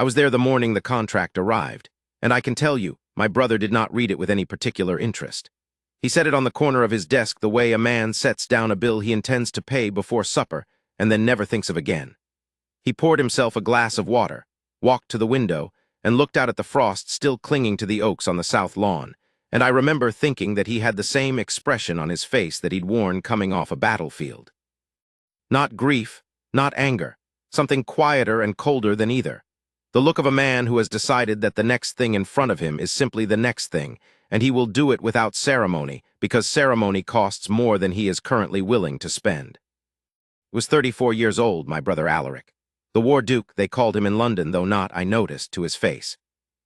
I was there the morning the contract arrived, and I can tell you, my brother did not read it with any particular interest. He set it on the corner of his desk the way a man sets down a bill he intends to pay before supper and then never thinks of again. He poured himself a glass of water, walked to the window, and looked out at the frost still clinging to the oaks on the south lawn, and I remember thinking that he had the same expression on his face that he'd worn coming off a battlefield. Not grief, not anger, something quieter and colder than either. The look of a man who has decided that the next thing in front of him is simply the next thing, and he will do it without ceremony, because ceremony costs more than he is currently willing to spend. He was 34 years old, my brother Alaric. The War Duke, they called him in London, though not, I noticed, to his face.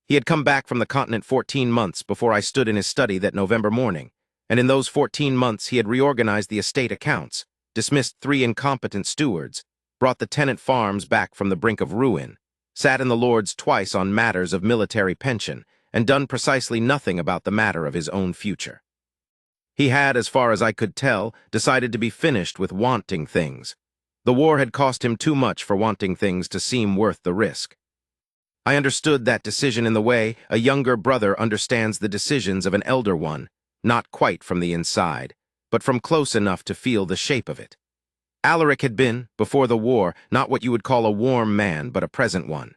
He had come back from the continent 14 months before I stood in his study that November morning, and in those 14 months he had reorganized the estate accounts, dismissed 3 incompetent stewards, brought the tenant farms back from the brink of ruin, sat in the Lords twice on matters of military pension, and done precisely nothing about the matter of his own future. He had, as far as I could tell, decided to be finished with wanting things. The war had cost him too much for wanting things to seem worth the risk. I understood that decision in the way a younger brother understands the decisions of an elder one, not quite from the inside, but from close enough to feel the shape of it. Alaric had been, before the war, not what you would call a warm man, but a present one.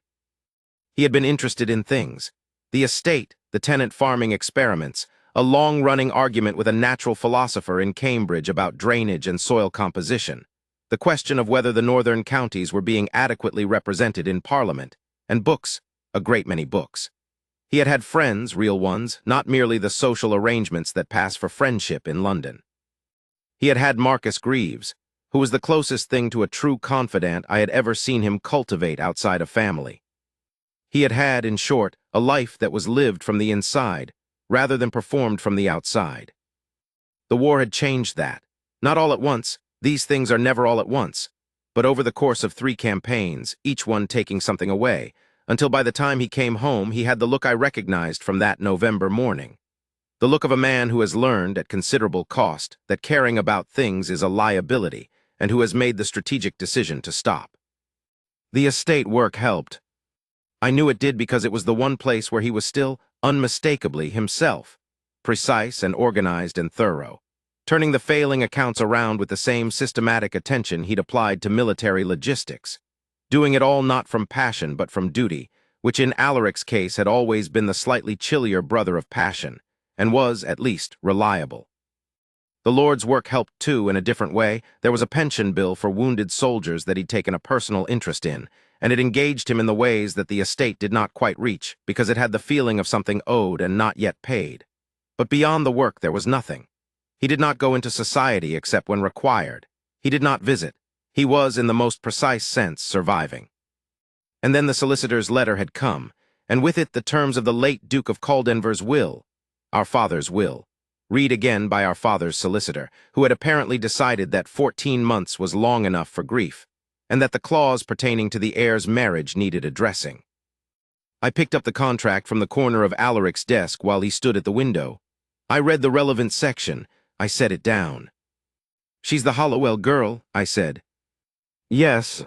He had been interested in things. The estate, the tenant farming experiments, a long-running argument with a natural philosopher in Cambridge about drainage and soil composition, the question of whether the northern counties were being adequately represented in Parliament, and books, a great many books. He had had friends, real ones, not merely the social arrangements that pass for friendship in London. He had had Marcus Greaves, who was the closest thing to a true confidant I had ever seen him cultivate outside of family. He had had, in short, a life that was lived from the inside, rather than performed from the outside. The war had changed that. Not all at once, these things are never all at once, but over the course of 3 campaigns, each one taking something away, until by the time he came home he had the look I recognized from that November morning. The look of a man who has learned, at considerable cost, that caring about things is a liability, and who has made the strategic decision to stop. The estate work helped. I knew it did because it was the one place where he was still, unmistakably, himself, precise and organized and thorough, turning the failing accounts around with the same systematic attention he'd applied to military logistics, doing it all not from passion but from duty, which in Alaric's case had always been the slightly chillier brother of passion, and was, at least, reliable. The Lord's work helped, too, in a different way. There was a pension bill for wounded soldiers that he'd taken a personal interest in, and it engaged him in the ways that the estate did not quite reach, because it had the feeling of something owed and not yet paid. But beyond the work there was nothing. He did not go into society except when required. He did not visit. He was, in the most precise sense, surviving. And then the solicitor's letter had come, and with it the terms of the late Duke of Caldenvere's will, our father's will, read again by our father's solicitor, who had apparently decided that 14 months was long enough for grief, and that the clause pertaining to the heir's marriage needed addressing. I picked up the contract from the corner of Alaric's desk while he stood at the window. I read the relevant section. I set it down. "She's the Hollowell girl," I said. "Yes."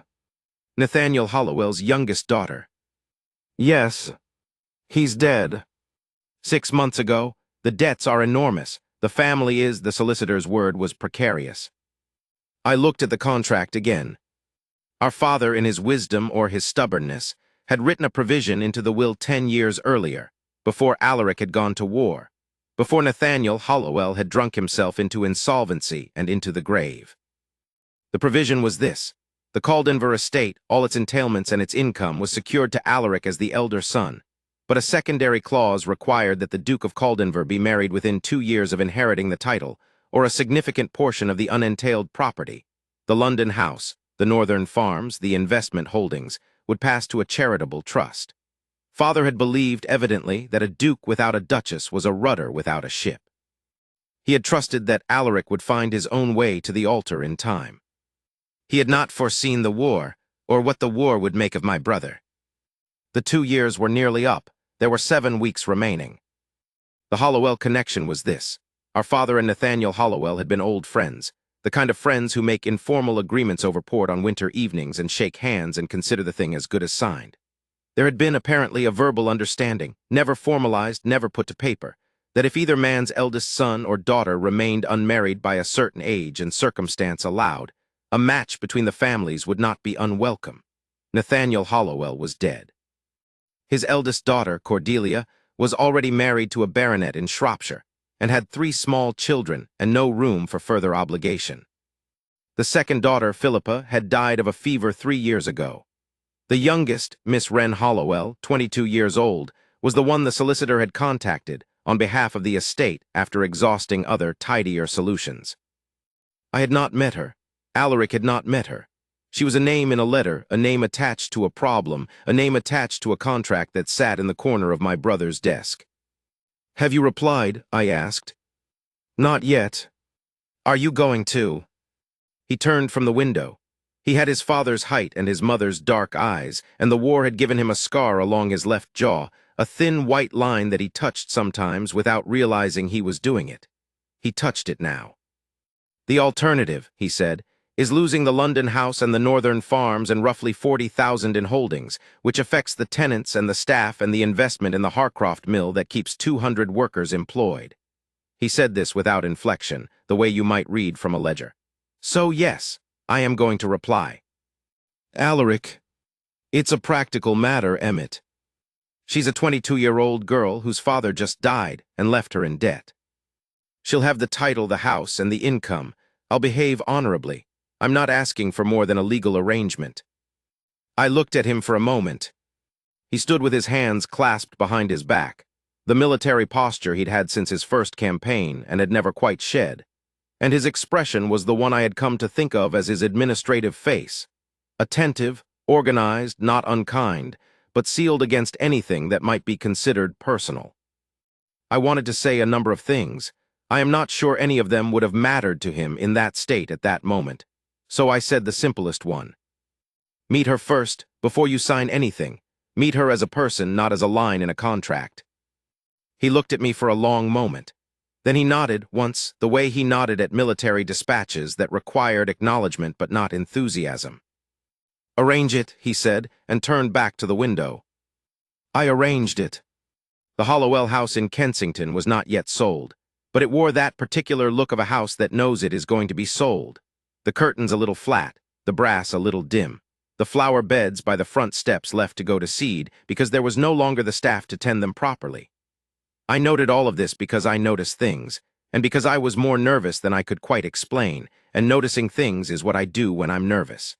"Nathaniel Hollowell's youngest daughter." "Yes. He's dead." 6 months ago. The debts are enormous. The family is, the solicitor's word was precarious. I looked at the contract again. Our father, in his wisdom or his stubbornness, had written a provision into the will 10 years earlier, before Alaric had gone to war, before Nathaniel Hollowell had drunk himself into insolvency and into the grave. The provision was this: the Caldenvere estate, all its entailments and its income, was secured to Alaric as the elder son, but a secondary clause required that the Duke of Caldenvere be married within 2 years of inheriting the title, or a significant portion of the unentailed property. The London house, the northern farms, the investment holdings, would pass to a charitable trust. Father had believed, evidently, that a duke without a duchess was a rudder without a ship. He had trusted that Alaric would find his own way to the altar in time. He had not foreseen the war, or what the war would make of my brother. The 2 years were nearly up. There were 7 weeks remaining. The Hollowell connection was this. Our father and Nathaniel Hollowell had been old friends, the kind of friends who make informal agreements over port on winter evenings and shake hands and consider the thing as good as signed. There had been apparently a verbal understanding, never formalized, never put to paper, that if either man's eldest son or daughter remained unmarried by a certain age and circumstance allowed, a match between the families would not be unwelcome. Nathaniel Hollowell was dead. His eldest daughter, Cordelia, was already married to a baronet in Shropshire and had 3 small children and no room for further obligation. The second daughter, Philippa, had died of a fever 3 years ago. The youngest, Miss Wren Hollowell, 22 years old, was the one the solicitor had contacted on behalf of the estate after exhausting other, tidier solutions. I had not met her. Alaric had not met her. She was a name in a letter, a name attached to a problem, a name attached to a contract that sat in the corner of my brother's desk. "Have you replied?" I asked. "Not yet." "Are you going to?" He turned from the window. He had his father's height and his mother's dark eyes, and the war had given him a scar along his left jaw, a thin white line that he touched sometimes without realizing he was doing it. He touched it now. "The alternative," he said, "is losing the London house and the northern farms and roughly 40,000 in holdings, which affects the tenants and the staff and the investment in the Harcroft mill that keeps 200 workers employed." He said this without inflection, the way you might read from a ledger. "So yes, I am going to reply." "Alaric, it's a practical matter, Emmett. She's a 22-year-old girl whose father just died and left her in debt. She'll have the title, the house, and the income. I'll behave honorably. I'm not asking for more than a legal arrangement." I looked at him for a moment. He stood with his hands clasped behind his back, the military posture he'd had since his first campaign and had never quite shed, and his expression was the one I had come to think of as his administrative face, attentive, organized, not unkind, but sealed against anything that might be considered personal. I wanted to say a number of things. I am not sure any of them would have mattered to him in that state at that moment, so I said the simplest one. "Meet her first, before you sign anything. Meet her as a person, not as a line in a contract." He looked at me for a long moment. Then he nodded once, the way he nodded at military dispatches that required acknowledgement but not enthusiasm. "Arrange it," he said, and turned back to the window. I arranged it. The Hollowell house in Kensington was not yet sold, but it wore that particular look of a house that knows it is going to be sold. The curtains a little flat, the brass a little dim, the flower beds by the front steps left to go to seed because there was no longer the staff to tend them properly. I noted all of this because I notice things, and because I was more nervous than I could quite explain, and noticing things is what I do when I'm nervous.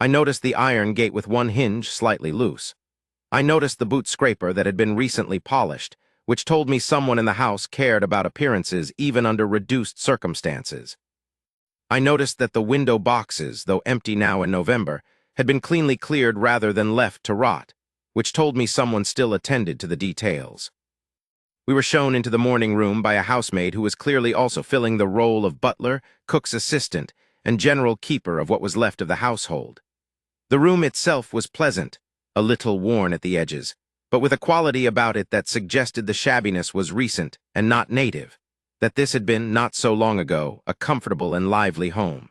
I noticed the iron gate with one hinge slightly loose. I noticed the boot scraper that had been recently polished, which told me someone in the house cared about appearances even under reduced circumstances. I noticed that the window boxes, though empty now in November, had been cleanly cleared rather than left to rot, which told me someone still attended to the details. We were shown into the morning room by a housemaid who was clearly also filling the role of butler, cook's assistant, and general keeper of what was left of the household. The room itself was pleasant, a little worn at the edges, but with a quality about it that suggested the shabbiness was recent and not native, that this had been, not so long ago, a comfortable and lively home.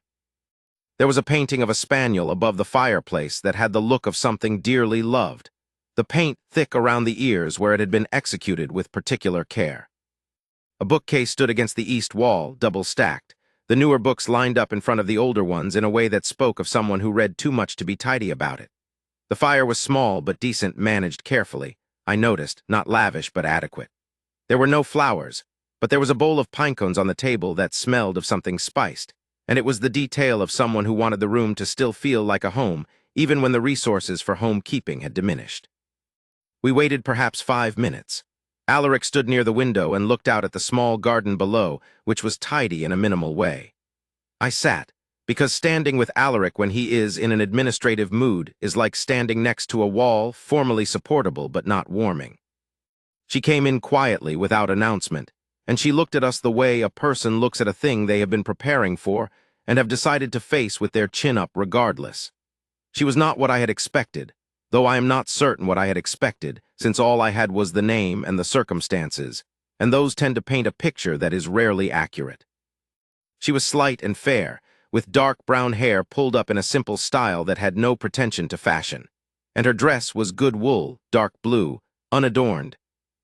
There was a painting of a spaniel above the fireplace that had the look of something dearly loved, the paint thick around the ears where it had been executed with particular care. A bookcase stood against the east wall, double-stacked, the newer books lined up in front of the older ones in a way that spoke of someone who read too much to be tidy about it. The fire was small but decent, managed carefully, I noticed, not lavish but adequate. There were no flowers, but there was a bowl of pinecones on the table that smelled of something spiced, and it was the detail of someone who wanted the room to still feel like a home, even when the resources for home keeping had diminished. We waited perhaps 5 minutes. Alaric stood near the window and looked out at the small garden below, which was tidy in a minimal way. I sat, because standing with Alaric when he is in an administrative mood is like standing next to a wall, formally supportable but not warming. She came in quietly without announcement, and she looked at us the way a person looks at a thing they have been preparing for and have decided to face with their chin up regardless. She was not what I had expected, though I am not certain what I had expected, since all I had was the name and the circumstances, and those tend to paint a picture that is rarely accurate. She was slight and fair, with dark brown hair pulled up in a simple style that had no pretension to fashion, and her dress was good wool, dark blue, unadorned,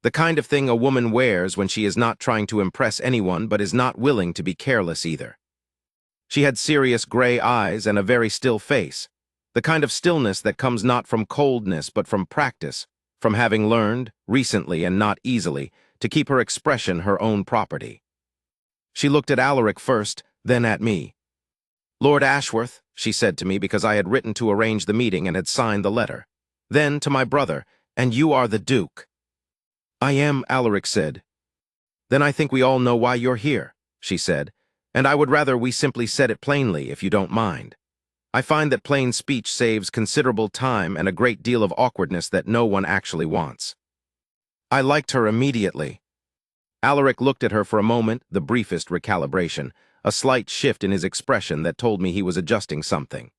the kind of thing a woman wears when she is not trying to impress anyone but is not willing to be careless either. She had serious gray eyes and a very still face, the kind of stillness that comes not from coldness but from practice, from having learned, recently and not easily, to keep her expression her own property. She looked at Alaric first, then at me. "Lord Ashworth," she said to me because I had written to arrange the meeting and had signed the letter. Then to my brother, "And you are the Duke." "I am," Alaric said. "Then I think we all know why you're here," she said, "and I would rather we simply said it plainly, if you don't mind. I find that plain speech saves considerable time and a great deal of awkwardness that no one actually wants." I liked her immediately. Alaric looked at her for a moment, the briefest recalibration, a slight shift in his expression that told me he was adjusting something.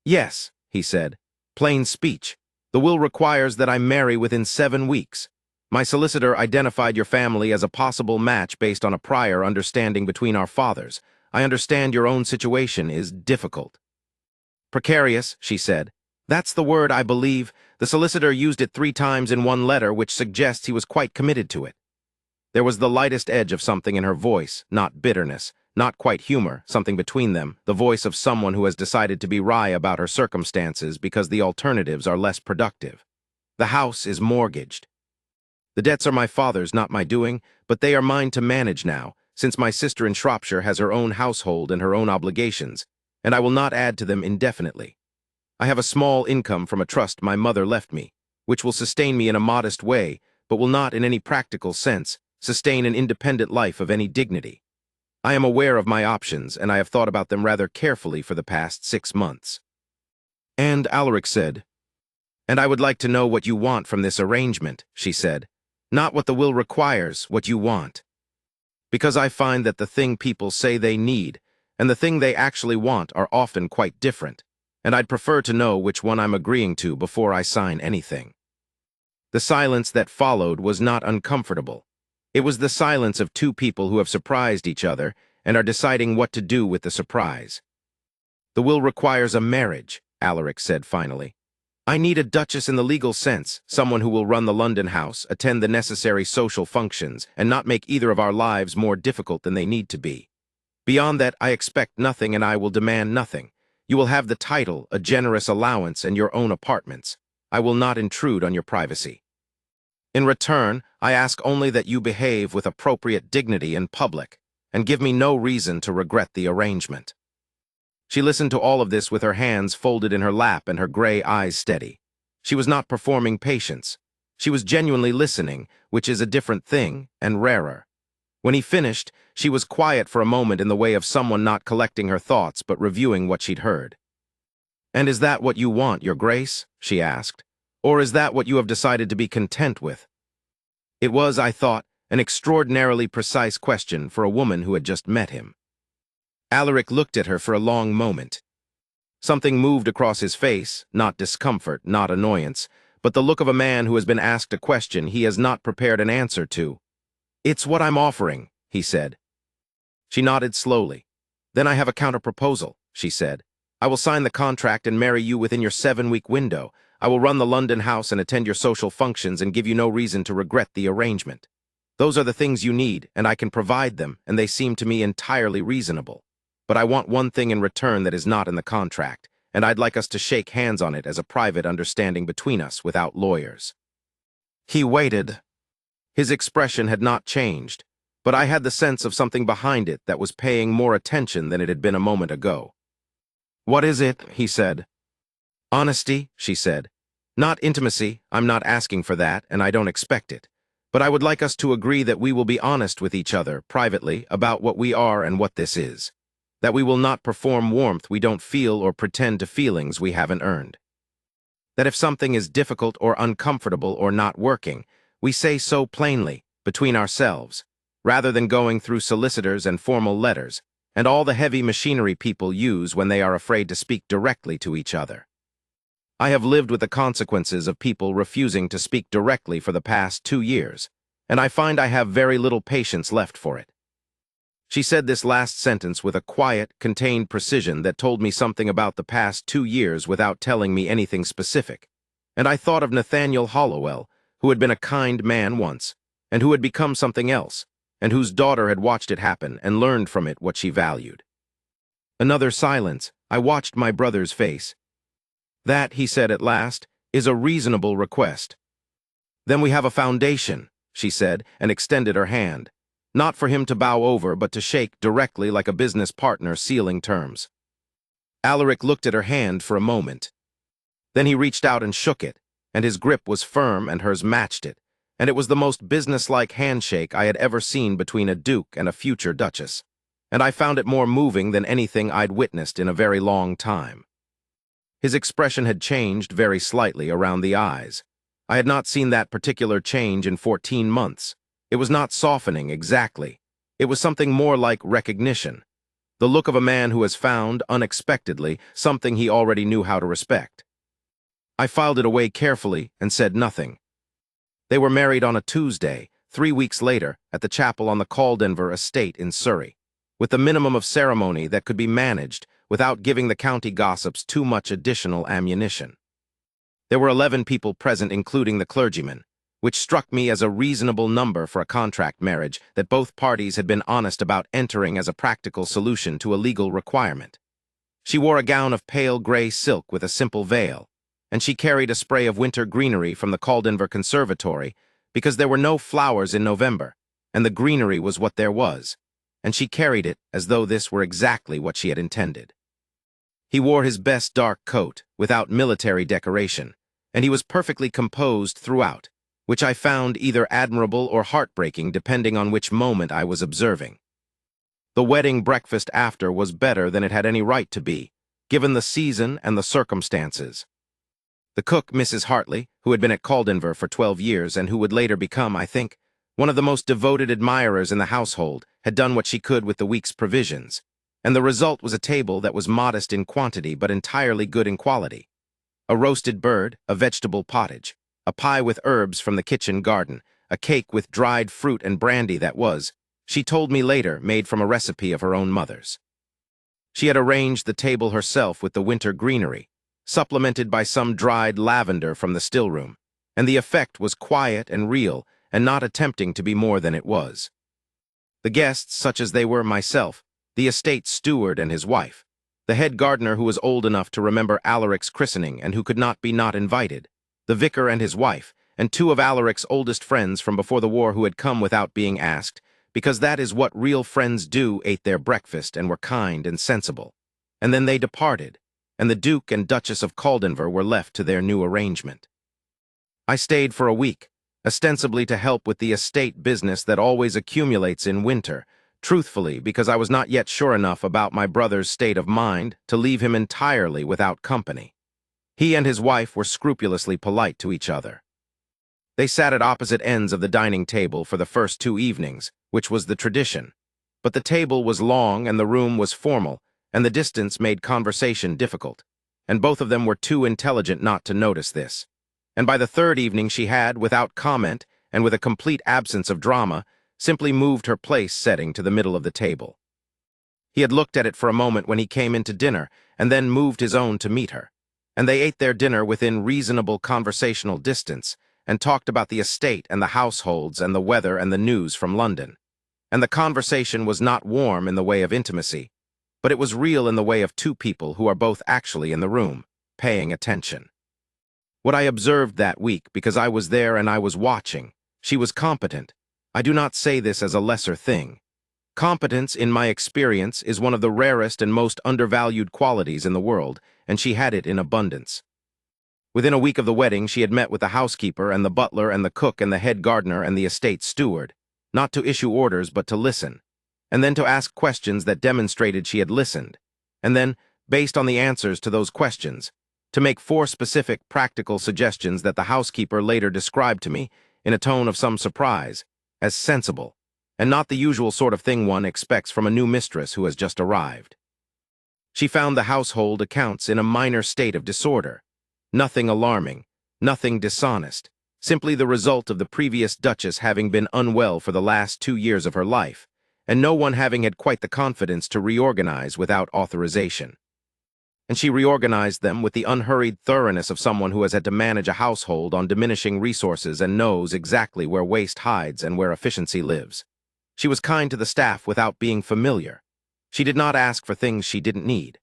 "Yes," he said, "plain speech. The will requires that I marry within 7 weeks. My solicitor identified your family as a possible match based on a prior understanding between our fathers. I understand your own situation is difficult." "Precarious," she said. "That's the word, I believe. The solicitor used it 3 times in one letter, which suggests he was quite committed to it." There was the lightest edge of something in her voice, not bitterness, not quite humor, something between them, the voice of someone who has decided to be wry about her circumstances because the alternatives are less productive. "The house is mortgaged. The debts are my father's, not my doing, but they are mine to manage now, since my sister in Shropshire has her own household and her own obligations, and I will not add to them indefinitely. I have a small income from a trust my mother left me, which will sustain me in a modest way, but will not, in any practical sense, sustain an independent life of any dignity. I am aware of my options, and I have thought about them rather carefully for the past 6 months." And Alaric said, "And I would like to know what you want from this arrangement," she said. "Not what the will requires, what you want. Because I find that the thing people say they need and the thing they actually want are often quite different, and I'd prefer to know which one I'm agreeing to before I sign anything." The silence that followed was not uncomfortable. It was the silence of 2 people who have surprised each other and are deciding what to do with the surprise. "The will requires a marriage," Alaric said finally. "I need a duchess in the legal sense, someone who will run the London house, attend the necessary social functions, and not make either of our lives more difficult than they need to be. Beyond that, I expect nothing and I will demand nothing. You will have the title, a generous allowance, and your own apartments. I will not intrude on your privacy. In return, I ask only that you behave with appropriate dignity in public, and give me no reason to regret the arrangement." She listened to all of this with her hands folded in her lap and her gray eyes steady. She was not performing patience. She was genuinely listening, which is a different thing and rarer. When he finished, she was quiet for a moment in the way of someone not collecting her thoughts but reviewing what she'd heard. "And is that what you want, Your Grace?" she asked. "Or is that what you have decided to be content with?" It was, I thought, an extraordinarily precise question for a woman who had just met him. Alaric looked at her for a long moment. Something moved across his face, not discomfort, not annoyance, but the look of a man who has been asked a question he has not prepared an answer to. "It's what I'm offering," he said. She nodded slowly. "Then I have a counter-proposal," she said. "I will sign the contract and marry you within your 7-week window. I will run the London house and attend your social functions and give you no reason to regret the arrangement. Those are the things you need, and I can provide them, and they seem to me entirely reasonable. But I want one thing in return that is not in the contract, and I'd like us to shake hands on it as a private understanding between us without lawyers." He waited. His expression had not changed, but I had the sense of something behind it that was paying more attention than it had been a moment ago. "What is it?" he said. "Honesty," she said. "Not intimacy, I'm not asking for that, and I don't expect it. But I would like us to agree that we will be honest with each other, privately, about what we are and what this is. That we will not perform warmth we don't feel or pretend to feelings we haven't earned. That if something is difficult or uncomfortable or not working, we say so plainly, between ourselves, rather than going through solicitors and formal letters, and all the heavy machinery people use when they are afraid to speak directly to each other. I have lived with the consequences of people refusing to speak directly for the past 2 years, and I find I have very little patience left for it." She said this last sentence with a quiet, contained precision that told me something about the past 2 years without telling me anything specific, And I thought of Nathaniel Hollowell, who had been a kind man once, and who had become something else, and whose daughter had watched it happen and learned from it what she valued. Another silence. I watched my brother's face. "That," he said at last, "is a reasonable request." "Then we have a foundation," she said, and extended her hand. Not for him to bow over, but to shake directly like a business partner sealing terms. Alaric looked at her hand for a moment. Then he reached out and shook it, and his grip was firm and hers matched it, and it was the most businesslike handshake I had ever seen between a duke and a future duchess, and I found it more moving than anything I'd witnessed in a very long time. His expression had changed very slightly around the eyes. I had not seen that particular change in 14 months. It was not softening exactly. It was something more like recognition. The look of a man who has found, unexpectedly, something he already knew how to respect. I filed it away carefully and said nothing. They were married on a Tuesday, 3 weeks later, at the chapel on the Caldenvere estate in Surrey, with the minimum of ceremony that could be managed without giving the county gossips too much additional ammunition. There were 11 people present, including the clergyman, which struck me as a reasonable number for a contract marriage that both parties had been honest about entering as a practical solution to a legal requirement. She wore a gown of pale gray silk with a simple veil, and she carried a spray of winter greenery from the Caldenvere Conservatory because there were no flowers in November, and the greenery was what there was, and she carried it as though this were exactly what she had intended. He wore his best dark coat, without military decoration, and he was perfectly composed throughout, which I found either admirable or heartbreaking depending on which moment I was observing. The wedding breakfast after was better than it had any right to be, given the season and the circumstances. The cook, Mrs. Hartley, who had been at Caldenvere for 12 years and who would later become, I think, one of the most devoted admirers in the household, had done what she could with the week's provisions, and the result was a table that was modest in quantity but entirely good in quality. A roasted bird, a vegetable pottage, a pie with herbs from the kitchen garden, a cake with dried fruit and brandy that was, she told me later, made from a recipe of her own mother's. She had arranged the table herself with the winter greenery, supplemented by some dried lavender from the stillroom, and the effect was quiet and real and not attempting to be more than it was. The guests, such as they were, myself, the estate steward and his wife, the head gardener who was old enough to remember Alaric's christening and who could not be not invited, the vicar and his wife, and 2 of Alaric's oldest friends from before the war who had come without being asked, because that is what real friends do, ate their breakfast and were kind and sensible. And then they departed, and the Duke and Duchess of Caldenvere were left to their new arrangement. I stayed for a week, ostensibly to help with the estate business that always accumulates in winter, truthfully because I was not yet sure enough about my brother's state of mind to leave him entirely without company. He and his wife were scrupulously polite to each other. They sat at opposite ends of the dining table for the first 2 evenings, which was the tradition, but the table was long and the room was formal, and the distance made conversation difficult, and both of them were too intelligent not to notice this. And by the 3rd evening she had, without comment and with a complete absence of drama, simply moved her place setting to the middle of the table. He had looked at it for a moment when he came in to dinner, and then moved his own to meet her, and they ate their dinner within reasonable conversational distance, and talked about the estate and the households and the weather and the news from London. And the conversation was not warm in the way of intimacy, but it was real in the way of 2 people who are both actually in the room, paying attention. What I observed that week, because I was there and I was watching, she was competent. I do not say this as a lesser thing. Competence, in my experience, is one of the rarest and most undervalued qualities in the world, and she had it in abundance. Within a week of the wedding, she had met with the housekeeper and the butler and the cook and the head gardener and the estate steward, not to issue orders but to listen, and then to ask questions that demonstrated she had listened, and then, based on the answers to those questions, to make 4 specific practical suggestions that the housekeeper later described to me, in a tone of some surprise, as sensible, and not the usual sort of thing one expects from a new mistress who has just arrived. She found the household accounts in a minor state of disorder, nothing alarming, nothing dishonest, simply the result of the previous duchess having been unwell for the last 2 years of her life, and no one having had quite the confidence to reorganize without authorization. and she reorganized them with the unhurried thoroughness of someone who has had to manage a household on diminishing resources and knows exactly where waste hides and where efficiency lives. She was kind to the staff without being familiar. She did not ask for things she didn't need.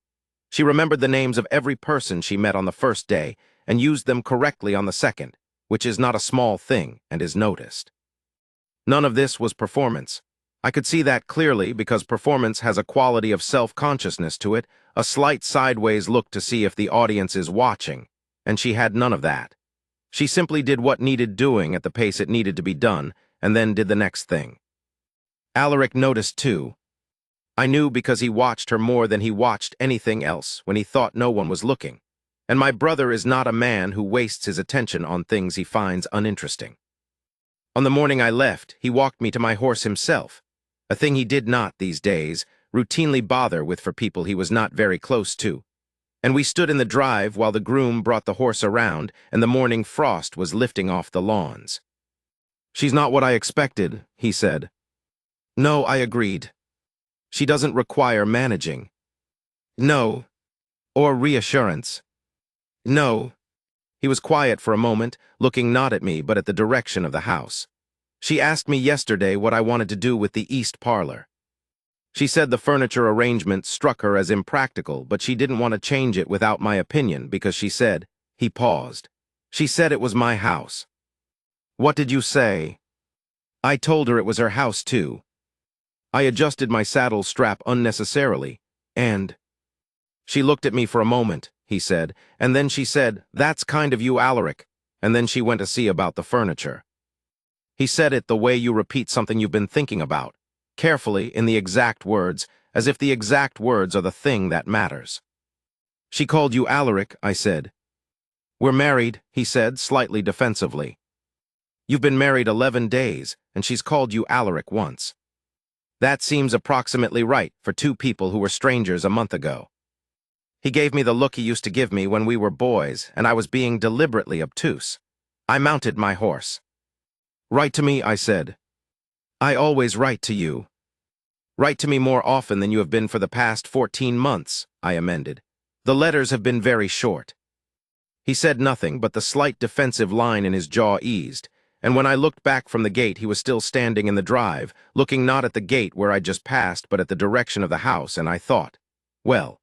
She remembered the names of every person she met on the first day and used them correctly on the second, which is not a small thing and is noticed. None of this was performance. I could see that clearly because performance has a quality of self-consciousness to it, a slight sideways look to see if the audience is watching, and she had none of that. She simply did what needed doing at the pace it needed to be done, and then did the next thing. Alaric noticed too. I knew because he watched her more than he watched anything else when he thought no one was looking, and my brother is not a man who wastes his attention on things he finds uninteresting. On the morning I left, he walked me to my horse himself, a thing he did not these days routinely bother with for people he was not very close to, and we stood in the drive while the groom brought the horse around and the morning frost was lifting off the lawns. "She's not what I expected," he said. "No," I agreed. "She doesn't require managing." "No." "Or reassurance." "No." He was quiet for a moment, looking not at me but at the direction of the house. "She asked me yesterday what I wanted to do with the east parlor. She said the furniture arrangement struck her as impractical, but she didn't want to change it without my opinion because she said," he paused, "she said it was my house." "What did you say?" I told her it was her house too. I adjusted my saddle strap unnecessarily, and she looked at me for a moment, he said, and then she said, "That's kind of you, Alaric," and then she went to see about the furniture. He said it the way you repeat something you've been thinking about, carefully in the exact words, as if the exact words are the thing that matters. "She called you Alaric," I said. "We're married," he said, slightly defensively. "You've been married 11 days, and she's called you Alaric once. That seems approximately right for two people who were strangers a month ago." He gave me the look he used to give me when we were boys, and I was being deliberately obtuse. I mounted my horse. "Write to me," I said. "I always write to you." "Write to me more often than you have been for the past 14 months, I amended. "The letters have been very short." He said nothing, but the slight defensive line in his jaw eased, and when I looked back from the gate he was still standing in the drive, looking not at the gate where I'd just passed but at the direction of the house, and I thought, well,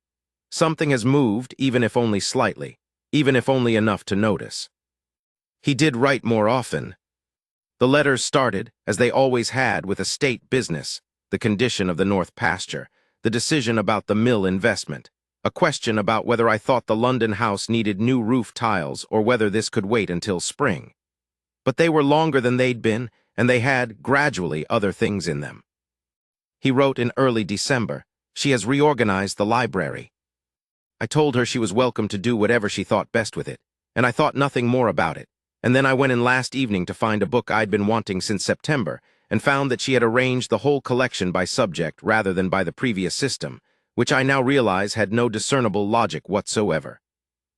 something has moved, even if only slightly, even if only enough to notice. He did write more often. The letters started, as they always had, with estate business, the condition of the north pasture, the decision about the mill investment, a question about whether I thought the London house needed new roof tiles or whether this could wait until spring. But they were longer than they'd been, and they had, gradually, other things in them. He wrote in early December, "She has reorganized the library." I told her she was welcome to do whatever she thought best with it, and I thought nothing more about it. And then I went in last evening to find a book I'd been wanting since September, and found that she had arranged the whole collection by subject rather than by the previous system, which I now realize had no discernible logic whatsoever.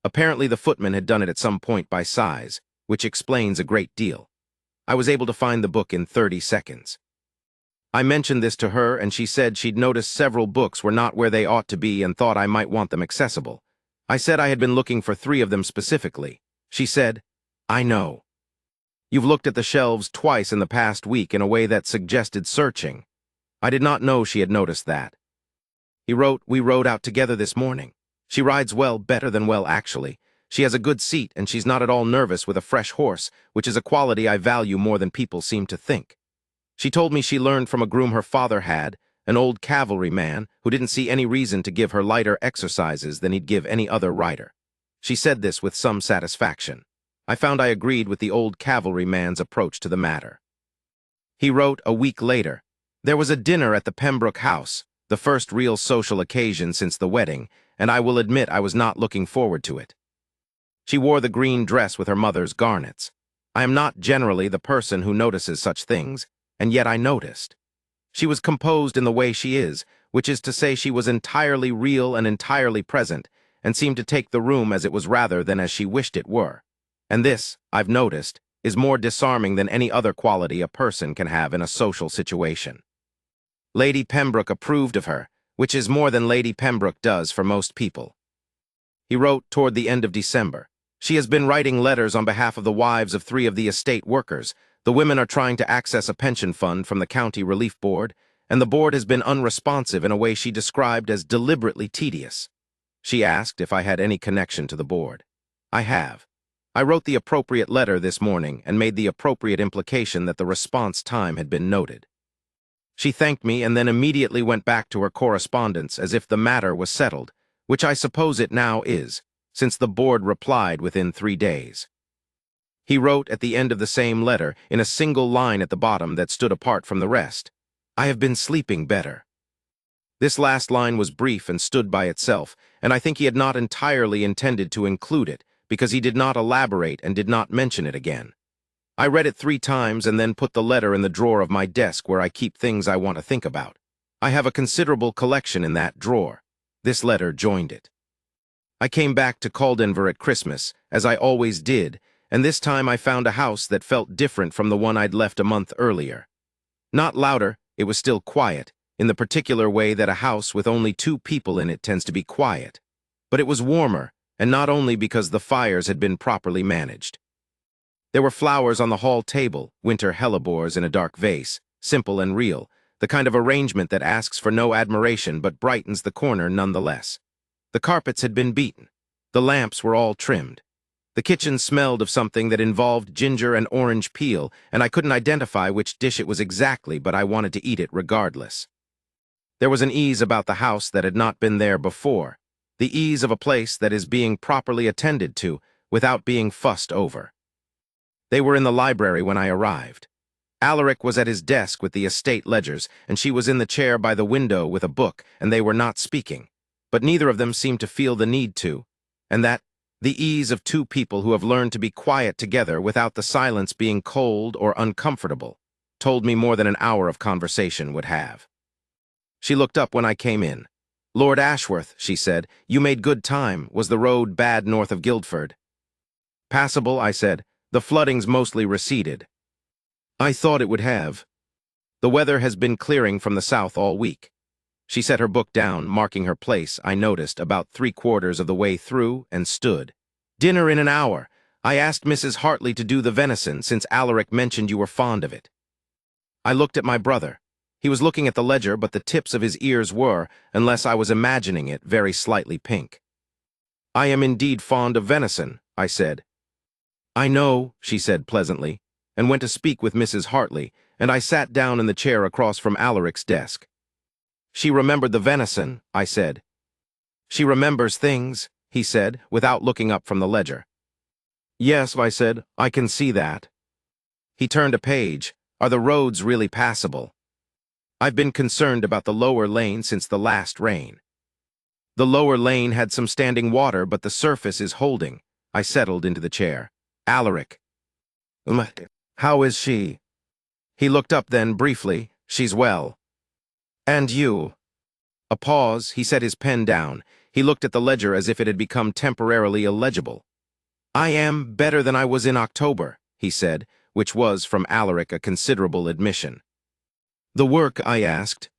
Apparently the footman had done it at some point by size, which explains a great deal. I was able to find the book in 30 seconds. I mentioned this to her, and she said she'd noticed several books were not where they ought to be and thought I might want them accessible. I said I had been looking for 3 of them specifically. She said, "I know. You've looked at the shelves twice in the past week in a way that suggested searching." I did not know she had noticed that. He wrote, "We rode out together this morning. She rides well, better than well, actually. She has a good seat, and she's not at all nervous with a fresh horse, which is a quality I value more than people seem to think. She told me she learned from a groom her father had, an old cavalry man, who didn't see any reason to give her lighter exercises than he'd give any other rider. She said this with some satisfaction. I found I agreed with the old cavalry man's approach to the matter." He wrote a week later, "There was a dinner at the Pembroke house, the first real social occasion since the wedding, and I will admit I was not looking forward to it. She wore the green dress with her mother's garnets. I am not generally the person who notices such things, and yet I noticed. She was composed in the way she is, which is to say she was entirely real and entirely present, and seemed to take the room as it was rather than as she wished it were. And this, I've noticed, is more disarming than any other quality a person can have in a social situation. Lady Pembroke approved of her, which is more than Lady Pembroke does for most people. He wrote toward the end of December. She has been writing letters on behalf of the wives of 3 of the estate workers. The women are trying to access a pension fund from the county relief board, and the board has been unresponsive in a way she described as deliberately tedious. She asked if I had any connection to the board. I have. I wrote the appropriate letter this morning and made the appropriate implication that the response time had been noted. She thanked me and then immediately went back to her correspondence as if the matter was settled, which I suppose it now is, since the board replied within 3 days. He wrote at the end of the same letter, in a single line at the bottom that stood apart from the rest, "I have been sleeping better." This last line was brief and stood by itself, and I think he had not entirely intended to include it, because he did not elaborate and did not mention it again. I read it 3 times and then put the letter in the drawer of my desk where I keep things I want to think about. I have a considerable collection in that drawer. This letter joined it. I came back to Caldenvere at Christmas, as I always did, and this time I found a house that felt different from the one I'd left a month earlier. Not louder, it was still quiet, in the particular way that a house with only 2 people in it tends to be quiet. But it was warmer, and not only because the fires had been properly managed. There were flowers on the hall table, winter hellebores in a dark vase, simple and real, the kind of arrangement that asks for no admiration but brightens the corner nonetheless. The carpets had been beaten. The lamps were all trimmed. The kitchen smelled of something that involved ginger and orange peel, and I couldn't identify which dish it was exactly, but I wanted to eat it regardless. There was an ease about the house that had not been there before, the ease of a place that is being properly attended to without being fussed over. They were in the library when I arrived. Alaric was at his desk with the estate ledgers, and she was in the chair by the window with a book, and they were not speaking. But neither of them seemed to feel the need to, and that, the ease of 2 people who have learned to be quiet together without the silence being cold or uncomfortable, told me more than an hour of conversation would have. She looked up when I came in. "Lord Ashworth," she said, "you made good time. Was the road bad north of Guildford?" "Passable," I said. "The flooding's mostly receded." "I thought it would have. The weather has been clearing from the south all week." She set her book down, marking her place, I noticed, about 3/4 of the way through, and stood. "Dinner in an hour. I asked Mrs. Hartley to do the venison, since Alaric mentioned you were fond of it." I looked at my brother. He was looking at the ledger, but the tips of his ears were, unless I was imagining it, very slightly pink. "I am indeed fond of venison," I said. "I know," she said pleasantly, and went to speak with Mrs. Hartley, and I sat down in the chair across from Alaric's desk. "She remembered the venison," I said. "She remembers things," he said, without looking up from the ledger. "Yes," I said, "I can see that." He turned a page. "Are the roads really passable?" "I've been concerned about the lower lane since the last rain." "The lower lane had some standing water, but the surface is holding." I settled into the chair. "Alaric." "How is she?" He looked up then, briefly. "She's well." "And you?" A pause. He set his pen down. He looked at the ledger as if it had become temporarily illegible. "I am better than I was in October," he said, which was, from Alaric, a considerable admission. "The work?" I asked.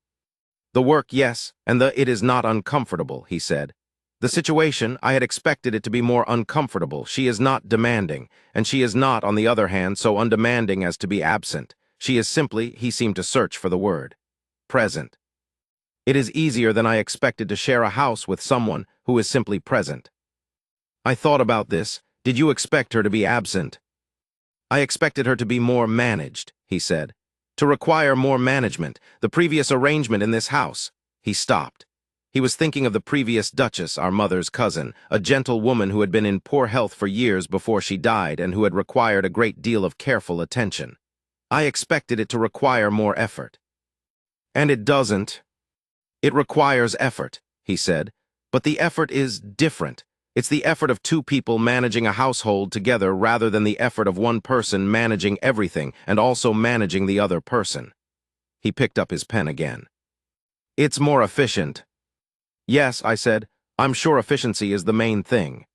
"The work, yes, and it is not uncomfortable," he said. "The situation, I had expected it to be more uncomfortable. She is not demanding, and she is not, on the other hand, so undemanding as to be absent. She is simply," he seemed to search for the word, "present. It is easier than I expected to share a house with someone who is simply present." I thought about this. "Did you expect her to be absent?" "I expected her to be more managed," he said. "To require more management. The previous arrangement in this house." He stopped. He was thinking of the previous Duchess, our mother's cousin, a gentle woman who had been in poor health for years before she died and who had required a great deal of careful attention. "I expected it to require more effort." "And it doesn't." "It requires effort," he said, "but the effort is different. It's the effort of 2 people managing a household together rather than the effort of one person managing everything and also managing the other person." He picked up his pen again. "It's more efficient." "Yes," I said, "I'm sure efficiency is the main thing."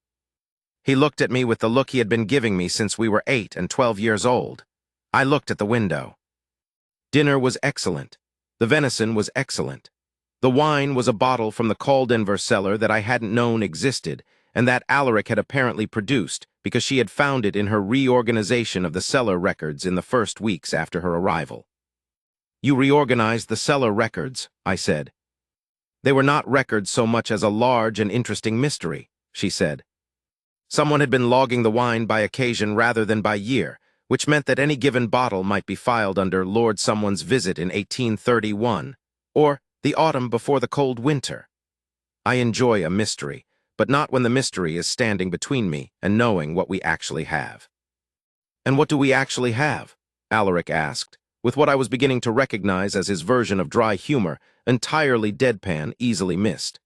He looked at me with the look he had been giving me since we were 8 and 12 years old. I looked at the window. Dinner was excellent. The venison was excellent. The wine was a bottle from the Caldenvere cellar that I hadn't known existed, and that Alaric had apparently produced because she had found it in her reorganization of the cellar records in the first weeks after her arrival. "You reorganized the cellar records," I said. "They were not records so much as a large and interesting mystery," she said. "Someone had been logging the wine by occasion rather than by year, which meant that any given bottle might be filed under Lord Someone's visit in 1831, or the autumn before the cold winter. I enjoy a mystery, but not when the mystery is standing between me and knowing what we actually have." "And what do we actually have?" Alaric asked, with what I was beginning to recognize as his version of dry humor, entirely deadpan, easily missed.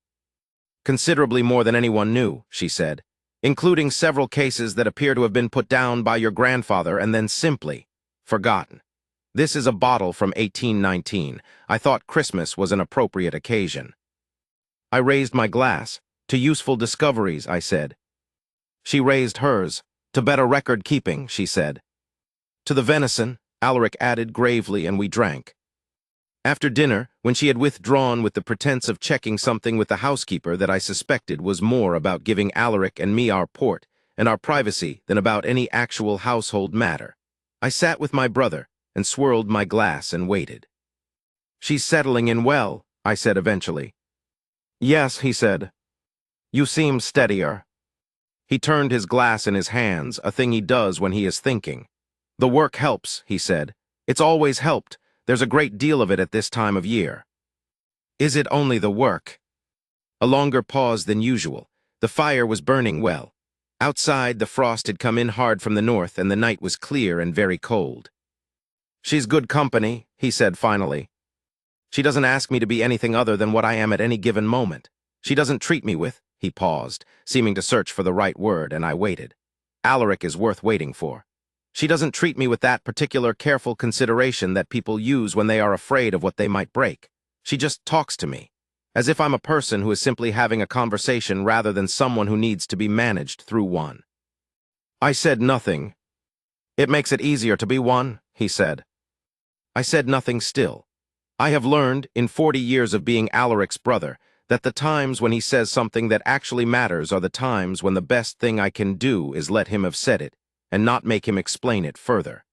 "Considerably more than anyone knew," she said, "including several cases that appear to have been put down by your grandfather and then simply forgotten. This is a bottle from 1819. I thought Christmas was an appropriate occasion." I raised my glass. "To useful discoveries," I said. She raised hers. "To better record-keeping," she said. "To the venison," Alaric added gravely, and we drank. After dinner, when she had withdrawn with the pretense of checking something with the housekeeper that I suspected was more about giving Alaric and me our port and our privacy than about any actual household matter, I sat with my brother and swirled my glass and waited. "She's settling in well," I said eventually. "Yes," he said. "You seem steadier." He turned his glass in his hands, a thing he does when he is thinking. "The work helps," he said. "It's always helped. There's a great deal of it at this time of year." "Is it only the work?" A longer pause than usual. The fire was burning well. Outside, the frost had come in hard from the north, and the night was clear and very cold. "She's good company," he said finally. "She doesn't ask me to be anything other than what I am at any given moment. She doesn't treat me with—" He paused, seeming to search for the right word, and I waited. "Alaric is worth waiting for. She doesn't treat me with that particular careful consideration that people use when they are afraid of what they might break. She just talks to me, as if I'm a person who is simply having a conversation rather than someone who needs to be managed through one." I said nothing. "It makes it easier to be one," he said. I said nothing still. I have learned, in 40 years of being Alaric's brother, that the times when he says something that actually matters are the times when the best thing I can do is let him have said it, and not make him explain it further.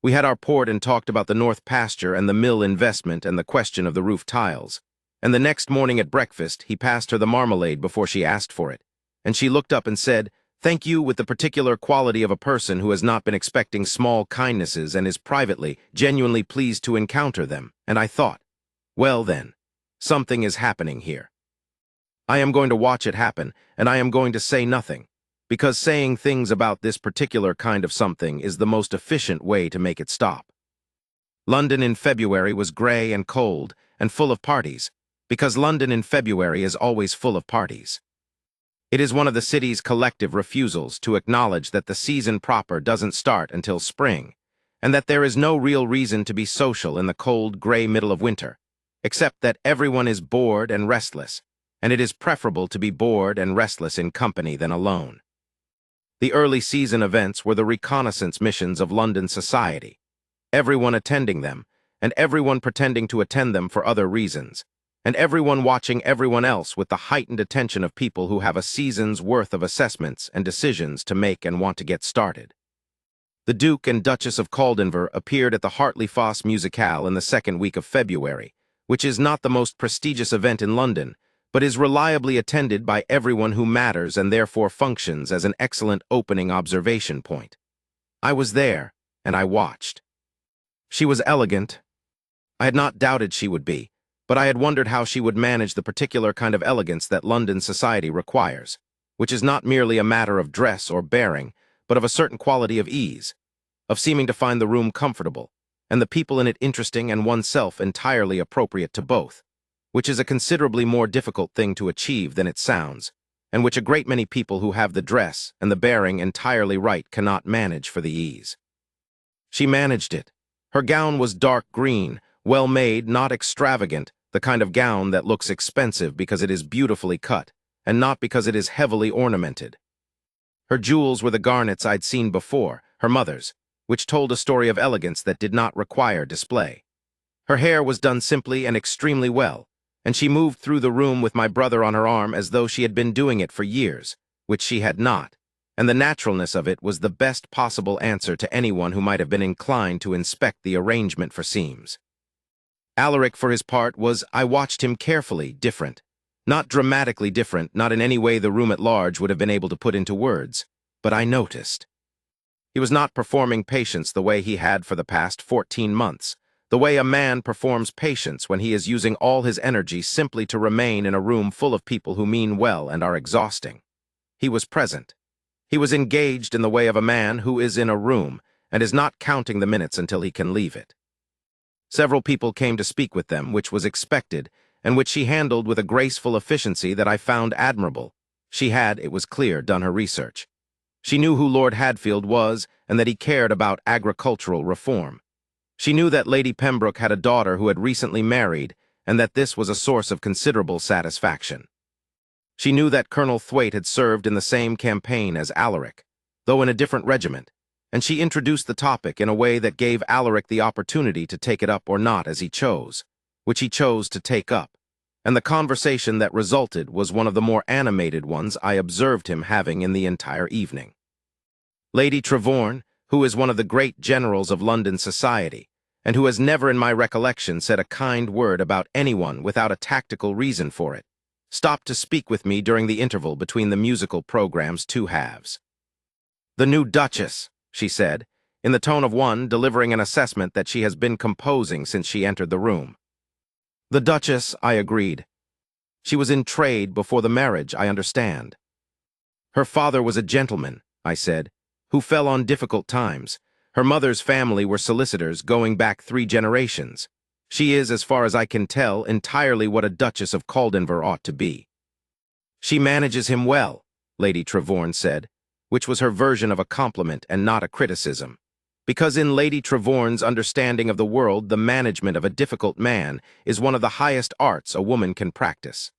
We had our port and talked about the north pasture and the mill investment and the question of the roof tiles. And the next morning at breakfast, he passed her the marmalade before she asked for it. And she looked up and said, "Thank you," with the particular quality of a person who has not been expecting small kindnesses and is privately, genuinely pleased to encounter them. And I thought, well then, something is happening here. I am going to watch it happen, and I am going to say nothing, because saying things about this particular kind of something is the most efficient way to make it stop. London in February was gray and cold and full of parties, because London in February is always full of parties. It is one of the city's collective refusals to acknowledge that the season proper doesn't start until spring, and that there is no real reason to be social in the cold, gray middle of winter, except that everyone is bored and restless, and it is preferable to be bored and restless in company than alone. The early season events were the reconnaissance missions of London society, everyone attending them, and everyone pretending to attend them for other reasons, and everyone watching everyone else with the heightened attention of people who have a season's worth of assessments and decisions to make and want to get started. The Duke and Duchess of Caldenvere appeared at the Hartley Fosse Musicale in the second week of February, which is not the most prestigious event in London, but is reliably attended by everyone who matters and therefore functions as an excellent opening observation point. I was there, and I watched. She was elegant. I had not doubted she would be, but I had wondered how she would manage the particular kind of elegance that London society requires, which is not merely a matter of dress or bearing, but of a certain quality of ease, of seeming to find the room comfortable, and the people in it interesting and oneself entirely appropriate to both, which is a considerably more difficult thing to achieve than it sounds, and which a great many people who have the dress and the bearing entirely right cannot manage for the ease. She managed it. Her gown was dark green, well made, not extravagant, the kind of gown that looks expensive because it is beautifully cut, and not because it is heavily ornamented. Her jewels were the garnets I'd seen before, her mother's, which told a story of elegance that did not require display. Her hair was done simply and extremely well, and she moved through the room with my brother on her arm as though she had been doing it for years, which she had not, and the naturalness of it was the best possible answer to anyone who might have been inclined to inspect the arrangement for seams. Alaric, for his part, I watched him carefully, different. Not dramatically different, not in any way the room at large would have been able to put into words, but I noticed. He was not performing patience the way he had for the past 14 months, the way a man performs patience when he is using all his energy simply to remain in a room full of people who mean well and are exhausting. He was present. He was engaged in the way of a man who is in a room and is not counting the minutes until he can leave it. Several people came to speak with them, which was expected, and which she handled with a graceful efficiency that I found admirable. She had, it was clear, done her research. She knew who Lord Hadfield was and that he cared about agricultural reform. She knew that Lady Pembroke had a daughter who had recently married and that this was a source of considerable satisfaction. She knew that Colonel Thwaite had served in the same campaign as Alaric, though in a different regiment, and she introduced the topic in a way that gave Alaric the opportunity to take it up or not as he chose, which he chose to take up, and the conversation that resulted was one of the more animated ones I observed him having in the entire evening. Lady Trevorne, who is one of the great generals of London society, and who has never in my recollection said a kind word about anyone without a tactical reason for it, stopped to speak with me during the interval between the musical program's two halves. "The new Duchess," she said, in the tone of one delivering an assessment that she has been composing since she entered the room. "The Duchess," I agreed. "She was in trade before the marriage, I understand." "Her father was a gentleman," I said, "who fell on difficult times. Her mother's family were solicitors going back 3 generations. She is, as far as I can tell, entirely what a Duchess of Caldenvere ought to be." "She manages him well," Lady Trevorne said, which was her version of a compliment and not a criticism, because in Lady Trevorne's understanding of the world, the management of a difficult man is one of the highest arts a woman can practice.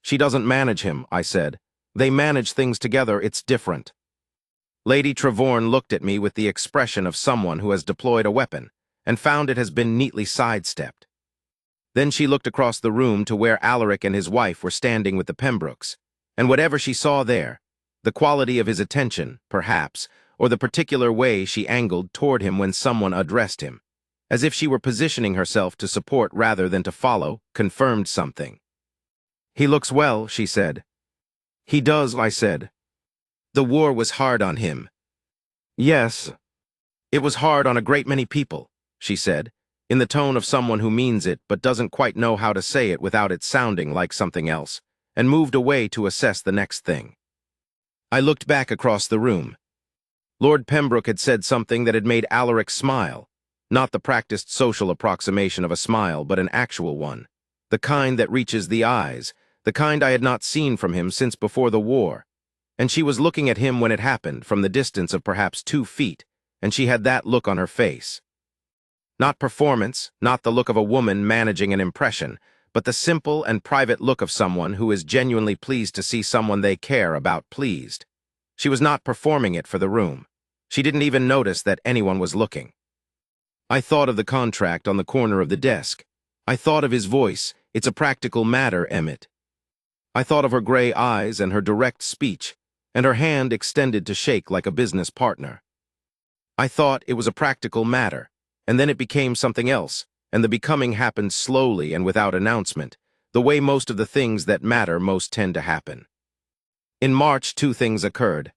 "She doesn't manage him," I said. "They manage things together, it's different." Lady Trevorne looked at me with the expression of someone who has deployed a weapon and found it has been neatly sidestepped. Then she looked across the room to where Alaric and his wife were standing with the Pembrokes, and whatever she saw there, the quality of his attention, perhaps, or the particular way she angled toward him when someone addressed him, as if she were positioning herself to support rather than to follow, confirmed something. "He looks well," she said. "He does," I said. "The war was hard on him." "Yes, it was hard on a great many people," she said, in the tone of someone who means it but doesn't quite know how to say it without it sounding like something else, and moved away to assess the next thing. I looked back across the room. Lord Pembroke had said something that had made Alaric smile, not the practiced social approximation of a smile, but an actual one, the kind that reaches the eyes, the kind I had not seen from him since before the war. And she was looking at him when it happened, from the distance of perhaps 2 feet, and she had that look on her face. Not performance, not the look of a woman managing an impression, but the simple and private look of someone who is genuinely pleased to see someone they care about pleased. She was not performing it for the room. She didn't even notice that anyone was looking. I thought of the contract on the corner of the desk. I thought of his voice. "It's a practical matter, Emmett." I thought of her gray eyes and her direct speech, and her hand extended to shake like a business partner. I thought it was a practical matter, and then it became something else, and the becoming happened slowly and without announcement, the way most of the things that matter most tend to happen. In March, 2 things occurred.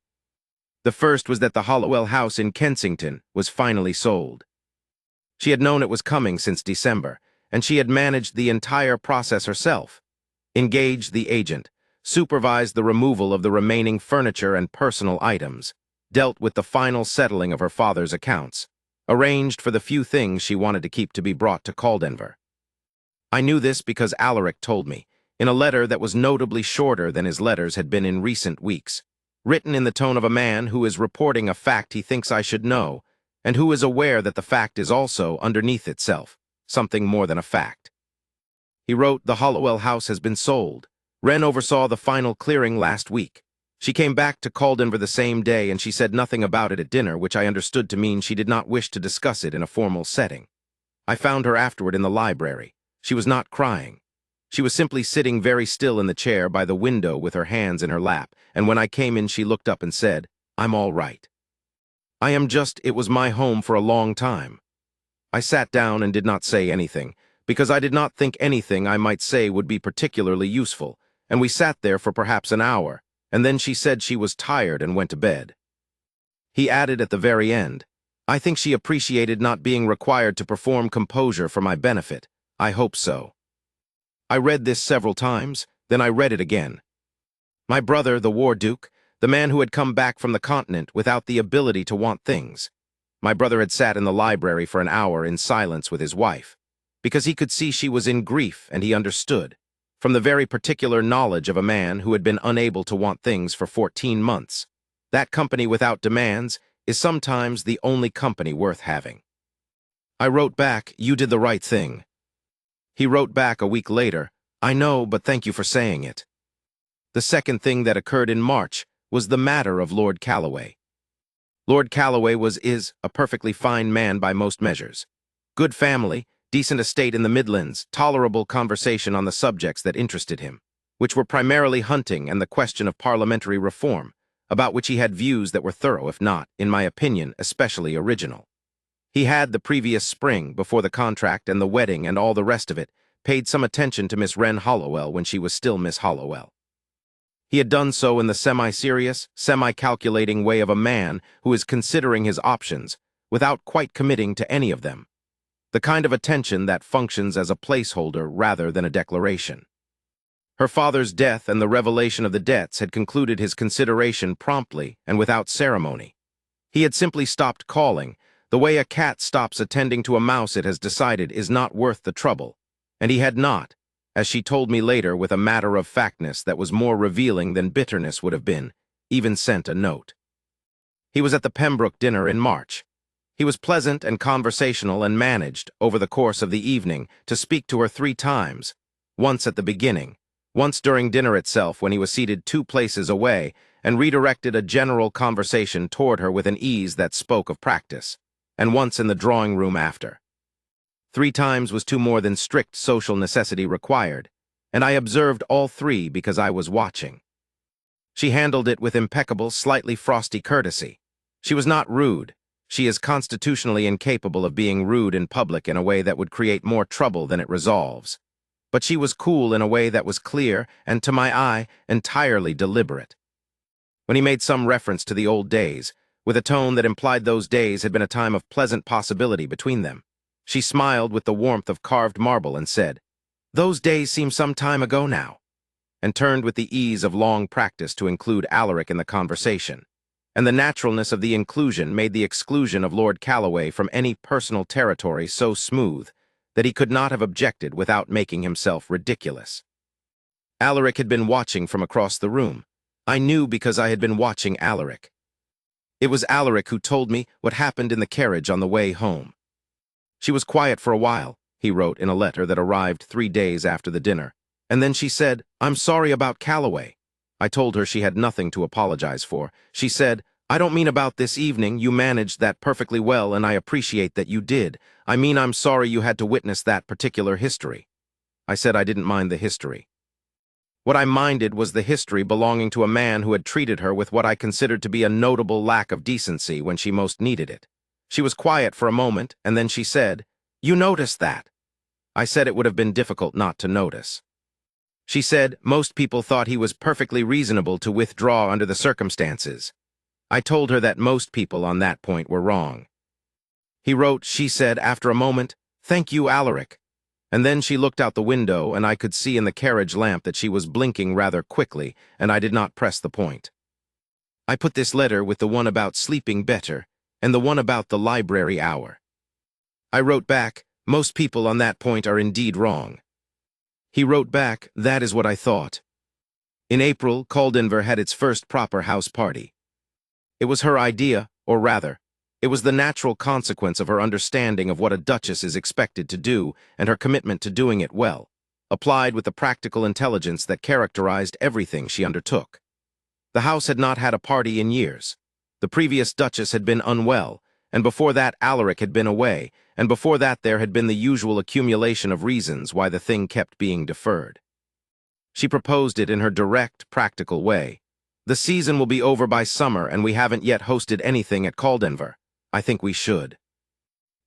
The first was that the Hollowell house in Kensington was finally sold. She had known it was coming since December, and she had managed the entire process herself, engaged the agent, supervised the removal of the remaining furniture and personal items, dealt with the final settling of her father's accounts, arranged for the few things she wanted to keep to be brought to Caldenvere. I knew this because Alaric told me, in a letter that was notably shorter than his letters had been in recent weeks, written in the tone of a man who is reporting a fact he thinks I should know, and who is aware that the fact is also, underneath itself, something more than a fact. He wrote, "The Hollowell house has been sold. Wren oversaw the final clearing last week. She came back to Caldenvere the same day, and she said nothing about it at dinner, which I understood to mean she did not wish to discuss it in a formal setting. I found her afterward in the library. She was not crying. She was simply sitting very still in the chair by the window with her hands in her lap, and when I came in she looked up and said, "I'm all right." It was my home for a long time. I sat down and did not say anything, because I did not think anything I might say would be particularly useful, and we sat there for perhaps an hour, and then she said she was tired and went to bed. He added at the very end, "I think she appreciated not being required to perform composure for my benefit. I hope so." I read this several times, then I read it again. My brother, the war duke, the man who had come back from the continent without the ability to want things. My brother had sat in the library for an hour in silence with his wife, because he could see she was in grief and he understood, from the very particular knowledge of a man who had been unable to want things for 14 months. That company without demands is sometimes the only company worth having. I wrote back, "You did the right thing." He wrote back a week later, "I know, but thank you for saying it." The second thing that occurred in March was the matter of Lord Calloway. Lord Calloway is a perfectly fine man by most measures. Good family, decent estate in the Midlands, tolerable conversation on the subjects that interested him, which were primarily hunting and the question of parliamentary reform, about which he had views that were thorough, if not, in my opinion, especially original. He had, the previous spring, before the contract and the wedding and all the rest of it, paid some attention to Miss Wren Hollowell when she was still Miss Hollowell. He had done so in the semi-serious, semi-calculating way of a man who is considering his options without quite committing to any of them. The kind of attention that functions as a placeholder rather than a declaration. Her father's death and the revelation of the debts had concluded his consideration promptly and without ceremony. He had simply stopped calling, the way a cat stops attending to a mouse it has decided is not worth the trouble, and he had not, as she told me later with a matter-of-factness that was more revealing than bitterness would have been, even sent a note. He was at the Pembroke dinner in March. He was pleasant and conversational and managed, over the course of the evening, to speak to her 3 times, once at the beginning, once during dinner itself when he was seated 2 places away, and redirected a general conversation toward her with an ease that spoke of practice, and once in the drawing-room after. 3 times was too more than strict social necessity required, and I observed all 3 because I was watching. She handled it with impeccable, slightly frosty courtesy. She was not rude. She is constitutionally incapable of being rude in public in a way that would create more trouble than it resolves. But she was cool in a way that was clear and, to my eye, entirely deliberate. When he made some reference to the old days, with a tone that implied those days had been a time of pleasant possibility between them, she smiled with the warmth of carved marble and said, "Those days seem some time ago now," and turned with the ease of long practice to include Alaric in the conversation. And the naturalness of the inclusion made the exclusion of Lord Calloway from any personal territory so smooth that he could not have objected without making himself ridiculous. Alaric had been watching from across the room. I knew because I had been watching Alaric. It was Alaric who told me what happened in the carriage on the way home. "She was quiet for a while," he wrote in a letter that arrived 3 days after the dinner, and then she said, "I'm sorry about Calloway." I told her she had nothing to apologize for. She said, "I don't mean about this evening. You managed that perfectly well, and I appreciate that you did. I mean, I'm sorry you had to witness that particular history." I said I didn't mind the history. What I minded was the history belonging to a man who had treated her with what I considered to be a notable lack of decency when she most needed it. She was quiet for a moment, and then she said, "You noticed that?" I said it would have been difficult not to notice. She said, "Most people thought he was perfectly reasonable to withdraw under the circumstances." I told her that most people on that point were wrong. He wrote, she said, after a moment, "Thank you, Alaric." And then she looked out the window, and I could see in the carriage lamp that she was blinking rather quickly, and I did not press the point. I put this letter with the one about sleeping better, and the one about the library hour. I wrote back, "Most people on that point are indeed wrong." He wrote back, "That is what I thought." In April, Caldenvere had its first proper house party. It was her idea, or rather, it was the natural consequence of her understanding of what a duchess is expected to do and her commitment to doing it well, applied with the practical intelligence that characterized everything she undertook. The house had not had a party in years. The previous duchess had been unwell, and before that Alaric had been away, and before that there had been the usual accumulation of reasons why the thing kept being deferred. She proposed it in her direct, practical way. The season will be over by summer and we haven't yet hosted anything at Caldenvere. I think we should.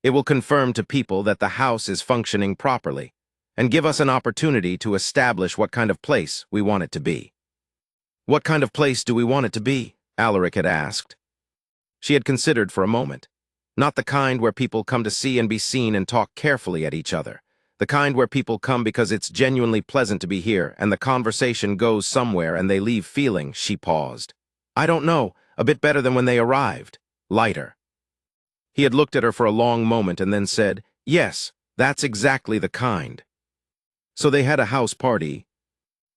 It will confirm to people that the house is functioning properly and give us an opportunity to establish what kind of place we want it to be. What kind of place do we want it to be? Alaric had asked. She had considered for a moment. Not the kind where people come to see and be seen and talk carefully at each other. The kind where people come because it's genuinely pleasant to be here and the conversation goes somewhere and they leave feeling, she paused. I don't know, a bit better than when they arrived. Lighter. He had looked at her for a long moment and then said, yes, that's exactly the kind. So they had a house party.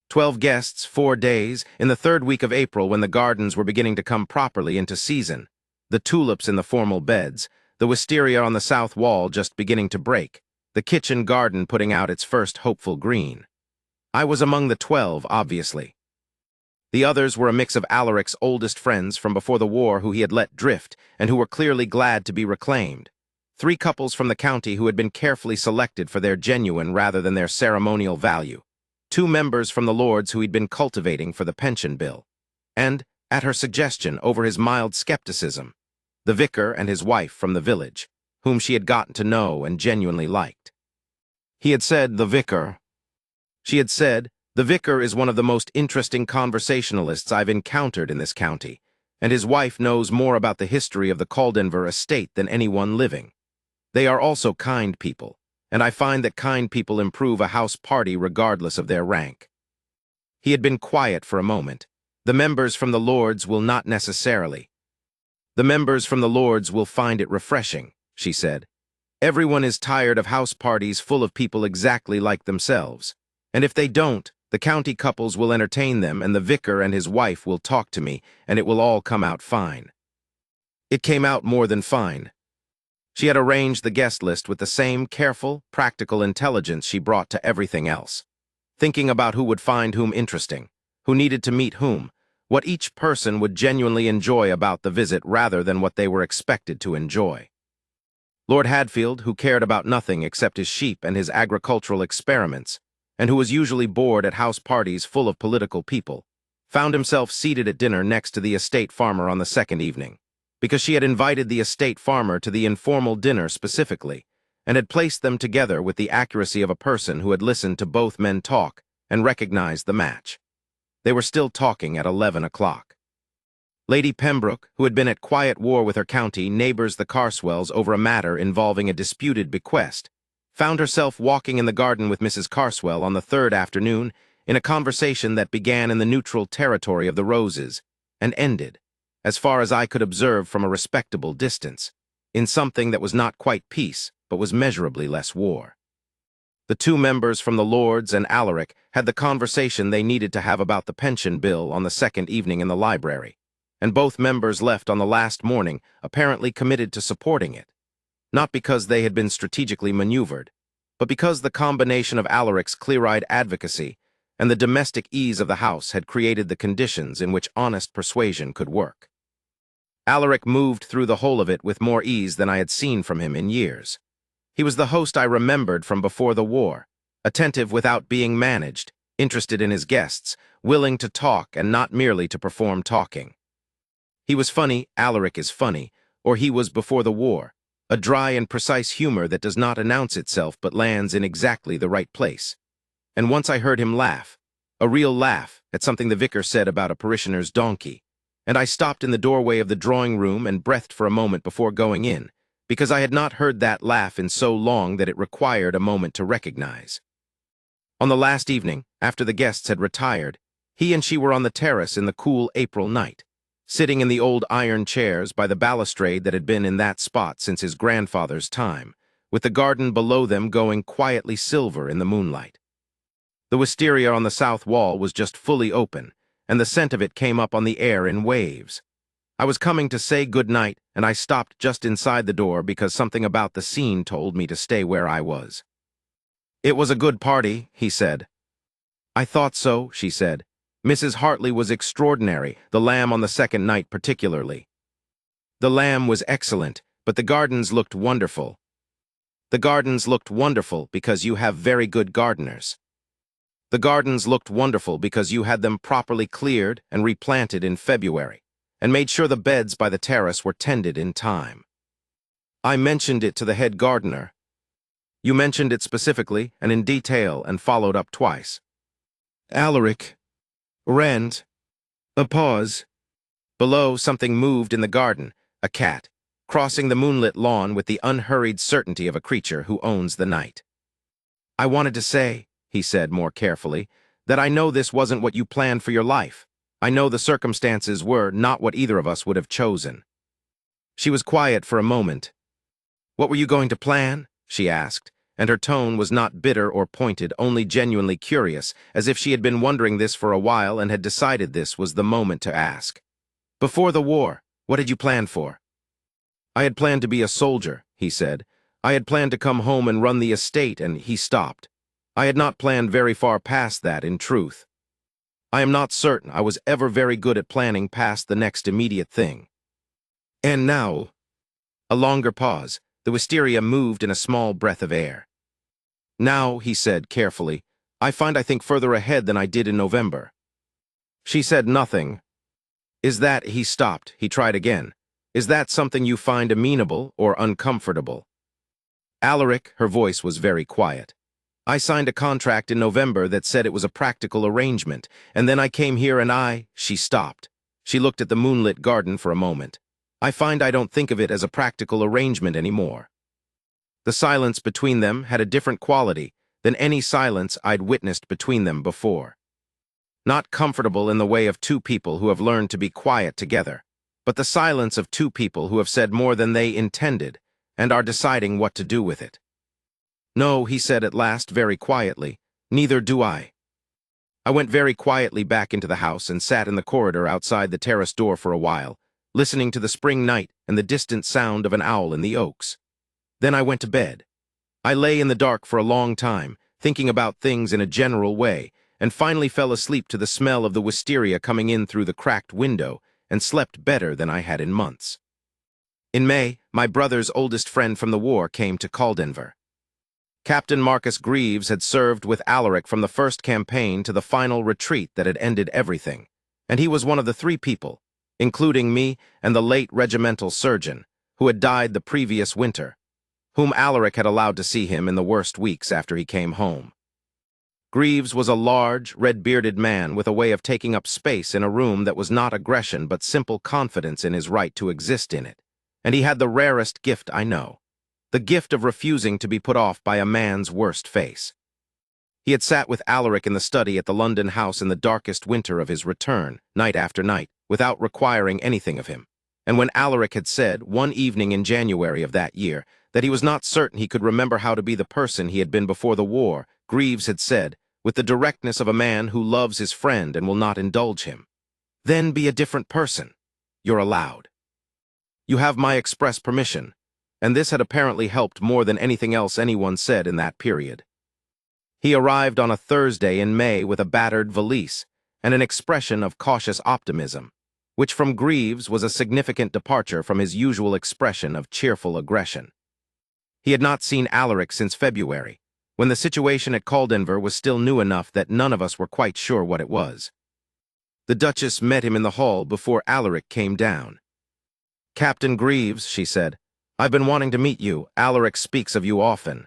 12 guests, 4 days, in the 3rd week of April when the gardens were beginning to come properly into season. The tulips in the formal beds, the wisteria on the south wall just beginning to break, the kitchen garden putting out its first hopeful green. I was among the 12, obviously. The others were a mix of Alaric's oldest friends from before the war who he had let drift and who were clearly glad to be reclaimed. 3 couples from the county who had been carefully selected for their genuine rather than their ceremonial value. 2 members from the Lords who he'd been cultivating for the pension bill. And, at her suggestion over his mild skepticism, the vicar and his wife from the village, whom she had gotten to know and genuinely liked. He had said, She had said, the vicar is one of the most interesting conversationalists I've encountered in this county, and his wife knows more about the history of the Caldenvere estate than anyone living. They are also kind people, and I find that kind people improve a house party regardless of their rank. He had been quiet for a moment. The members from the Lords will not necessarily. The members from the Lords will find it refreshing, she said. Everyone is tired of house parties full of people exactly like themselves. And if they don't, the county couples will entertain them and the vicar and his wife will talk to me, and it will all come out fine. It came out more than fine. She had arranged the guest list with the same careful, practical intelligence she brought to everything else, thinking about who would find whom interesting, who needed to meet whom, what each person would genuinely enjoy about the visit rather than what they were expected to enjoy. Lord Hadfield, who cared about nothing except his sheep and his agricultural experiments, and who was usually bored at house parties full of political people, found himself seated at dinner next to the estate farmer on the 2nd evening, because she had invited the estate farmer to the informal dinner specifically, and had placed them together with the accuracy of a person who had listened to both men talk and recognized the match. They were still talking at 11 o'clock. Lady Pembroke, who had been at quiet war with her county neighbors the Carswells over a matter involving a disputed bequest, found herself walking in the garden with Mrs. Carswell on the 3rd afternoon in a conversation that began in the neutral territory of the roses and ended, as far as I could observe from a respectable distance, in something that was not quite peace but was measurably less war. The 2 members from the Lords and Alaric had the conversation they needed to have about the pension bill on the 2nd evening in the library, and both members left on the last morning apparently committed to supporting it, not because they had been strategically maneuvered, but because the combination of Alaric's clear-eyed advocacy and the domestic ease of the house had created the conditions in which honest persuasion could work. Alaric moved through the whole of it with more ease than I had seen from him in years. He was the host I remembered from before the war, attentive without being managed, interested in his guests, willing to talk and not merely to perform talking. He was funny, Alaric is funny, or he was before the war, a dry and precise humor that does not announce itself but lands in exactly the right place. And once I heard him laugh, a real laugh, at something the vicar said about a parishioner's donkey, and I stopped in the doorway of the drawing room and breathed for a moment before going in, because I had not heard that laugh in so long that it required a moment to recognize. On the last evening, after the guests had retired, he and she were on the terrace in the cool April night, sitting in the old iron chairs by the balustrade that had been in that spot since his grandfather's time, with the garden below them going quietly silver in the moonlight. The wisteria on the south wall was just fully open, and the scent of it came up on the air in waves. I was coming to say good night, and I stopped just inside the door because something about the scene told me to stay where I was. It was a good party, he said. I thought so, she said. Mrs. Hartley was extraordinary, the lamb on the 2nd night particularly. The lamb was excellent, but the gardens looked wonderful. The gardens looked wonderful because you have very good gardeners. The gardens looked wonderful because you had them properly cleared and replanted in February, and made sure the beds by the terrace were tended in time. I mentioned it to the head gardener. You mentioned it specifically and in detail and followed up twice. Alaric. Rand. A pause. Below, something moved in the garden, a cat, crossing the moonlit lawn with the unhurried certainty of a creature who owns the night. I wanted to say, he said more carefully, that I know this wasn't what you planned for your life. I know the circumstances were not what either of us would have chosen. She was quiet for a moment. What were you going to plan? She asked, and her tone was not bitter or pointed, only genuinely curious, as if she had been wondering this for a while and had decided this was the moment to ask. Before the war, what had you planned for? I had planned to be a soldier, he said. I had planned to come home and run the estate, and he stopped. I had not planned very far past that, in truth. I am not certain I was ever very good at planning past the next immediate thing. And now, a longer pause, the wisteria moved in a small breath of air. Now, he said carefully, I think further ahead than I did in November. She said nothing. Is that, he stopped, he tried again. Is that something you find amenable or uncomfortable? Alaric, her voice was very quiet. I signed a contract in November that said it was a practical arrangement, and then I came here and she stopped. She looked at the moonlit garden for a moment. I don't think of it as a practical arrangement anymore. The silence between them had a different quality than any silence I'd witnessed between them before. Not comfortable in the way of two people who have learned to be quiet together, but the silence of two people who have said more than they intended and are deciding what to do with it. No, he said at last very quietly, neither do I. I went very quietly back into the house and sat in the corridor outside the terrace door for a while, listening to the spring night and the distant sound of an owl in the oaks. Then I went to bed. I lay in the dark for a long time, thinking about things in a general way, and finally fell asleep to the smell of the wisteria coming in through the cracked window, and slept better than I had in months. In May, my brother's oldest friend from the war came to Caldenvere. Captain Marcus Greaves had served with Alaric from the first campaign to the final retreat that had ended everything, and he was one of the 3 people, including me and the late regimental surgeon, who had died the previous winter, whom Alaric had allowed to see him in the worst weeks after he came home. Greaves was a large, red-bearded man with a way of taking up space in a room that was not aggression but simple confidence in his right to exist in it, and he had the rarest gift I know, the gift of refusing to be put off by a man's worst face. He had sat with Alaric in the study at the London house in the darkest winter of his return, night after night, without requiring anything of him, and when Alaric had said, one evening in January of that year, that he was not certain he could remember how to be the person he had been before the war, Greaves had said, with the directness of a man who loves his friend and will not indulge him, "Then be a different person. You're allowed. You have my express permission," and this had apparently helped more than anything else anyone said in that period. He arrived on a Thursday in May with a battered valise and an expression of cautious optimism, which from Greaves was a significant departure from his usual expression of cheerful aggression. He had not seen Alaric since February, when the situation at Caldenvere was still new enough that none of us were quite sure what it was. The Duchess met him in the hall before Alaric came down. "Captain Greaves," she said, "I've been wanting to meet you. Alaric speaks of you often."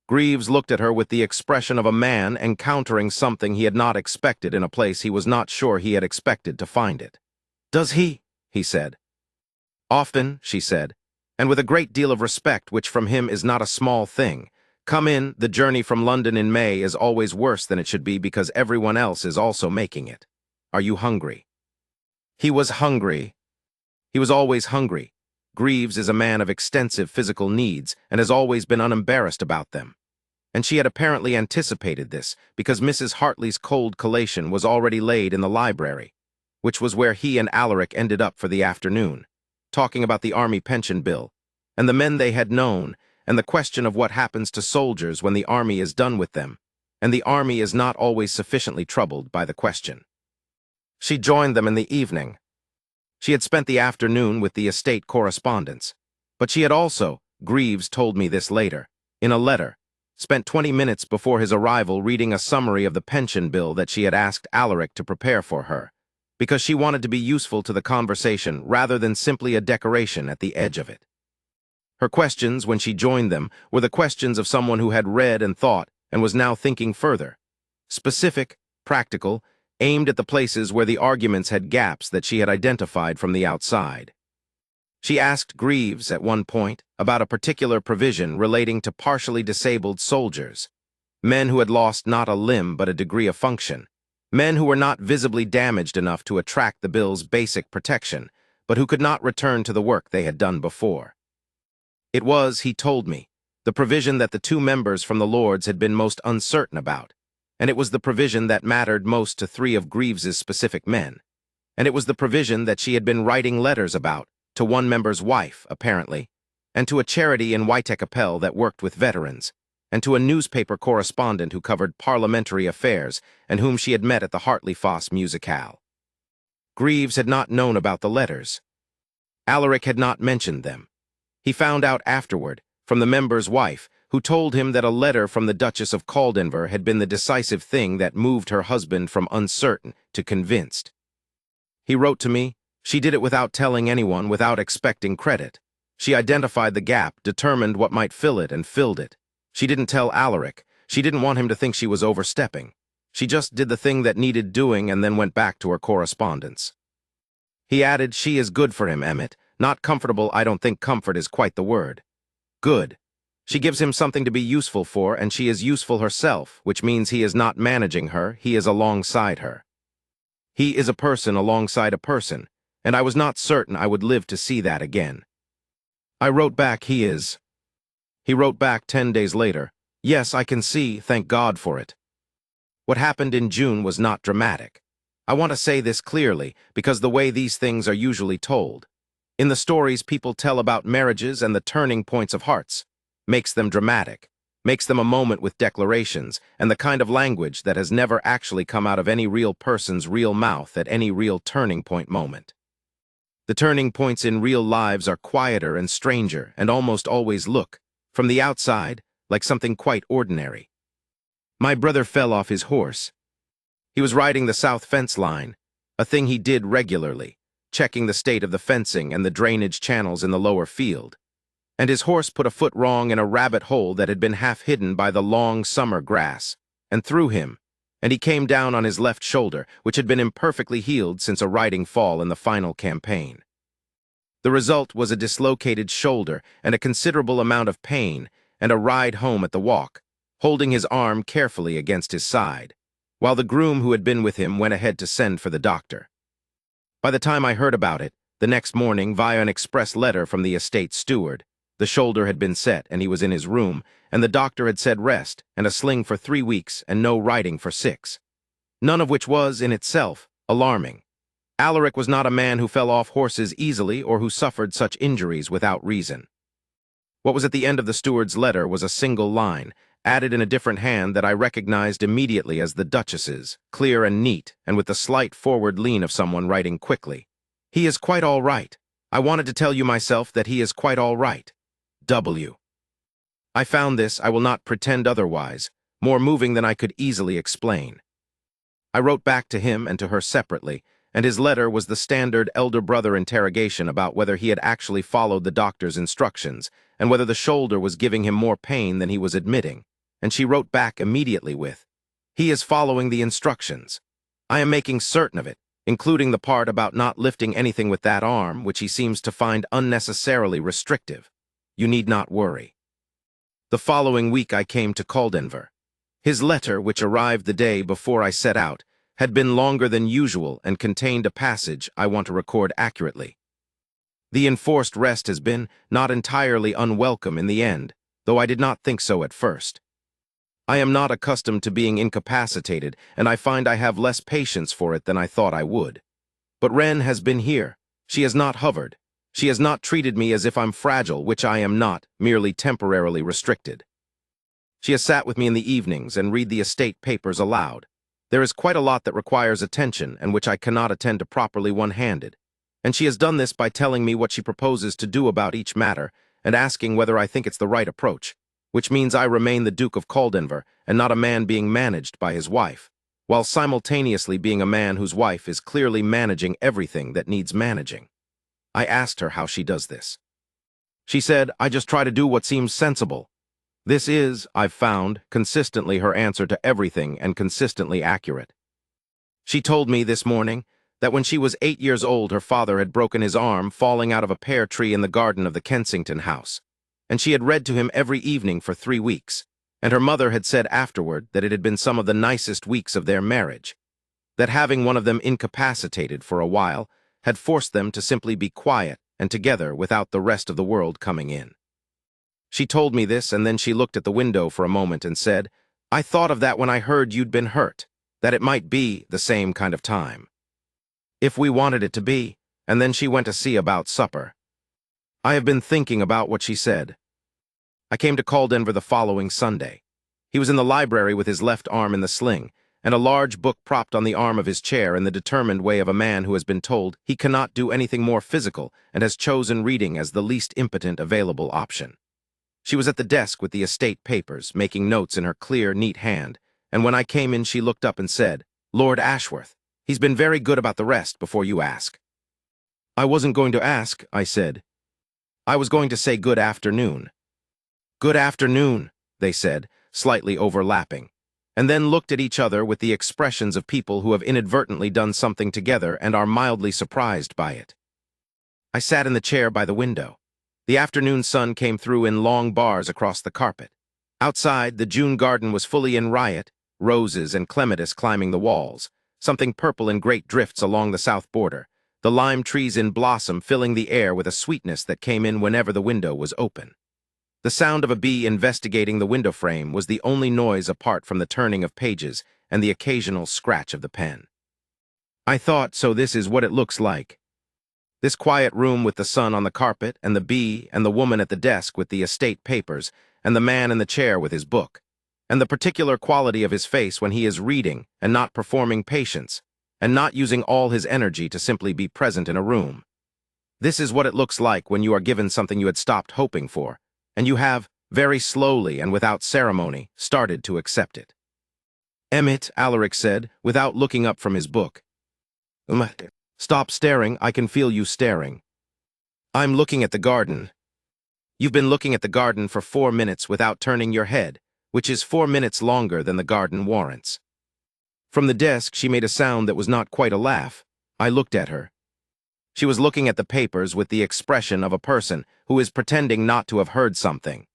Greaves looked at her with the expression of a man encountering something he had not expected in a place he was not sure he had expected to find it. "Does he?" he said. "Often," she said, "and with a great deal of respect, which from him is not a small thing. Come in, the journey from London in May is always worse than it should be because everyone else is also making it. Are you hungry?" He was hungry. He was always hungry. Greaves is a man of extensive physical needs and has always been unembarrassed about them. And she had apparently anticipated this because Mrs. Hartley's cold collation was already laid in the library, which was where he and Alaric ended up for the afternoon, talking about the army pension bill, and the men they had known, and the question of what happens to soldiers when the army is done with them, and the army is not always sufficiently troubled by the question. She joined them in the evening. She had spent the afternoon with the estate correspondence, but she had also, Greaves told me this later, in a letter, spent 20 minutes before his arrival reading a summary of the pension bill that she had asked Alaric to prepare for her, because she wanted to be useful to the conversation rather than simply a decoration at the edge of it. Her questions, when she joined them, were the questions of someone who had read and thought and was now thinking further. Specific, practical, aimed at the places where the arguments had gaps that she had identified from the outside. She asked Greaves, at one point, about a particular provision relating to partially disabled soldiers, men who had lost not a limb but a degree of function, men who were not visibly damaged enough to attract the bill's basic protection, but who could not return to the work they had done before. It was, he told me, the provision that the two members from the Lords had been most uncertain about, and it was the provision that mattered most to three of Greaves's specific men, and it was the provision that she had been writing letters about, to one member's wife, apparently, and to a charity in Whitecapel that worked with veterans, and to a newspaper correspondent who covered parliamentary affairs and whom she had met at the Hartley Foss musicale. Greaves had not known about the letters. Alaric had not mentioned them. He found out afterward, from the member's wife, who told him that a letter from the Duchess of Caldenvere had been the decisive thing that moved her husband from uncertain to convinced. He wrote to me, she did it without telling anyone, without expecting credit. She identified the gap, determined what might fill it, and filled it. She didn't tell Alaric. She didn't want him to think she was overstepping. She just did the thing that needed doing and then went back to her correspondence. He added, she is good for him, Emmett. Not comfortable, I don't think comfort is quite the word. Good. She gives him something to be useful for, and she is useful herself, which means he is not managing her, he is alongside her. He is a person alongside a person, and I was not certain I would live to see that again. I wrote back, he is. He wrote back 10 days later, yes, I can see, thank God for it. What happened in June was not dramatic. I want to say this clearly, because the way these things are usually told. In the stories people tell about marriages and the turning points of hearts, makes them dramatic, makes them a moment with declarations, and the kind of language that has never actually come out of any real person's real mouth at any real turning point moment. The turning points in real lives are quieter and stranger and almost always look, from the outside, like something quite ordinary. My brother fell off his horse. He was riding the south fence line, a thing he did regularly, checking the state of the fencing and the drainage channels in the lower field, and his horse put a foot wrong in a rabbit hole that had been half hidden by the long summer grass, and threw him, and he came down on his left shoulder, which had been imperfectly healed since a riding fall in the final campaign. The result was a dislocated shoulder and a considerable amount of pain, and a ride home at the walk, holding his arm carefully against his side, while the groom who had been with him went ahead to send for the doctor. By the time I heard about it, the next morning, via an express letter from the estate steward, the shoulder had been set and he was in his room, and the doctor had said rest and a sling for 3 weeks and no riding for 6. None of which was, in itself, alarming. Alaric was not a man who fell off horses easily or who suffered such injuries without reason. What was at the end of the steward's letter was a single line, added in a different hand that I recognized immediately as the Duchess's, clear and neat, and with the slight forward lean of someone writing quickly. He is quite all right. I wanted to tell you myself that he is quite all right. W. I found this, I will not pretend otherwise, more moving than I could easily explain. I wrote back to him and to her separately, and his letter was the standard elder brother interrogation about whether he had actually followed the doctor's instructions, and whether the shoulder was giving him more pain than he was admitting, and she wrote back immediately with, he is following the instructions. I am making certain of it, including the part about not lifting anything with that arm, which he seems to find unnecessarily restrictive. You need not worry. The following week I came to Caldenvere. His letter, which arrived the day before I set out, had been longer than usual and contained a passage I want to record accurately. The enforced rest has been not entirely unwelcome in the end, though I did not think so at first. I am not accustomed to being incapacitated, and I find I have less patience for it than I thought I would. But Wren has been here. She has not hovered. She has not treated me as if I'm fragile, which I am not, merely temporarily restricted. She has sat with me in the evenings and read the estate papers aloud. There is quite a lot that requires attention and which I cannot attend to properly one-handed. And she has done this by telling me what she proposes to do about each matter and asking whether I think it's the right approach. which means I remain the Duke of Caldenvere and not a man being managed by his wife, while simultaneously being a man whose wife is clearly managing everything that needs managing. I asked her how she does this. She said, I just try to do what seems sensible. This is, I've found, consistently her answer to everything and consistently accurate. She told me this morning that when she was 8 years old, her father had broken his arm falling out of a pear tree in the garden of the Kensington house, and she had read to him every evening for 3 weeks, and her mother had said afterward that it had been some of the nicest weeks of their marriage, that having one of them incapacitated for a while had forced them to simply be quiet and together without the rest of the world coming in. She told me this, and then she looked at the window for a moment and said, I thought of that when I heard you'd been hurt, that it might be the same kind of time. If we wanted it to be, and then she went to see about supper. I have been thinking about what she said. I came to Caldenvere the following Sunday. He was in the library with his left arm in the sling, and a large book propped on the arm of his chair in the determined way of a man who has been told he cannot do anything more physical and has chosen reading as the least impotent available option. She was at the desk with the estate papers, making notes in her clear, neat hand, and when I came in she looked up and said, Lord Ashworth, he's been very good about the rest before you ask. I wasn't going to ask, I said. I was going to say good afternoon. Good afternoon, they said, slightly overlapping, and then looked at each other with the expressions of people who have inadvertently done something together and are mildly surprised by it. I sat in the chair by the window. The afternoon sun came through in long bars across the carpet. Outside, the June garden was fully in riot, roses and clematis climbing the walls, something purple in great drifts along the south border, the lime trees in blossom filling the air with a sweetness that came in whenever the window was open. The sound of a bee investigating the window frame was the only noise apart from the turning of pages and the occasional scratch of the pen. I thought, so this is what it looks like. This quiet room with the sun on the carpet, and the bee, and the woman at the desk with the estate papers, and the man in the chair with his book, and the particular quality of his face when he is reading and not performing patience, and not using all his energy to simply be present in a room. This is what it looks like when you are given something you had stopped hoping for, and you have, very slowly and without ceremony, started to accept it. Emmett, Alaric said, without looking up from his book. Stop staring, I can feel you staring. I'm looking at the garden. You've been looking at the garden for 4 minutes without turning your head, which is 4 minutes longer than the garden warrants. From the desk, she made a sound that was not quite a laugh. I looked at her. She was looking at the papers with the expression of a person who is pretending not to have heard something.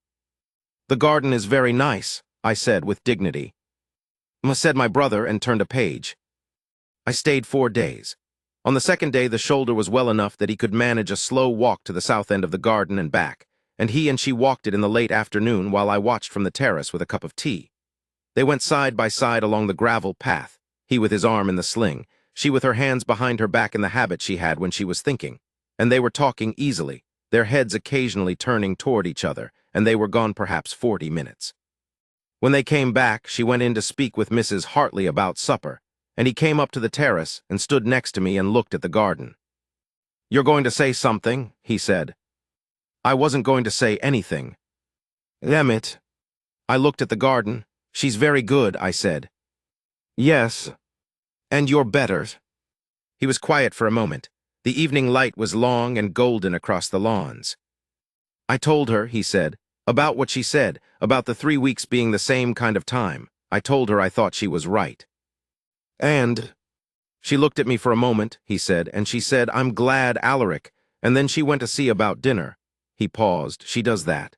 The garden is very nice, I said with dignity. Said my brother, and turned a page. I stayed 4 days. On the second day, the shoulder was well enough that he could manage a slow walk to the south end of the garden and back, and he and she walked it in the late afternoon while I watched from the terrace with a cup of tea. They went side by side along the gravel path, he with his arm in the sling, she with her hands behind her back in the habit she had when she was thinking, and they were talking easily, their heads occasionally turning toward each other, and they were gone perhaps 40 minutes. When they came back, she went in to speak with Mrs. Hartley about supper, and he came up to the terrace and stood next to me and looked at the garden. You're going to say something, he said. I wasn't going to say anything. Emmett. I looked at the garden. She's very good, I said. Yes. And you're better. He was quiet for a moment. The evening light was long and golden across the lawns. I told her, he said, about what she said, about the 3 weeks being the same kind of time. I told her I thought she was right. And she looked at me for a moment, he said, and she said, I'm glad, Alaric, and then she went to see about dinner. He paused. She does that.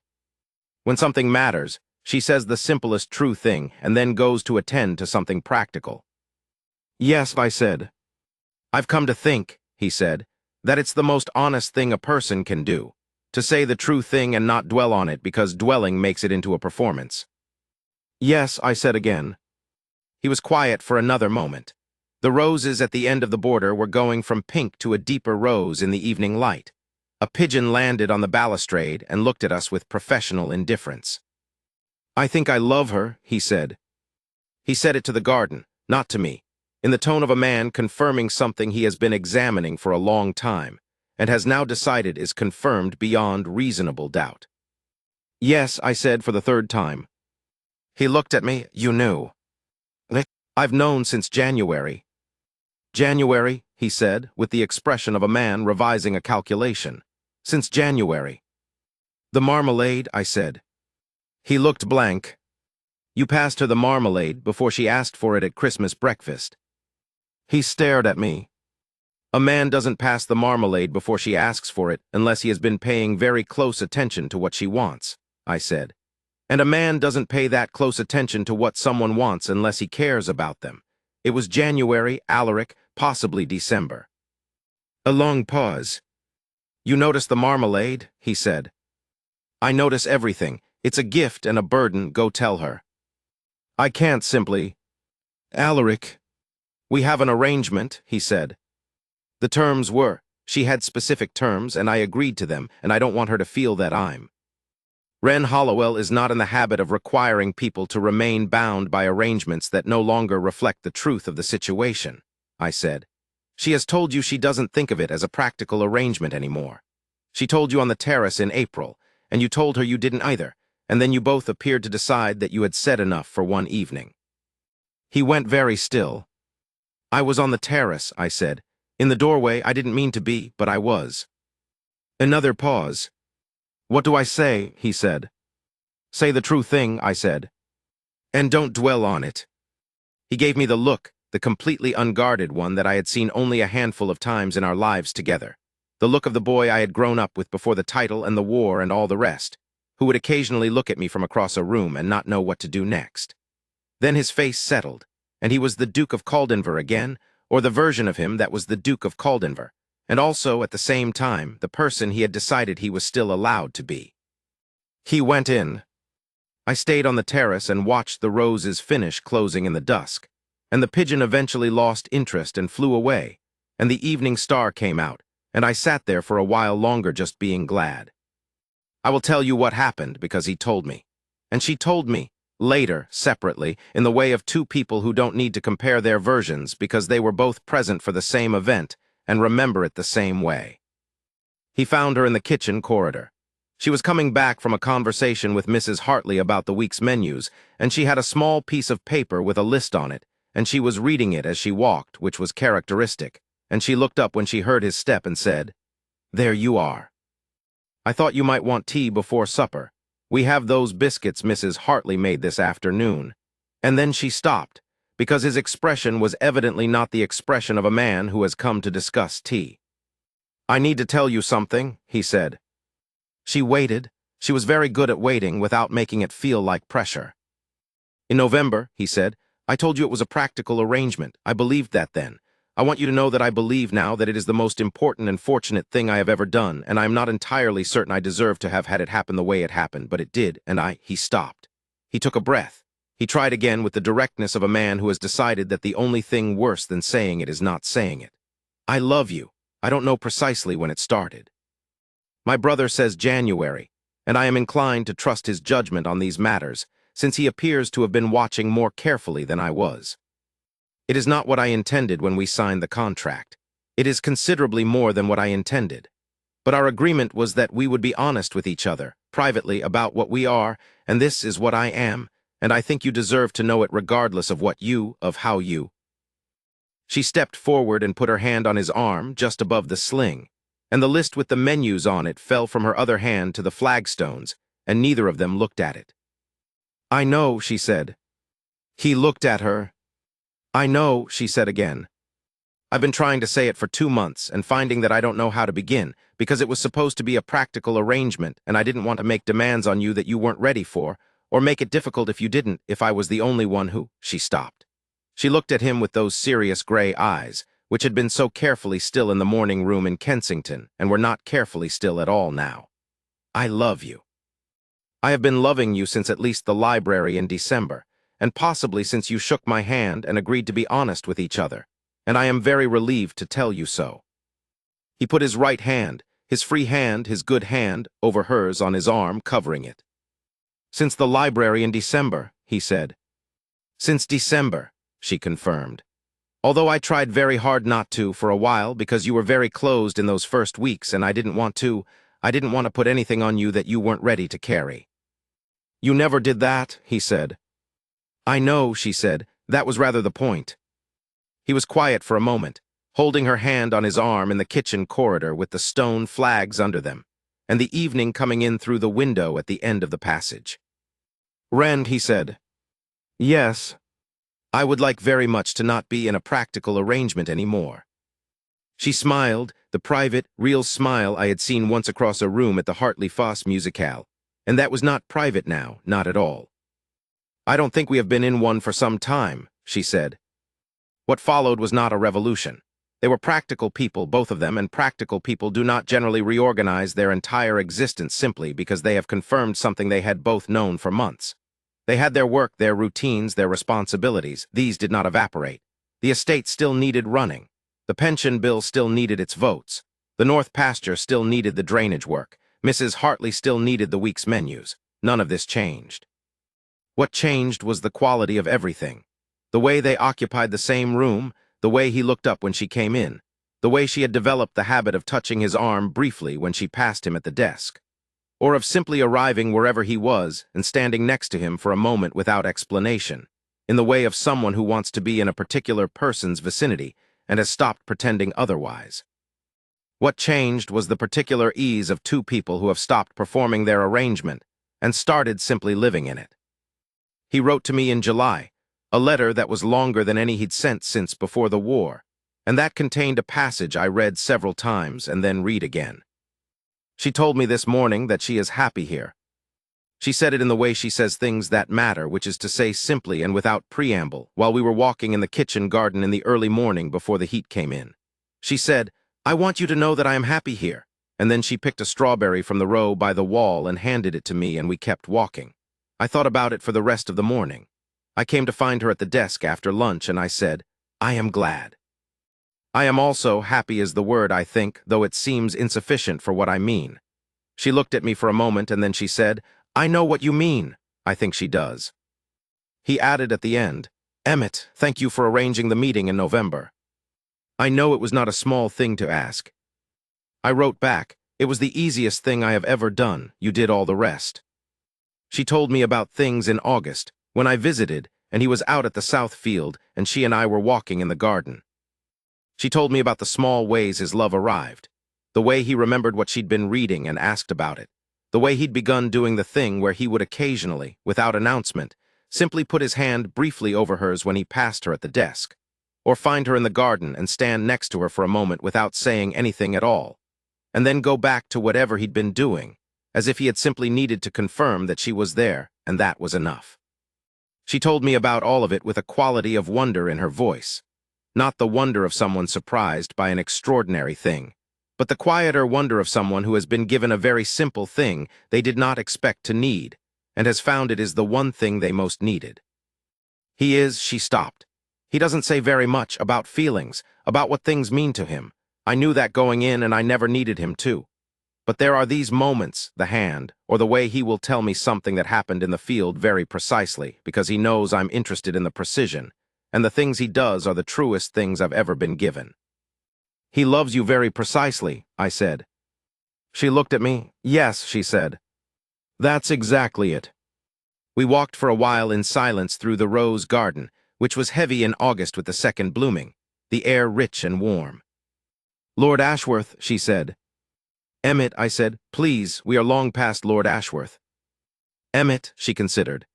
When something matters, she says the simplest true thing and then goes to attend to something practical. Yes, I said. I've come to think, he said, that it's the most honest thing a person can do, to say the true thing and not dwell on it because dwelling makes it into a performance. Yes, I said again. He was quiet for another moment. The roses at the end of the border were going from pink to a deeper rose in the evening light. A pigeon landed on the balustrade and looked at us with professional indifference. I think I love her, he said. He said it to the garden, not to me, in the tone of a man confirming something he has been examining for a long time, and has now decided is confirmed beyond reasonable doubt. Yes, I said for the third time. He looked at me. You knew. I've known since January. January, he said, with the expression of a man revising a calculation. Since January. The marmalade, I said. He looked blank. You passed her the marmalade before she asked for it at Christmas breakfast. He stared at me. A man doesn't pass the marmalade before she asks for it unless he has been paying very close attention to what she wants, I said. And a man doesn't pay that close attention to what someone wants unless he cares about them. It was January, Alaric, possibly December. A long pause. You notice the marmalade, he said. I notice everything. It's a gift and a burden, go tell her. I can't simply. Alaric. We have an arrangement, he said. The terms were, she had specific terms and I agreed to them, and I don't want her to feel that I'm. Wren Hollowell is not in the habit of requiring people to remain bound by arrangements that no longer reflect the truth of the situation, I said. She has told you she doesn't think of it as a practical arrangement anymore. She told you on the terrace in April, and you told her you didn't either, and then you both appeared to decide that you had said enough for one evening. He went very still. I was on the terrace, I said. In the doorway, I didn't mean to be, but I was. Another pause. What do I say, he said. Say the true thing, I said. And don't dwell on it. He gave me the look, the completely unguarded one that I had seen only a handful of times in our lives together. The look of the boy I had grown up with before the title and the war and all the rest, who would occasionally look at me from across a room and not know what to do next. Then his face settled, and he was the Duke of Caldenvere again, or the version of him that was the Duke of Caldenvere, and also, at the same time, the person he had decided he was still allowed to be. He went in. I stayed on the terrace and watched the roses finish closing in the dusk, and the pigeon eventually lost interest and flew away, and the evening star came out, and I sat there for a while longer just being glad. I will tell you what happened because he told me, and she told me, later, separately, in the way of two people who don't need to compare their versions because they were both present for the same event and remember it the same way. He found her in the kitchen corridor. She was coming back from a conversation with Mrs. Hartley about the week's menus, and she had a small piece of paper with a list on it, and she was reading it as she walked, which was characteristic, and she looked up when she heard his step and said, "There you are. I thought you might want tea before supper. We have those biscuits Mrs. Hartley made this afternoon." And then she stopped, because his expression was evidently not the expression of a man who has come to discuss tea. "I need to tell you something," he said. She waited. She was very good at waiting without making it feel like pressure. "In November," he said, "I told you it was a practical arrangement. I believed that then. I want you to know that I believe now that it is the most important and fortunate thing I have ever done, and I am not entirely certain I deserve to have had it happen the way it happened, but it did, and He stopped. He took a breath. He tried again with the directness of a man who has decided that the only thing worse than saying it is not saying it. "I love you. I don't know precisely when it started. My brother says January, and I am inclined to trust his judgment on these matters, since he appears to have been watching more carefully than I was. It is not what I intended when we signed the contract. It is considerably more than what I intended. But our agreement was that we would be honest with each other, privately, about what we are, and this is what I am, and I think you deserve to know it regardless of how you. She stepped forward and put her hand on his arm, just above the sling, and the list with the menus on it fell from her other hand to the flagstones, and neither of them looked at it. "I know," she said. He looked at her. "I know," she said again. "I've been trying to say it for 2 months and finding that I don't know how to begin, because it was supposed to be a practical arrangement, and I didn't want to make demands on you that you weren't ready for, or make it difficult if I was the only one who—" She stopped. She looked at him with those serious gray eyes, which had been so carefully still in the morning room in Kensington, and were not carefully still at all now. "I love you. I have been loving you since at least the library in December, and possibly since you shook my hand and agreed to be honest with each other, and I am very relieved to tell you so." He put his right hand, his free hand, his good hand, over hers on his arm, covering it. "Since the library in December," he said. "Since December," she confirmed. "Although I tried very hard not to for a while because you were very closed in those first weeks and I didn't want to put anything on you that you weren't ready to carry." You never did that, he said. I know, she said. That was rather the point. He was quiet for a moment, holding her hand on his arm in the kitchen corridor with the stone flags under them, and the evening coming in through the window at the end of the passage. Rand, he said. Yes. I would like very much to not be in a practical arrangement anymore. She smiled, the private, real smile I had seen once across a room at the Hartley Foss musicale, and that was not private now, not at all. I don't think we have been in one for some time, she said. What followed was not a revolution. They were practical people, both of them, and practical people do not generally reorganize their entire existence simply because they have confirmed something they had both known for months. They had their work, their routines, their responsibilities. These did not evaporate. The estate still needed running. The pension bill still needed its votes. The north pasture still needed the drainage work. Mrs. Hartley still needed the week's menus. None of this changed. What changed was the quality of everything. The way they occupied the same room, the way he looked up when she came in, the way she had developed the habit of touching his arm briefly when she passed him at the desk, or of simply arriving wherever he was and standing next to him for a moment without explanation, in the way of someone who wants to be in a particular person's vicinity and has stopped pretending otherwise. What changed was the particular ease of two people who have stopped performing their arrangement and started simply living in it. He wrote to me in July, a letter that was longer than any he'd sent since before the war, and that contained a passage I read several times and then read again. She told me this morning that she is happy here. She said it in the way she says things that matter, which is to say simply and without preamble, while we were walking in the kitchen garden in the early morning before the heat came in. She said, I want you to know that I am happy here, and then she picked a strawberry from the row by the wall and handed it to me, and we kept walking. I thought about it for the rest of the morning. I came to find her at the desk after lunch, and I said, I am glad. I am also happy is the word, I think, though it seems insufficient for what I mean. She looked at me for a moment, and then she said, I know what you mean. I think she does. He added at the end, Emmett, thank you for arranging the meeting in November. I know it was not a small thing to ask. I wrote back, it was the easiest thing I have ever done. You did all the rest. She told me about things in August, when I visited, and he was out at the south field, and she and I were walking in the garden. She told me about the small ways his love arrived, the way he remembered what she'd been reading and asked about it, the way he'd begun doing the thing where he would occasionally, without announcement, simply put his hand briefly over hers when he passed her at the desk, or find her in the garden and stand next to her for a moment without saying anything at all, and then go back to whatever he'd been doing, as if he had simply needed to confirm that she was there, and that was enough. She told me about all of it with a quality of wonder in her voice, not the wonder of someone surprised by an extraordinary thing, but the quieter wonder of someone who has been given a very simple thing they did not expect to need, and has found it is the one thing they most needed. She stopped. He doesn't say very much about feelings, about what things mean to him. I knew that going in, and I never needed him to. But there are these moments, the hand, or the way he will tell me something that happened in the field very precisely, because he knows I'm interested in the precision, and the things he does are the truest things I've ever been given. He loves you very precisely, I said. She looked at me. Yes, she said. That's exactly it. We walked for a while in silence through the rose garden, which was heavy in August with the second blooming, the air rich and warm. Lord Ashworth, she said. Emmett, I said, please, we are long past Lord Ashworth. Emmett, she considered.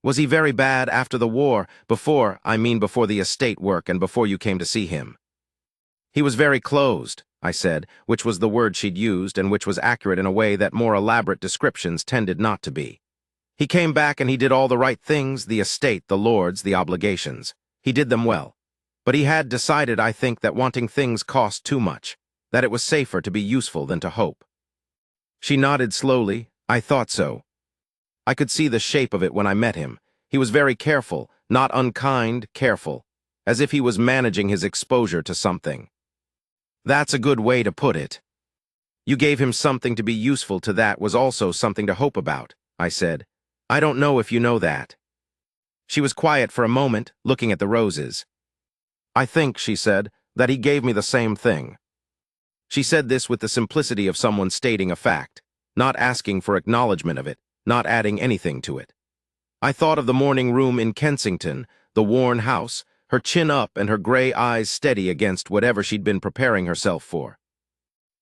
Was he very bad after the war, before the estate work and before you came to see him? He was very closed, I said, which was the word she'd used and which was accurate in a way that more elaborate descriptions tended not to be. He came back and he did all the right things, the estate, the lords, the obligations. He did them well. But he had decided, I think, that wanting things cost too much, that it was safer to be useful than to hope. She nodded slowly. I thought so. I could see the shape of it when I met him. He was very careful, not unkind, careful, as if he was managing his exposure to something. That's a good way to put it. You gave him something to be useful to that was also something to hope about, I said. I don't know if you know that. She was quiet for a moment, looking at the roses. I think, she said, that he gave me the same thing. She said this with the simplicity of someone stating a fact, not asking for acknowledgement of it, not adding anything to it. I thought of the morning room in Kensington, the worn house, her chin up and her gray eyes steady against whatever she'd been preparing herself for.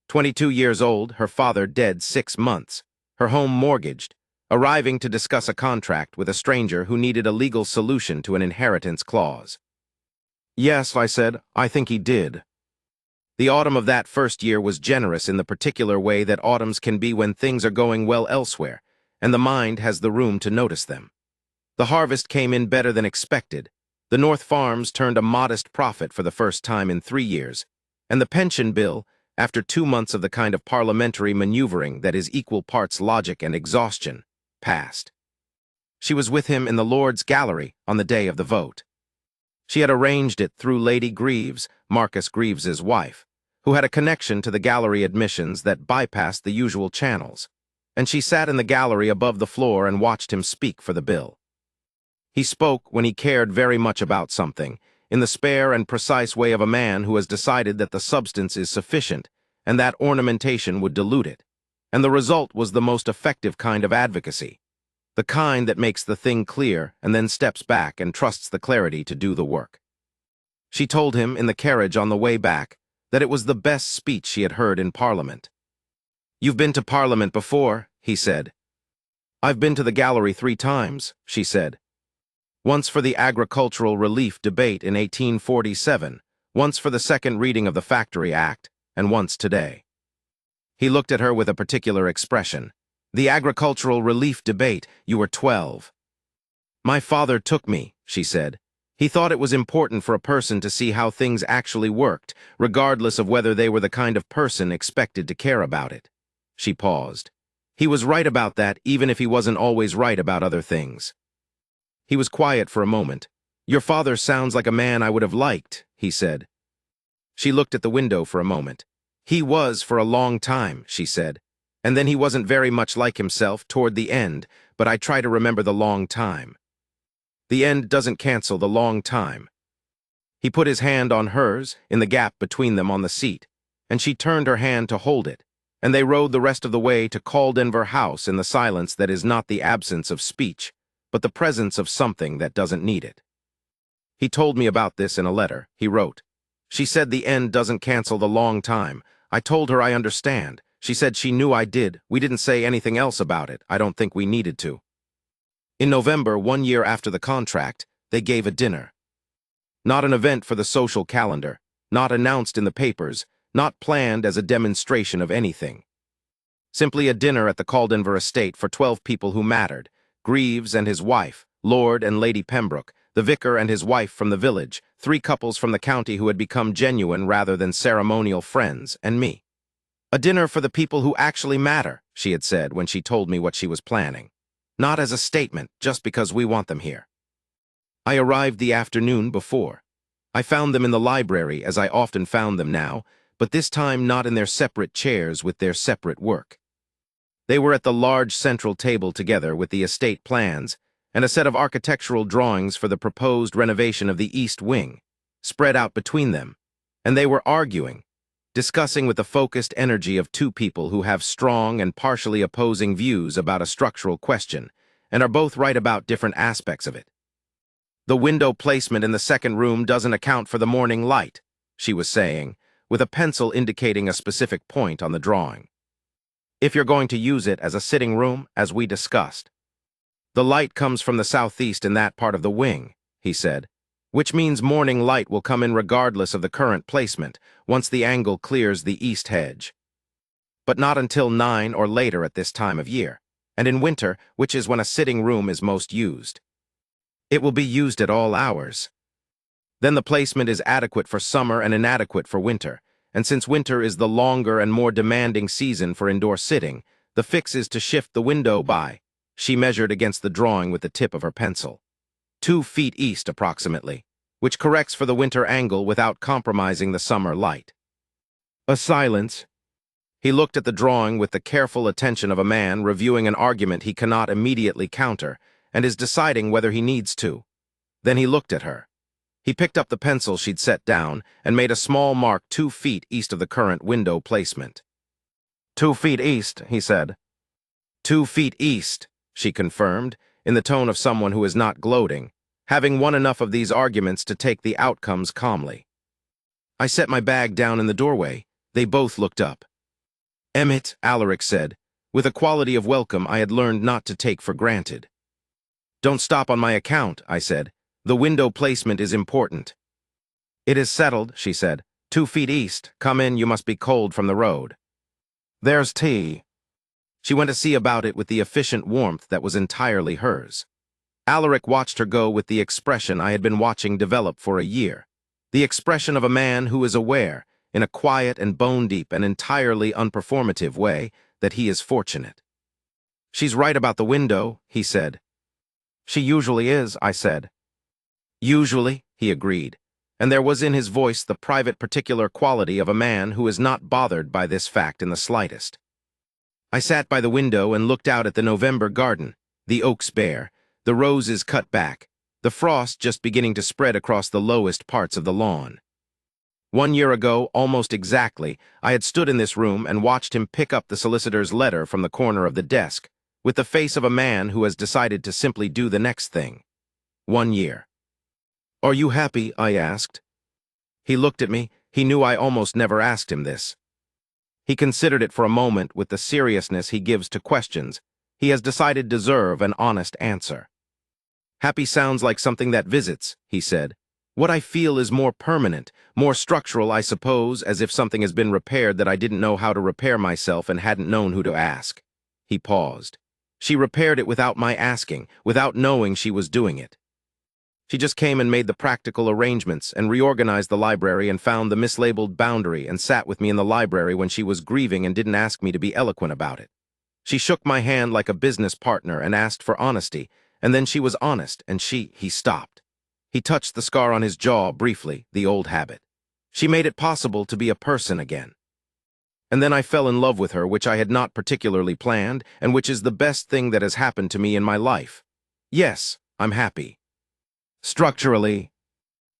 22 years old, her father dead 6 months, her home mortgaged, arriving to discuss a contract with a stranger who needed a legal solution to an inheritance clause. Yes, I said, I think he did. The autumn of that first year was generous in the particular way that autumns can be when things are going well elsewhere, and the mind has the room to notice them. The harvest came in better than expected. The North Farms turned a modest profit for the first time in 3 years, and the pension bill, after 2 months of the kind of parliamentary maneuvering that is equal parts logic and exhaustion, passed. She was with him in the Lord's Gallery on the day of the vote. She had arranged it through Lady Greaves, Marcus Greaves's wife, who had a connection to the gallery admissions that bypassed the usual channels, and she sat in the gallery above the floor and watched him speak for the bill. He spoke when he cared very much about something, in the spare and precise way of a man who has decided that the substance is sufficient and that ornamentation would dilute it, and the result was the most effective kind of advocacy, the kind that makes the thing clear and then steps back and trusts the clarity to do the work. She told him in the carriage on the way back that it was the best speech she had heard in Parliament. "You've been to Parliament before," he said. "I've been to the gallery 3 times, she said. Once for the agricultural relief debate in 1847, once for the second reading of the Factory Act, and once today. He looked at her with a particular expression. "The agricultural relief debate, you were 12. "My father took me," she said. "He thought it was important for a person to see how things actually worked, regardless of whether they were the kind of person expected to care about it." She paused. "He was right about that, even if he wasn't always right about other things." He was quiet for a moment. "Your father sounds like a man I would have liked," he said. She looked at the window for a moment. "He was for a long time," she said. "And then he wasn't very much like himself toward the end, but I try to remember the long time. The end doesn't cancel the long time." He put his hand on hers, in the gap between them on the seat, and she turned her hand to hold it, and they rode the rest of the way to Caldenvere House in the silence that is not the absence of speech, but the presence of something that doesn't need it. He told me about this in a letter, he wrote. "She said the end doesn't cancel the long time. I told her I understand. She said she knew I did. We didn't say anything else about it. I don't think we needed to." In November, 1 year after the contract, they gave a dinner. Not an event for the social calendar, not announced in the papers, not planned as a demonstration of anything. Simply a dinner at the Caldenvere estate for 12 people who mattered: Greaves and his wife, Lord and Lady Pembroke, the vicar and his wife from the village, 3 couples from the county who had become genuine rather than ceremonial friends, and me. "A dinner for the people who actually matter," she had said when she told me what she was planning. "Not as a statement, just because we want them here." I arrived the afternoon before. I found them in the library, as I often found them now, but this time not in their separate chairs with their separate work. They were at the large central table together with the estate plans and a set of architectural drawings for the proposed renovation of the East Wing, spread out between them, and they were arguing, discussing with the focused energy of 2 people who have strong and partially opposing views about a structural question, and are both right about different aspects of it. "The window placement in the second room doesn't account for the morning light," she was saying, with a pencil indicating a specific point on the drawing. "If you're going to use it as a sitting room, as we discussed. The light comes from the southeast in that part of the wing," he said, "which means morning light will come in regardless of the current placement, once the angle clears the east hedge. But not until 9 or later at this time of year, and in winter, which is when a sitting room is most used. It will be used at all hours. Then the placement is adequate for summer and inadequate for winter, and since winter is the longer and more demanding season for indoor sitting, the fix is to shift the window by," she measured against the drawing with the tip of her pencil, 2 feet east approximately, which corrects for the winter angle without compromising the summer light. A silence. He looked at the drawing with the careful attention of a man reviewing an argument he cannot immediately counter and is deciding whether he needs to. Then he looked at her. He picked up the pencil she'd set down and made a small mark 2 feet east of the current window placement. 2 feet east, he said. 2 feet east, she confirmed, in the tone of someone who is not gloating, having won enough of these arguments to take the outcomes calmly. I set my bag down in the doorway. They both looked up. "Emmett," Alaric said, with a quality of welcome I had learned not to take for granted. "Don't stop on my account," I said. "The window placement is important." "It is settled," she said. 2 feet east. Come in, you must be cold from the road." "There's tea." She went to see about it with the efficient warmth that was entirely hers. Alaric watched her go with the expression I had been watching develop for a year. The expression of a man who is aware, in a quiet and bone-deep and entirely unperformative way, that he is fortunate. "She's right about the window," he said. "She usually is," I said. "Usually," he agreed, and there was in his voice the private particular quality of a man who is not bothered by this fact in the slightest. I sat by the window and looked out at the November garden, the oaks bare, the roses cut back, the frost just beginning to spread across the lowest parts of the lawn. 1 year ago, almost exactly, I had stood in this room and watched him pick up the solicitor's letter from the corner of the desk, with the face of a man who has decided to simply do the next thing. 1 year. "Are you happy?" I asked. He looked at me. He knew I almost never asked him this. He considered it for a moment with the seriousness he gives to questions he has decided deserve an honest answer. "Happy sounds like something that visits," he said. "What I feel is more permanent, more structural, I suppose, as if something has been repaired that I didn't know how to repair myself and hadn't known who to ask." He paused. "She repaired it without my asking, without knowing she was doing it. She just came and made the practical arrangements and reorganized the library and found the mislabeled boundary and sat with me in the library when she was grieving and didn't ask me to be eloquent about it. She shook my hand like a business partner and asked for honesty, and then she was honest, and he stopped. He touched the scar on his jaw briefly, the old habit. She made it possible to be a person again. And then I fell in love with her, which I had not particularly planned, and which is the best thing that has happened to me in my life. Yes, I'm happy. Structurally."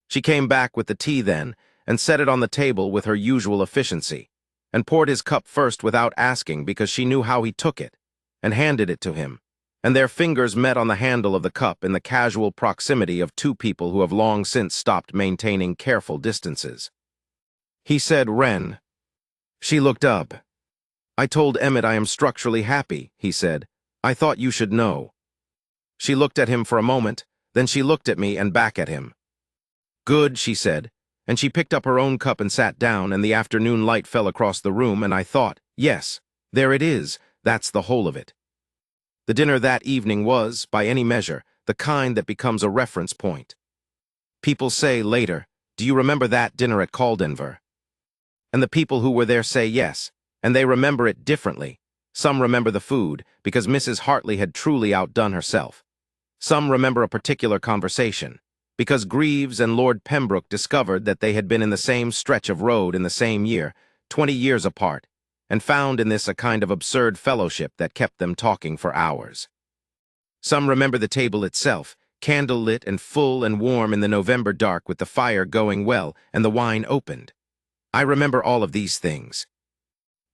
She came back with the tea then, and set it on the table with her usual efficiency, and poured his cup first without asking because she knew how he took it, and handed it to him, and their fingers met on the handle of the cup in the casual proximity of 2 people who have long since stopped maintaining careful distances. He said, "Ren." She looked up. "I told Emmett I am structurally happy," he said. "I thought you should know." She looked at him for a moment, then she looked at me and back at him. "Good," she said, and she picked up her own cup and sat down, and the afternoon light fell across the room, and I thought, yes, there it is, that's the whole of it. The dinner that evening was, by any measure, the kind that becomes a reference point. People say later, "Do you remember that dinner at Caldenvere?" And the people who were there say yes, and they remember it differently. Some remember the food, because Mrs. Hartley had truly outdone herself. Some remember a particular conversation, because Greaves and Lord Pembroke discovered that they had been in the same stretch of road in the same year, 20 years apart, and found in this a kind of absurd fellowship that kept them talking for hours. Some remember the table itself, candle-lit and full and warm in the November dark with the fire going well and the wine opened. I remember all of these things.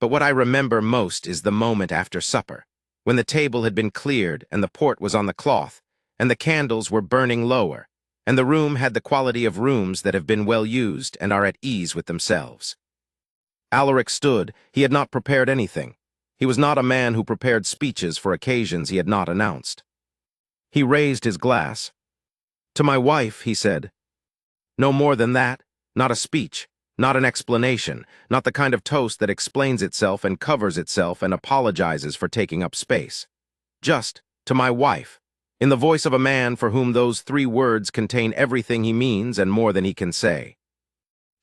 But what I remember most is the moment after supper, when the table had been cleared and the port was on the cloth, and the candles were burning lower, and the room had the quality of rooms that have been well used and are at ease with themselves. Alaric stood. He had not prepared anything. He was not a man who prepared speeches for occasions he had not announced. He raised his glass. "To my wife," he said. No more than that, not a speech, not an explanation, not the kind of toast that explains itself and covers itself and apologizes for taking up space. Just, "To my wife," in the voice of a man for whom those 3 words contain everything he means and more than he can say.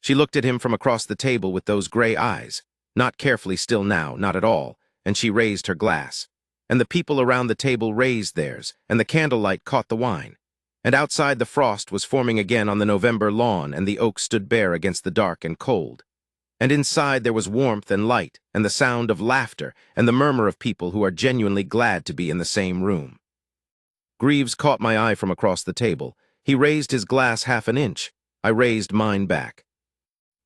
She looked at him from across the table with those gray eyes, not carefully still now, not at all, and she raised her glass. And the people around the table raised theirs, and the candlelight caught the wine. And outside the frost was forming again on the November lawn, and the oak stood bare against the dark and cold. And inside there was warmth and light, and the sound of laughter, and the murmur of people who are genuinely glad to be in the same room. Greaves caught my eye from across the table. He raised his glass half an inch. I raised mine back.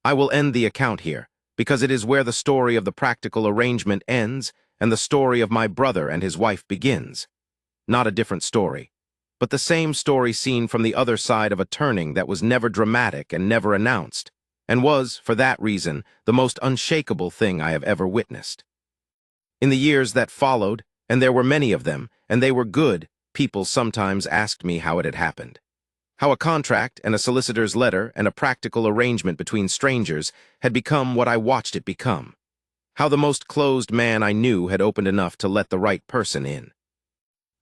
"I will end the account here, because it is where the story of the practical arrangement ends and the story of my brother and his wife begins. not a different story, but the same story seen from the other side of a turning that was never dramatic and never announced, and was, for that reason, the most unshakable thing I have ever witnessed. In the years that followed, and there were many of them, and they were good, people sometimes asked me how it had happened. How a contract and a solicitor's letter and a practical arrangement between strangers had become what I watched it become. How the most closed man I knew had opened enough to let the right person in.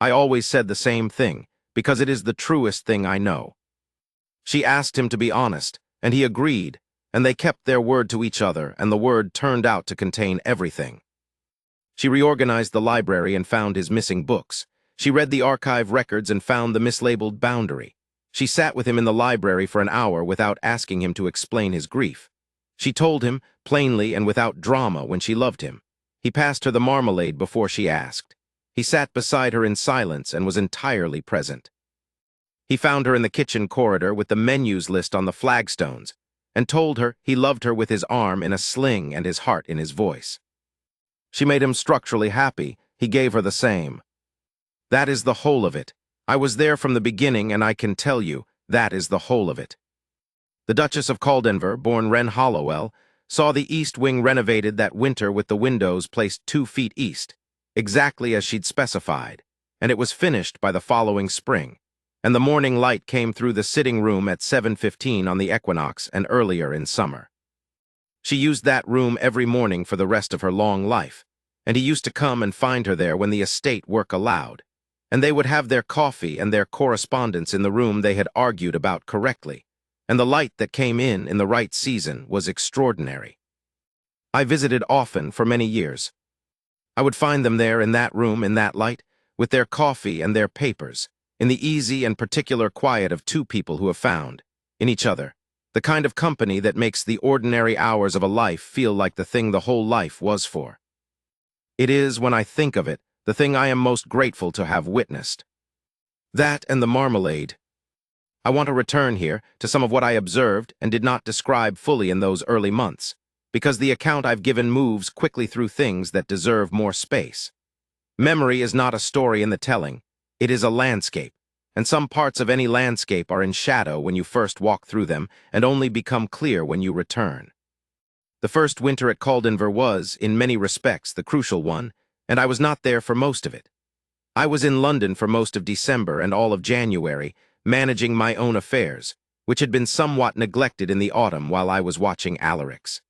I always said the same thing, because it is the truest thing I know. She asked him to be honest, and he agreed, and they kept their word to each other, and the word turned out to contain everything. She reorganized the library and found his missing books. She read the archive records and found the mislabeled boundary. She sat with him in the library for an hour without asking him to explain his grief. She told him, plainly and without drama, when she loved him. He passed her the marmalade before she asked. He sat beside her in silence and was entirely present. He found her in the kitchen corridor with the menus list on the flagstones, and told her he loved her with his arm in a sling and his heart in his voice. She made him structurally happy. He gave her the same. That is the whole of it. I was there from the beginning, and I can tell you, that is the whole of it. The Duchess of Caldenvere, born Wren Hollowell, saw the east wing renovated that winter with the windows placed 2 feet east, exactly as she'd specified, and it was finished by the following spring, and the morning light came through the sitting room at 7:15 on the equinox and earlier in summer. She used that room every morning for the rest of her long life, and he used to come and find her there when the estate work allowed, and they would have their coffee and their correspondence in the room they had argued about correctly, and the light that came in the right season was extraordinary. I visited often for many years. I would find them there in that room in that light, with their coffee and their papers, in the easy and particular quiet of 2 people who have found, in each other, the kind of company that makes the ordinary hours of a life feel like the thing the whole life was for. It is, when I think of it, the thing I am most grateful to have witnessed. That and the marmalade. I want to return here to some of what I observed and did not describe fully in those early months, because the account I've given moves quickly through things that deserve more space. Memory is not a story in the telling, it is a landscape, and some parts of any landscape are in shadow when you first walk through them and only become clear when you return. The first winter at Caldenvere was, in many respects, the crucial one, and I was not there for most of it. I was in London for most of December and all of January, managing my own affairs, which had been somewhat neglected in the autumn while I was watching Alaric's.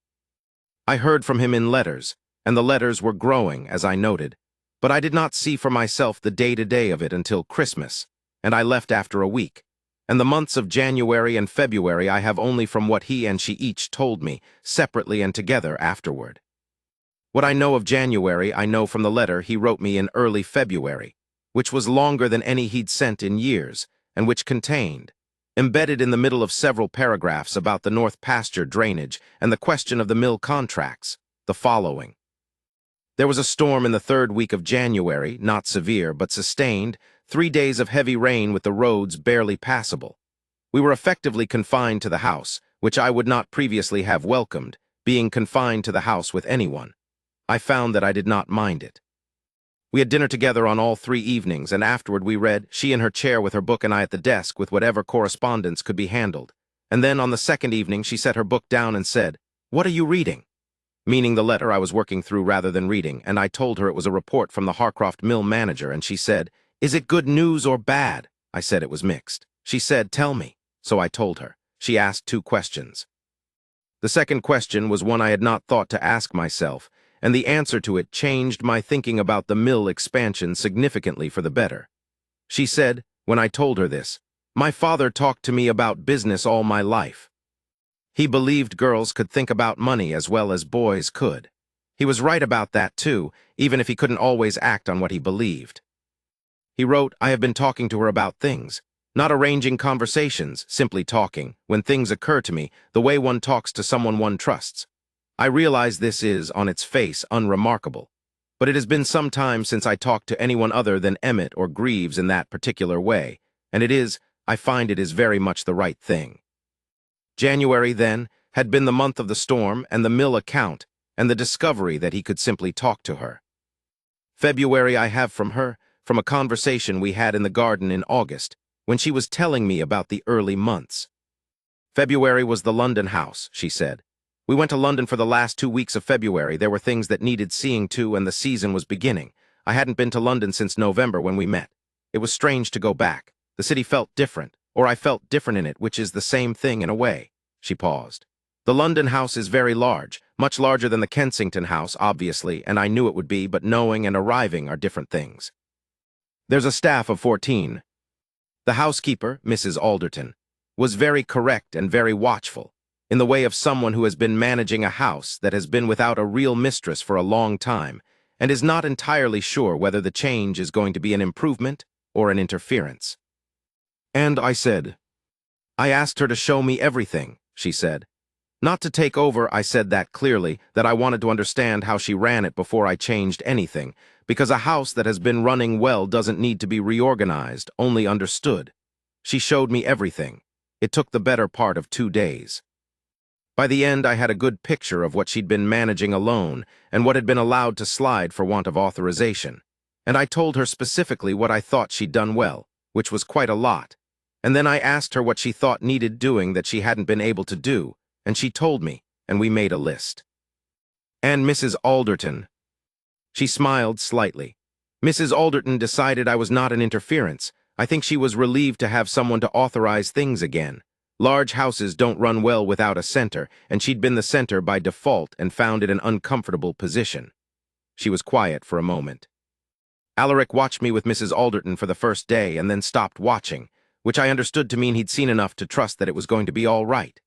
I heard from him in letters, and the letters were growing, as I noted, but I did not see for myself the day-to-day of it until Christmas, and I left after a week, and the months of January and February I have only from what he and she each told me, separately and together afterward. What I know of January I know from the letter he wrote me in early February, which was longer than any he'd sent in years, and which contained, embedded in the middle of several paragraphs about the North Pasture drainage and the question of the mill contracts, the following. There was a storm in the 3rd week of January, not severe, but sustained, 3 days of heavy rain with the roads barely passable. We were effectively confined to the house, which I would not previously have welcomed, being confined to the house with anyone. I found that I did not mind it. We had dinner together on all 3 evenings, and afterward we read, she in her chair with her book and I at the desk with whatever correspondence could be handled. And then on the 2nd evening she set her book down and said, "What are you reading?" Meaning the letter I was working through rather than reading, and I told her it was a report from the Harcroft mill manager, and she said, "Is it good news or bad?" I said it was mixed. She said, "Tell me." So I told her. She asked 2 questions. The second question was one I had not thought to ask myself, and the answer to it changed my thinking about the mill expansion significantly for the better. She said, when I told her this, "My father talked to me about business all my life. He believed girls could think about money as well as boys could. He was right about that too, even if he couldn't always act on what he believed." He wrote, "I have been talking to her about things, not arranging conversations, simply talking, when things occur to me, the way one talks to someone one trusts. I realize this is, on its face, unremarkable, but it has been some time since I talked to anyone other than Emmett or Greaves in that particular way, and I find it is very much the right thing." January, then, had been the month of the storm and the mill account and the discovery that he could simply talk to her. February I have from her, from a conversation we had in the garden in August, when she was telling me about the early months. February was the London house, she said. We went to London for the last 2 weeks of February. There were things that needed seeing to, and the season was beginning. I hadn't been to London since November when we met. It was strange to go back. The city felt different, or I felt different in it, which is the same thing in a way. She paused. The London house is very large, much larger than the Kensington house, obviously, and I knew it would be, but knowing and arriving are different things. There's a staff of 14. The housekeeper, Mrs. Alderton, was very correct and very watchful, in the way of someone who has been managing a house that has been without a real mistress for a long time, and is not entirely sure whether the change is going to be an improvement or an interference. And I asked her to show me everything, she said. Not to take over, I said that clearly, that I wanted to understand how she ran it before I changed anything, because a house that has been running well doesn't need to be reorganized, only understood. She showed me everything. It took the better part of 2 days. By the end, I had a good picture of what she'd been managing alone and what had been allowed to slide for want of authorization. And I told her specifically what I thought she'd done well, which was quite a lot. And then I asked her what she thought needed doing that she hadn't been able to do, and she told me, and we made a list. And Mrs. Alderton. She smiled slightly. Mrs. Alderton decided I was not an interference. I think she was relieved to have someone to authorize things again. Large houses don't run well without a center, and she'd been the center by default and found it an uncomfortable position. She was quiet for a moment. Alaric watched me with Mrs. Alderton for the first day and then stopped watching, which I understood to mean he'd seen enough to trust that it was going to be all right.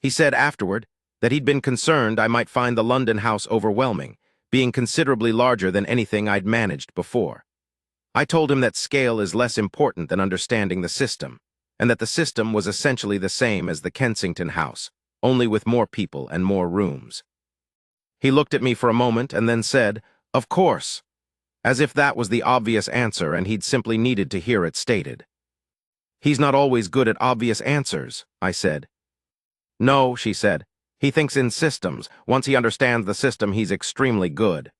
He said afterward that he'd been concerned I might find the London house overwhelming, being considerably larger than anything I'd managed before. I told him that scale is less important than understanding the system, and that the system was essentially the same as the Kensington house, only with more people and more rooms. He looked at me for a moment and then said, "Of course," as if that was the obvious answer and he'd simply needed to hear it stated. "He's not always good at obvious answers," I said. "No," she said. "He thinks in systems. Once he understands the system, he's extremely good.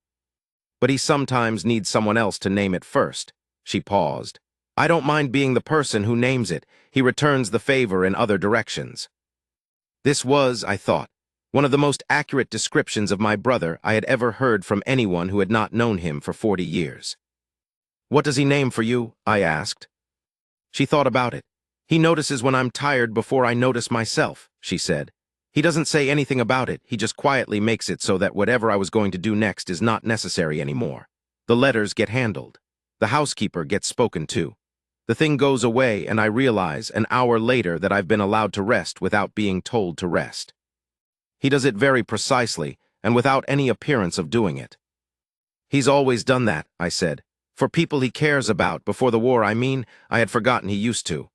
But he sometimes needs someone else to name it first." She paused. "I don't mind being the person who names it. He returns the favor in other directions." This was, I thought, one of the most accurate descriptions of my brother I had ever heard from anyone who had not known him for 40 years. "What does he name for you?" I asked. She thought about it. "He notices when I'm tired before I notice myself," she said. "He doesn't say anything about it, he just quietly makes it so that whatever I was going to do next is not necessary anymore. The letters get handled. The housekeeper gets spoken to. The thing goes away and I realize an hour later that I've been allowed to rest without being told to rest. He does it very precisely and without any appearance of doing it." "He's always done that," I said. "For people he cares about, before the war, I mean. I had forgotten he used to."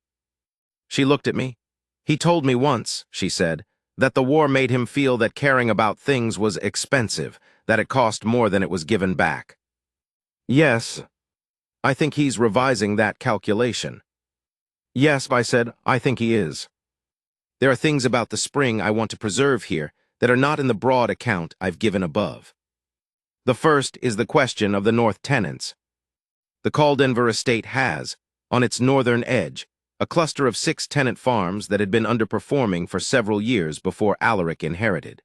She looked at me. "He told me once," she said, "that the war made him feel that caring about things was expensive, that it cost more than it was given back." "Yes, I think he's revising that calculation." "Yes," I said, "I think he is. There are things about the spring I want to preserve here that are not in the broad account I've given above. The first is the question of the north tenants. The Caldenvere estate has, on its northern edge, a cluster of 6 tenant farms that had been underperforming for several years before Alaric inherited.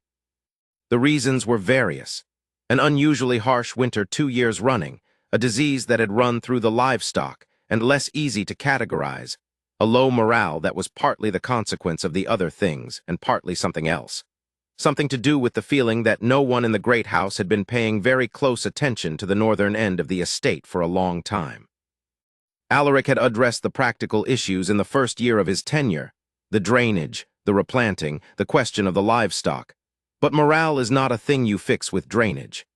The reasons were various: an unusually harsh winter 2 years running, a disease that had run through the livestock and less easy to categorize, a low morale that was partly the consequence of the other things and partly something else. Something to do with the feeling that no one in the great house had been paying very close attention to the northern end of the estate for a long time. Alaric had addressed the practical issues in the first year of his tenure: the drainage, the replanting, the question of the livestock. But morale is not a thing you fix with drainage.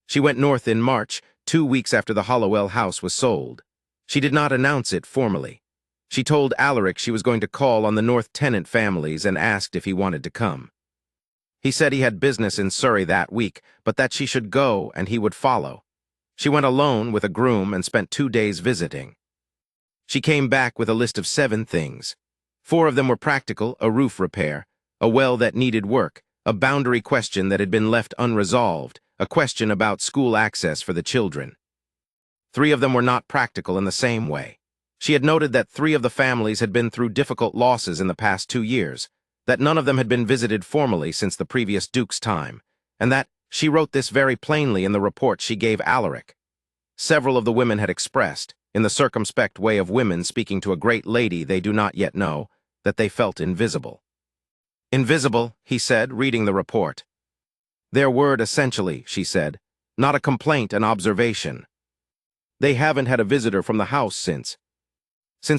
She went north in March, 2 weeks after the Hollowell house was sold. She did not announce it formally. She told Alaric she was going to call on the north tenant families and asked if he wanted to come. He said he had business in Surrey that week, but that she should go and he would follow. She went alone with a groom and spent 2 days visiting. She came back with a list of 7 things. 4 of them were practical: a roof repair, a well that needed work, a boundary question that had been left unresolved, a question about school access for the children. 3 of them were not practical in the same way. She had noted that 3 of the families had been through difficult losses in the past 2 years, that none of them had been visited formally since the previous duke's time, and that she wrote this very plainly in the report she gave Alaric. Several of the women had expressed, in the circumspect way of women speaking to a great lady they do not yet know, that they felt invisible. Invisible, he said, reading the report. Their word essentially, she said, not a complaint, an observation. They haven't had a visitor from the house since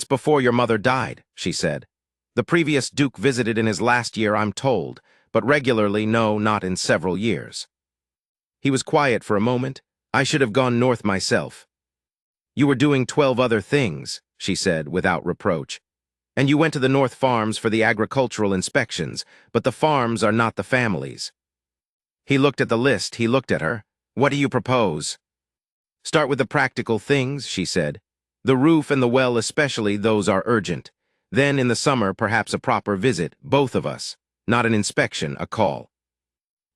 before your mother died, she said. The previous duke visited in his last year, I'm told, but regularly, no, not in several years. He was quiet for a moment. I should have gone north myself. You were doing 12 other things, she said, without reproach. And you went to the North Farms for the agricultural inspections, but the farms are not the families. He looked at the list, he looked at her. What do you propose? Start with the practical things, she said. The roof and the well especially, those are urgent. Then in the summer, perhaps a proper visit, both of us. Not an inspection, a call.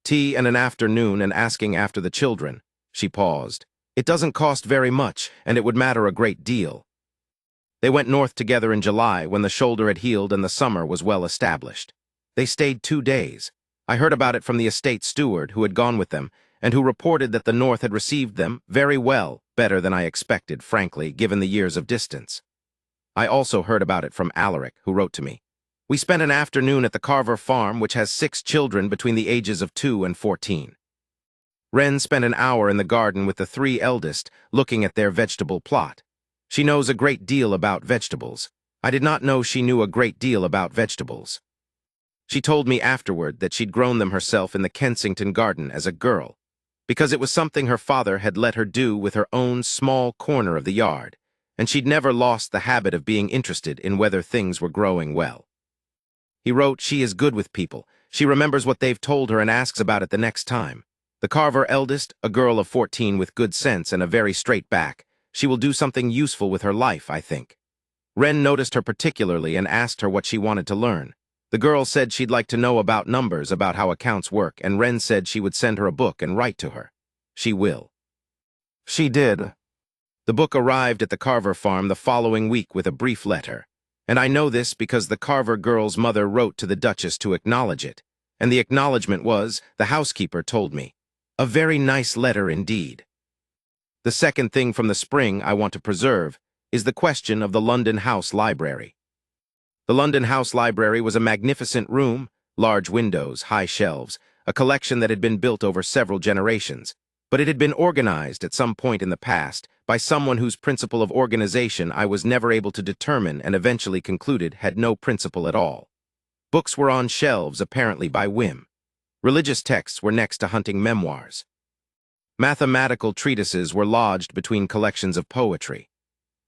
Tea and an afternoon and asking after the children. She paused. It doesn't cost very much, and it would matter a great deal. They went north together in July when the shoulder had healed and the summer was well established. They stayed 2 days. I heard about it from the estate steward who had gone with them, and who reported that the North had received them very well, better than I expected, frankly, given the years of distance. I also heard about it from Alaric, who wrote to me. We spent an afternoon at the Carver farm, which has 6 children between the ages of 2 and 14. Wren spent an hour in the garden with the 3 eldest, looking at their vegetable plot. She knows a great deal about vegetables. I did not know she knew a great deal about vegetables. She told me afterward that she'd grown them herself in the Kensington garden as a girl, because it was something her father had let her do with her own small corner of the yard, and she'd never lost the habit of being interested in whether things were growing well. He wrote, she is good with people. She remembers what they've told her and asks about it the next time. The Carver eldest, a girl of 14 with good sense and a very straight back. She will do something useful with her life, I think. Wren noticed her particularly and asked her what she wanted to learn. The girl said she'd like to know about numbers, about how accounts work, and Wren said she would send her a book and write to her. She will. She did. The book arrived at the Carver farm the following week with a brief letter, and I know this because the Carver girl's mother wrote to the Duchess to acknowledge it, and the acknowledgement was, the housekeeper told me, a very nice letter indeed. The second thing from the spring I want to preserve is the question of the London House Library. The London House Library was a magnificent room, large windows, high shelves, a collection that had been built over several generations, but it had been organized at some point in the past by someone whose principle of organization I was never able to determine and eventually concluded had no principle at all. Books were on shelves, apparently by whim. Religious texts were next to hunting memoirs. Mathematical treatises were lodged between collections of poetry.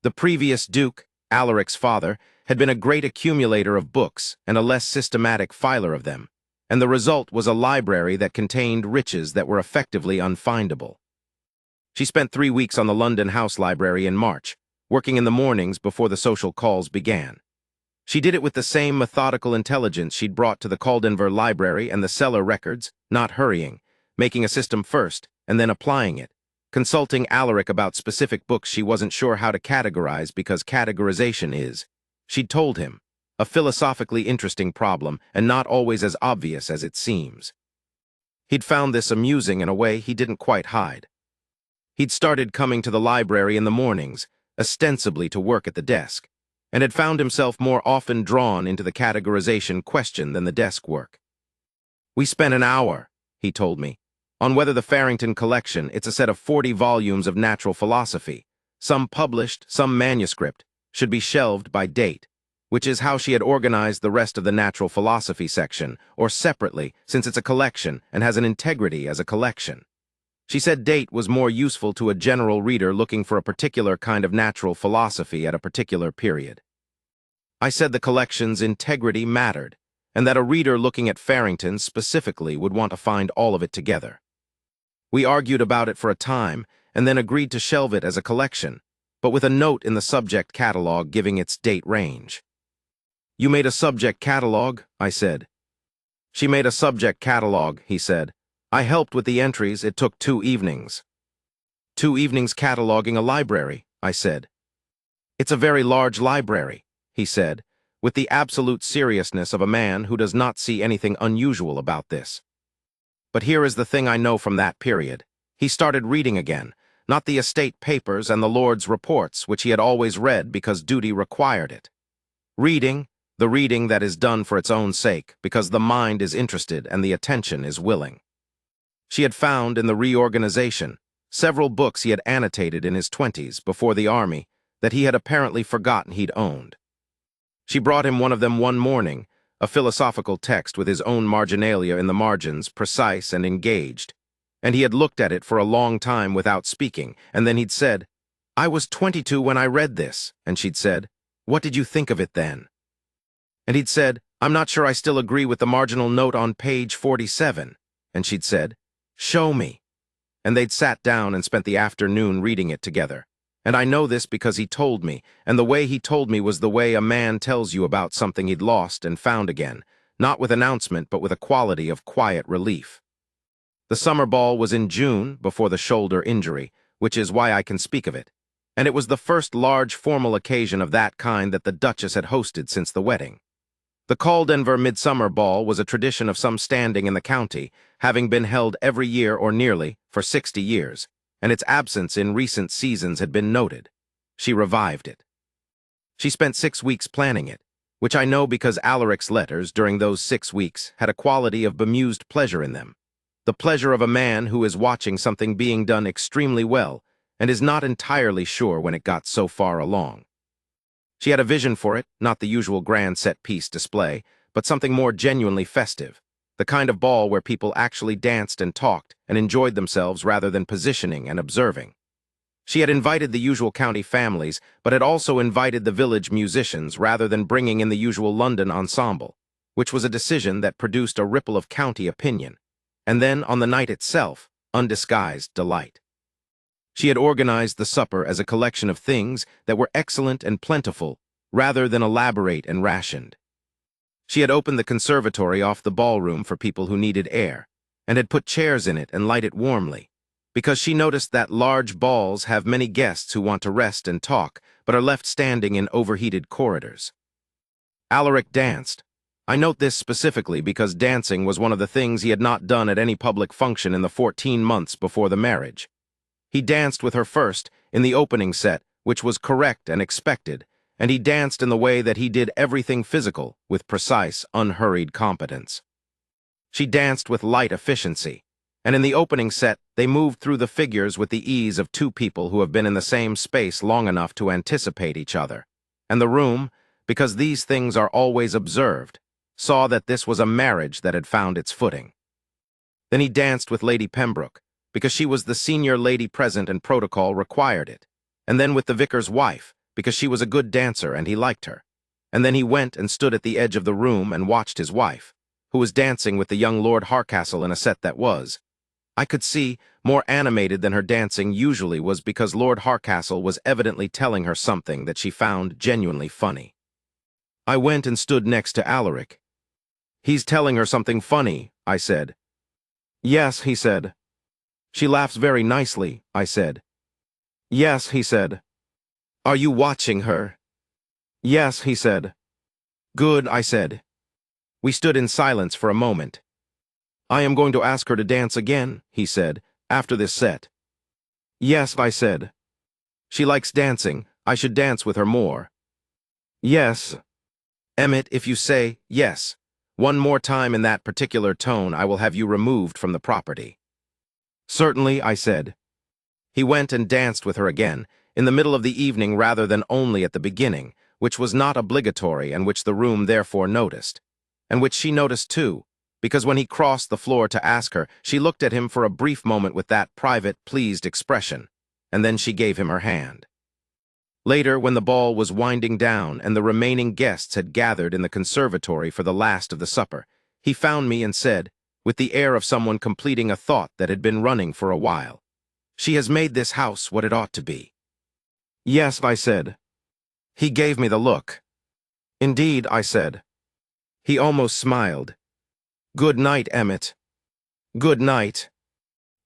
The previous Duke, Alaric's father, had been a great accumulator of books and a less systematic filer of them, and the result was a library that contained riches that were effectively unfindable. She spent 3 weeks on the London House Library in March, working in the mornings before the social calls began. She did it with the same methodical intelligence she'd brought to the Caldenvere Library and the cellar records, not hurrying, making a system first and then applying it, consulting Alaric about specific books she wasn't sure how to categorize because categorization is, she'd told him, a philosophically interesting problem and not always as obvious as it seems. He'd found this amusing in a way he didn't quite hide. He'd started coming to the library in the mornings, ostensibly to work at the desk, and had found himself more often drawn into the categorization question than the desk work. We spent an hour, he told me, on whether the Farrington collection, it's a set of 40 volumes of natural philosophy, some published, some manuscript, should be shelved by date, which is how she had organized the rest of the natural philosophy section, or separately, since it's a collection and has an integrity as a collection. She said date was more useful to a general reader looking for a particular kind of natural philosophy at a particular period. I said the collection's integrity mattered, and that a reader looking at Farrington specifically would want to find all of it together. We argued about it for a time, and then agreed to shelve it as a collection, but with a note in the subject catalog giving its date range. You made a subject catalog, I said. She made a subject catalog, he said. I helped with the entries, it took 2 evenings. 2 evenings cataloging a library, I said. It's a very large library, he said, with the absolute seriousness of a man who does not see anything unusual about this. But here is the thing I know from that period. He started reading again, not the estate papers and the Lord's reports, which he had always read because duty required it. Reading, the reading that is done for its own sake, because the mind is interested and the attention is willing. She had found in the reorganization several books he had annotated in his 20s before the army that he had apparently forgotten he'd owned. She brought him one of them one morning, a philosophical text with his own marginalia in the margins, precise and engaged, and he had looked at it for a long time without speaking, and then he'd said, "I was 22 when I read this," and she'd said, "What did you think of it then?" And he'd said, "I'm not sure I still agree with the marginal note on page 47, and she'd said, "Show me." And they'd sat down and spent the afternoon reading it together. And I know this because he told me, and the way he told me was the way a man tells you about something he'd lost and found again, not with announcement but with a quality of quiet relief. The summer ball was in June, before the shoulder injury, which is why I can speak of it, and it was the first large formal occasion of that kind that the Duchess had hosted since the wedding. The Caldenvere Midsummer Ball was a tradition of some standing in the county, having been held every year or nearly for 60 years, and its absence in recent seasons had been noted. She revived it. She spent 6 weeks planning it, which I know because Alaric's letters during those 6 weeks had a quality of bemused pleasure in them, the pleasure of a man who is watching something being done extremely well and is not entirely sure when it got so far along. She had a vision for it, not the usual grand set-piece display, but something more genuinely festive, the kind of ball where people actually danced and talked and enjoyed themselves rather than positioning and observing. She had invited the usual county families, but had also invited the village musicians rather than bringing in the usual London ensemble, which was a decision that produced a ripple of county opinion, and then, on the night itself, undisguised delight. She had organized the supper as a collection of things that were excellent and plentiful, rather than elaborate and rationed. She had opened the conservatory off the ballroom for people who needed air, and had put chairs in it and light it warmly, because she noticed that large balls have many guests who want to rest and talk, but are left standing in overheated corridors. Alaric danced. I note this specifically because dancing was one of the things he had not done at any public function in the 14 months before the marriage. He danced with her first, in the opening set, which was correct and expected, and he danced in the way that he did everything physical, with precise, unhurried competence. She danced with light efficiency, and in the opening set, they moved through the figures with the ease of two people who have been in the same space long enough to anticipate each other. And the room, because these things are always observed, saw that this was a marriage that had found its footing. Then he danced with Lady Pembroke, because she was the senior lady present and protocol required it, and then with the vicar's wife, because she was a good dancer and he liked her. And then he went and stood at the edge of the room and watched his wife, who was dancing with the young Lord Harcastle in a set that was, I could see, more animated than her dancing usually was because Lord Harcastle was evidently telling her something that she found genuinely funny. I went and stood next to Alaric. "He's telling her something funny," I said. "Yes," he said. "She laughs very nicely," I said. "Yes," he said. "Are you watching her?" "Yes," he said. "Good," I said. We stood in silence for a moment. "I am going to ask her to dance again," he said, "after this set." "Yes," I said. "She likes dancing. I should dance with her more." "Yes." "Emmett, if you say yes one more time in that particular tone, I will have you removed from the property." "Certainly," I said. He went and danced with her again, in the middle of the evening rather than only at the beginning, which was not obligatory and which the room therefore noticed, and which she noticed too, because when he crossed the floor to ask her, she looked at him for a brief moment with that private, pleased expression, and then she gave him her hand. Later, when the ball was winding down and the remaining guests had gathered in the conservatory for the last of the supper, he found me and said, with the air of someone completing a thought that had been running for a while, "She has made this house what it ought to be." "Yes," I said. He gave me the look. "Indeed," I said. He almost smiled. "Good night, Emmett." "Good night."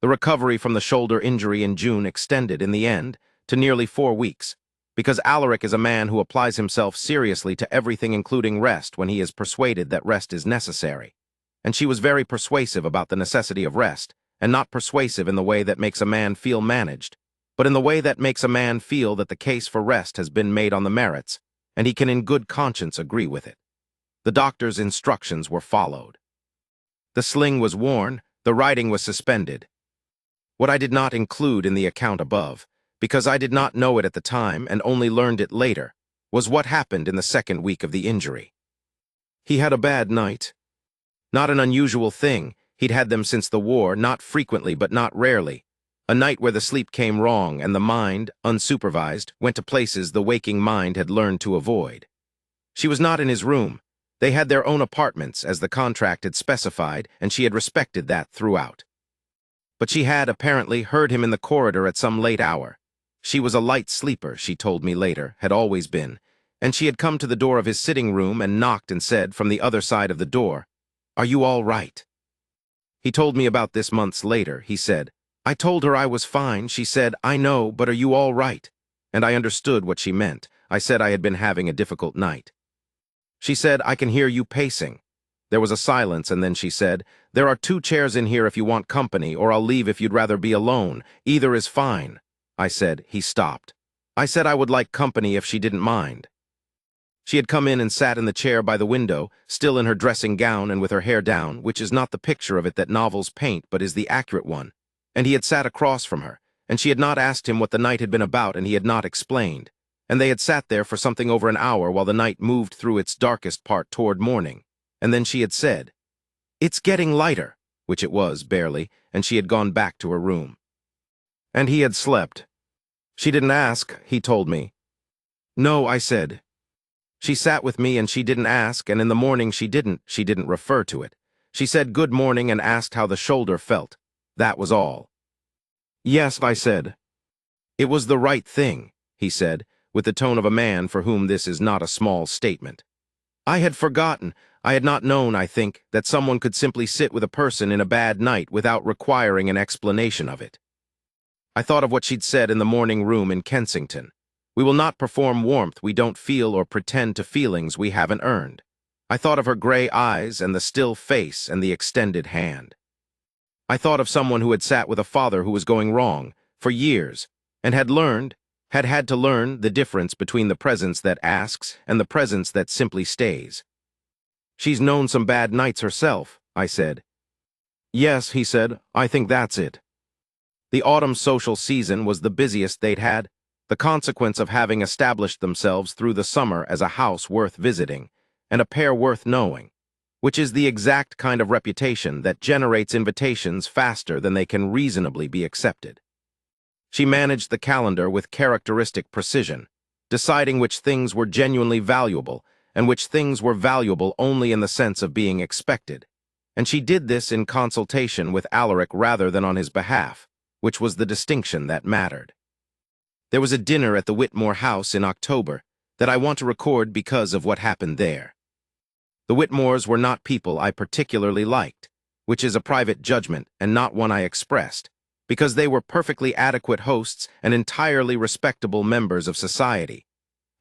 The recovery from the shoulder injury in June extended, in the end, to nearly 4 weeks, because Alaric is a man who applies himself seriously to everything including rest when he is persuaded that rest is necessary. And she was very persuasive about the necessity of rest, and not persuasive in the way that makes a man feel managed, but in the way that makes a man feel that the case for rest has been made on the merits, and he can in good conscience agree with it. The doctor's instructions were followed. The sling was worn, the riding was suspended. What I did not include in the account above, because I did not know it at the time and only learned it later, was what happened in the 2nd week of the injury. He had a bad night. Not an unusual thing, he'd had them since the war, not frequently but not rarely. A night where the sleep came wrong and the mind, unsupervised, went to places the waking mind had learned to avoid. She was not in his room. They had their own apartments, as the contract had specified, and she had respected that throughout. But she had, apparently, heard him in the corridor at some late hour. She was a light sleeper, she told me later, had always been, and she had come to the door of his sitting room and knocked and said from the other side of the door, "Are you all right?" He told me about this months later. He said, "I told her I was fine. She said, 'I know, but are you all right?' And I understood what she meant. I said I had been having a difficult night. She said, 'I can hear you pacing.' There was a silence, and then she said, 'There are 2 chairs in here if you want company, or I'll leave if you'd rather be alone. Either is fine.' I said. He stopped. I said I would like company if she didn't mind. She had come in and sat in the chair by the window, still in her dressing gown and with her hair down, which is not the picture of it that novels paint, but is the accurate one. And he had sat across from her, and she had not asked him what the night had been about, and he had not explained. And they had sat there for something over an hour while the night moved through its darkest part toward morning. And then she had said, 'It's getting lighter,' which it was, barely, and she had gone back to her room. And he had slept. She didn't ask, he told me. 'No,' I said. She sat with me and she didn't ask, and in the morning she didn't refer to it. She said good morning and asked how the shoulder felt. That was all. 'Yes,' I said. 'It was the right thing,' he said, with the tone of a man for whom this is not a small statement. I had forgotten, I had not known, I think, that someone could simply sit with a person in a bad night without requiring an explanation of it. I thought of what she'd said in the morning room in Kensington. We will not perform warmth we don't feel or pretend to feelings we haven't earned. I thought of her gray eyes and the still face and the extended hand. I thought of someone who had sat with a father who was going wrong, for years, and had had to learn the difference between the presence that asks and the presence that simply stays. She's known some bad nights herself, I said. Yes, he said, I think that's it. The autumn social season was the busiest they'd had, the consequence of having established themselves through the summer as a house worth visiting, and a pair worth knowing, which is the exact kind of reputation that generates invitations faster than they can reasonably be accepted. She managed the calendar with characteristic precision, deciding which things were genuinely valuable and which things were valuable only in the sense of being expected, and she did this in consultation with Alaric rather than on his behalf, which was the distinction that mattered. There was a dinner at the Whitmore house in October that I want to record because of what happened there. The Whitmores were not people I particularly liked, which is a private judgment and not one I expressed, because they were perfectly adequate hosts and entirely respectable members of society,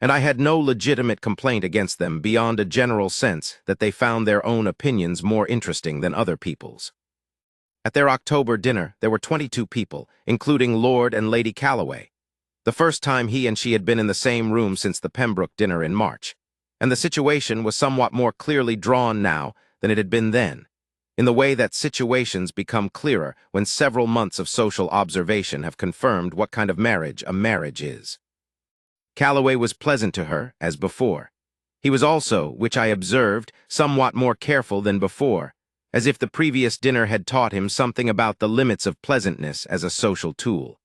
and I had no legitimate complaint against them beyond a general sense that they found their own opinions more interesting than other people's. At their October dinner, there were 22 people, including Lord and Lady Calloway, the first time he and she had been in the same room since the Pembroke dinner in March, and the situation was somewhat more clearly drawn now than it had been then, in the way that situations become clearer when several months of social observation have confirmed what kind of marriage a marriage is. Calloway was pleasant to her, as before. He was also, which I observed, somewhat more careful than before, as if the previous dinner had taught him something about the limits of pleasantness as a social tool.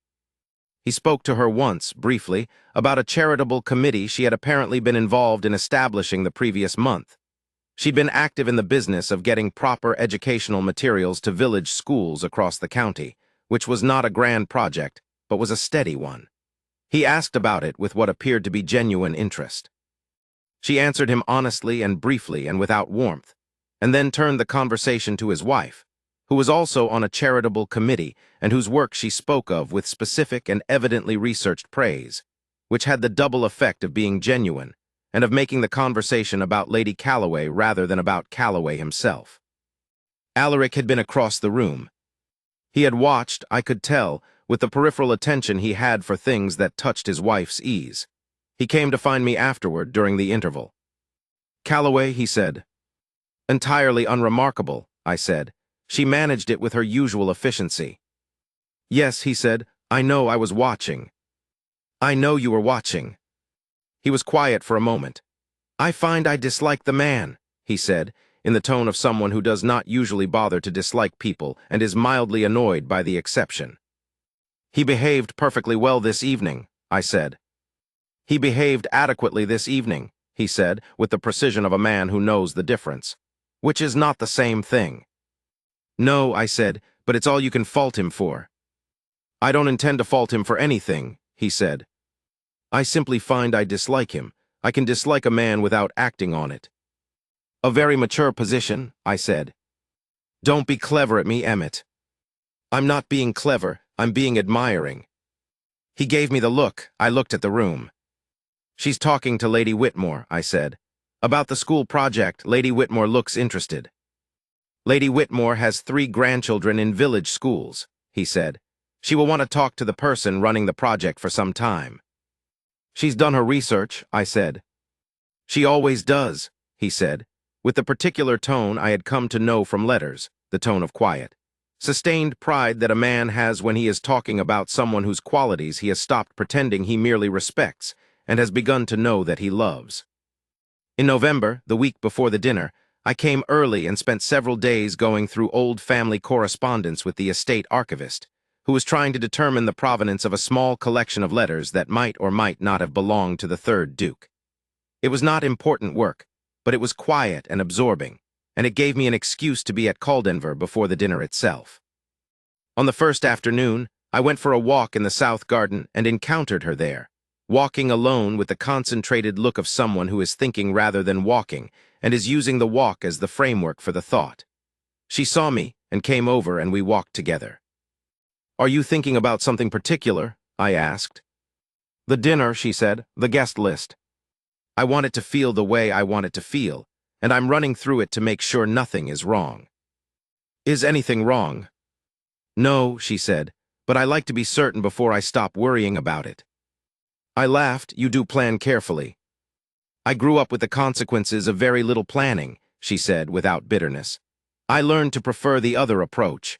He spoke to her once, briefly, about a charitable committee she had apparently been involved in establishing the previous month. She'd been active in the business of getting proper educational materials to village schools across the county, which was not a grand project, but was a steady one. He asked about it with what appeared to be genuine interest. She answered him honestly and briefly and without warmth, and then turned the conversation to his wife, who was also on a charitable committee and whose work she spoke of with specific and evidently researched praise, which had the double effect of being genuine and of making the conversation about Lady Calloway rather than about Calloway himself. Alaric had been across the room. He had watched, I could tell, with the peripheral attention he had for things that touched his wife's ease. He came to find me afterward during the interval. "Calloway," he said. "Entirely unremarkable," I said. "She managed it with her usual efficiency." "Yes," he said, "I know I was watching." "I know you were watching." He was quiet for a moment. "I find I dislike the man," he said, in the tone of someone who does not usually bother to dislike people and is mildly annoyed by the exception. "He behaved perfectly well this evening," I said. "He behaved adequately this evening," he said, with the precision of a man who knows the difference. "Which is not the same thing." "No," I said, "but it's all you can fault him for." "I don't intend to fault him for anything," he said. "I simply find I dislike him. I can dislike a man without acting on it." "A very mature position," I said. "Don't be clever at me, Emmett." "I'm not being clever, I'm being admiring." He gave me the look. I looked at the room. "She's talking to Lady Whitmore," I said. "About the school project, Lady Whitmore looks interested." "Lady Whitmore has 3 grandchildren in village schools," he said. "She will want to talk to the person running the project for some time." "She's done her research," I said. "She always does," he said, with the particular tone I had come to know from letters, the tone of quiet, sustained pride that a man has when he is talking about someone whose qualities he has stopped pretending he merely respects and has begun to know that he loves. In November, the week before the dinner, I came early and spent several days going through old family correspondence with the estate archivist, who was trying to determine the provenance of a small collection of letters that might or might not have belonged to the 3rd Duke. It was not important work, but it was quiet and absorbing, and it gave me an excuse to be at Caldenvere before the dinner itself. On the first afternoon, I went for a walk in the south garden and encountered her there, walking alone with the concentrated look of someone who is thinking rather than walking and is using the walk as the framework for the thought. She saw me and came over and we walked together. "Are you thinking about something particular?" I asked. "The dinner," she said, "the guest list. I want it to feel the way I want it to feel, and I'm running through it to make sure nothing is wrong." "Is anything wrong?" "No," she said, "but I like to be certain before I stop worrying about it." I laughed. "You do plan carefully." "I grew up with the consequences of very little planning," she said without bitterness. "I learned to prefer the other approach."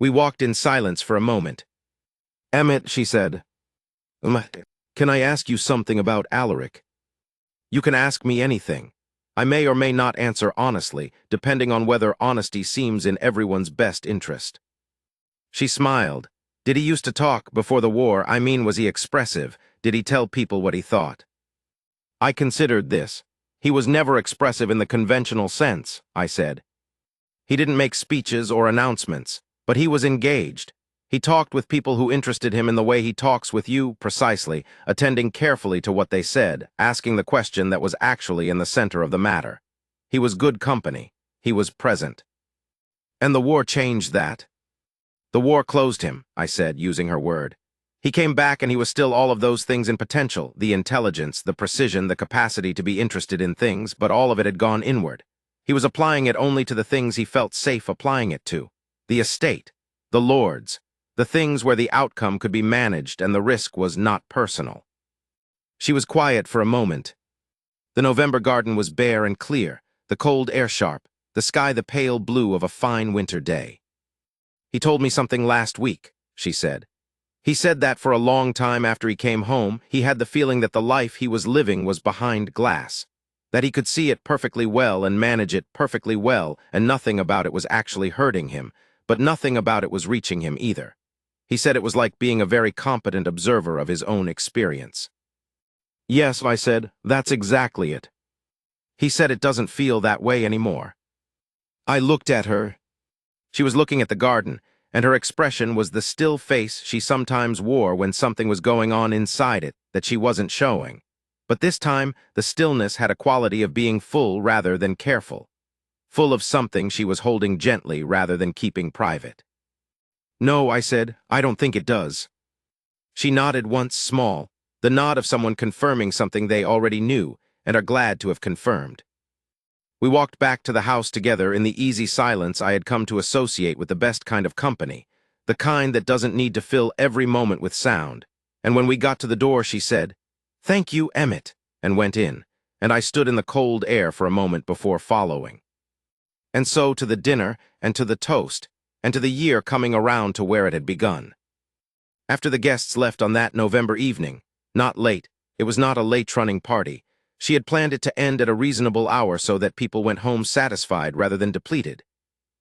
We walked in silence for a moment. "Emmett," she said, "can I ask you something about Alaric?" "You can ask me anything. I may or may not answer honestly, depending on whether honesty seems in everyone's best interest." She smiled. "Did he used to talk before the war? I mean, was he expressive? Did he tell people what he thought?" I considered this. "He was never expressive in the conventional sense," I said. "He didn't make speeches or announcements, but he was engaged. He talked with people who interested him in the way he talks with you, precisely, attending carefully to what they said, asking the question that was actually in the center of the matter. He was good company. He was present." "And the war changed that?" "The war closed him," I said, using her word. "He came back and he was still all of those things in potential, the intelligence, the precision, the capacity to be interested in things, but all of it had gone inward. He was applying it only to the things he felt safe applying it to. The estate, the lords, the things where the outcome could be managed and the risk was not personal." She was quiet for a moment. The November garden was bare and clear, the cold air sharp, the sky the pale blue of a fine winter day. "He told me something last week," she said. "He said that for a long time after he came home, he had the feeling that the life he was living was behind glass, that he could see it perfectly well and manage it perfectly well, and nothing about it was actually hurting him, but nothing about it was reaching him either. He said it was like being a very competent observer of his own experience." "Yes," I said, "that's exactly it." "He said it doesn't feel that way anymore." I looked at her. She was looking at the garden, and her expression was the still face she sometimes wore when something was going on inside it that she wasn't showing. But this time, the stillness had a quality of being full rather than careful. full of something she was holding gently rather than keeping private. "No," I said, "I don't think it does." She nodded once, small, the nod of someone confirming something they already knew and are glad to have confirmed. We walked back to the house together in the easy silence I had come to associate with the best kind of company, the kind that doesn't need to fill every moment with sound. And when we got to the door, she said, "Thank you, Emmett," and went in, and I stood in the cold air for a moment before following. And so to the dinner, and to the toast, and to the year coming around to where it had begun. After the guests left on that November evening, not late, it was not a late-running party, she had planned it to end at a reasonable hour so that people went home satisfied rather than depleted.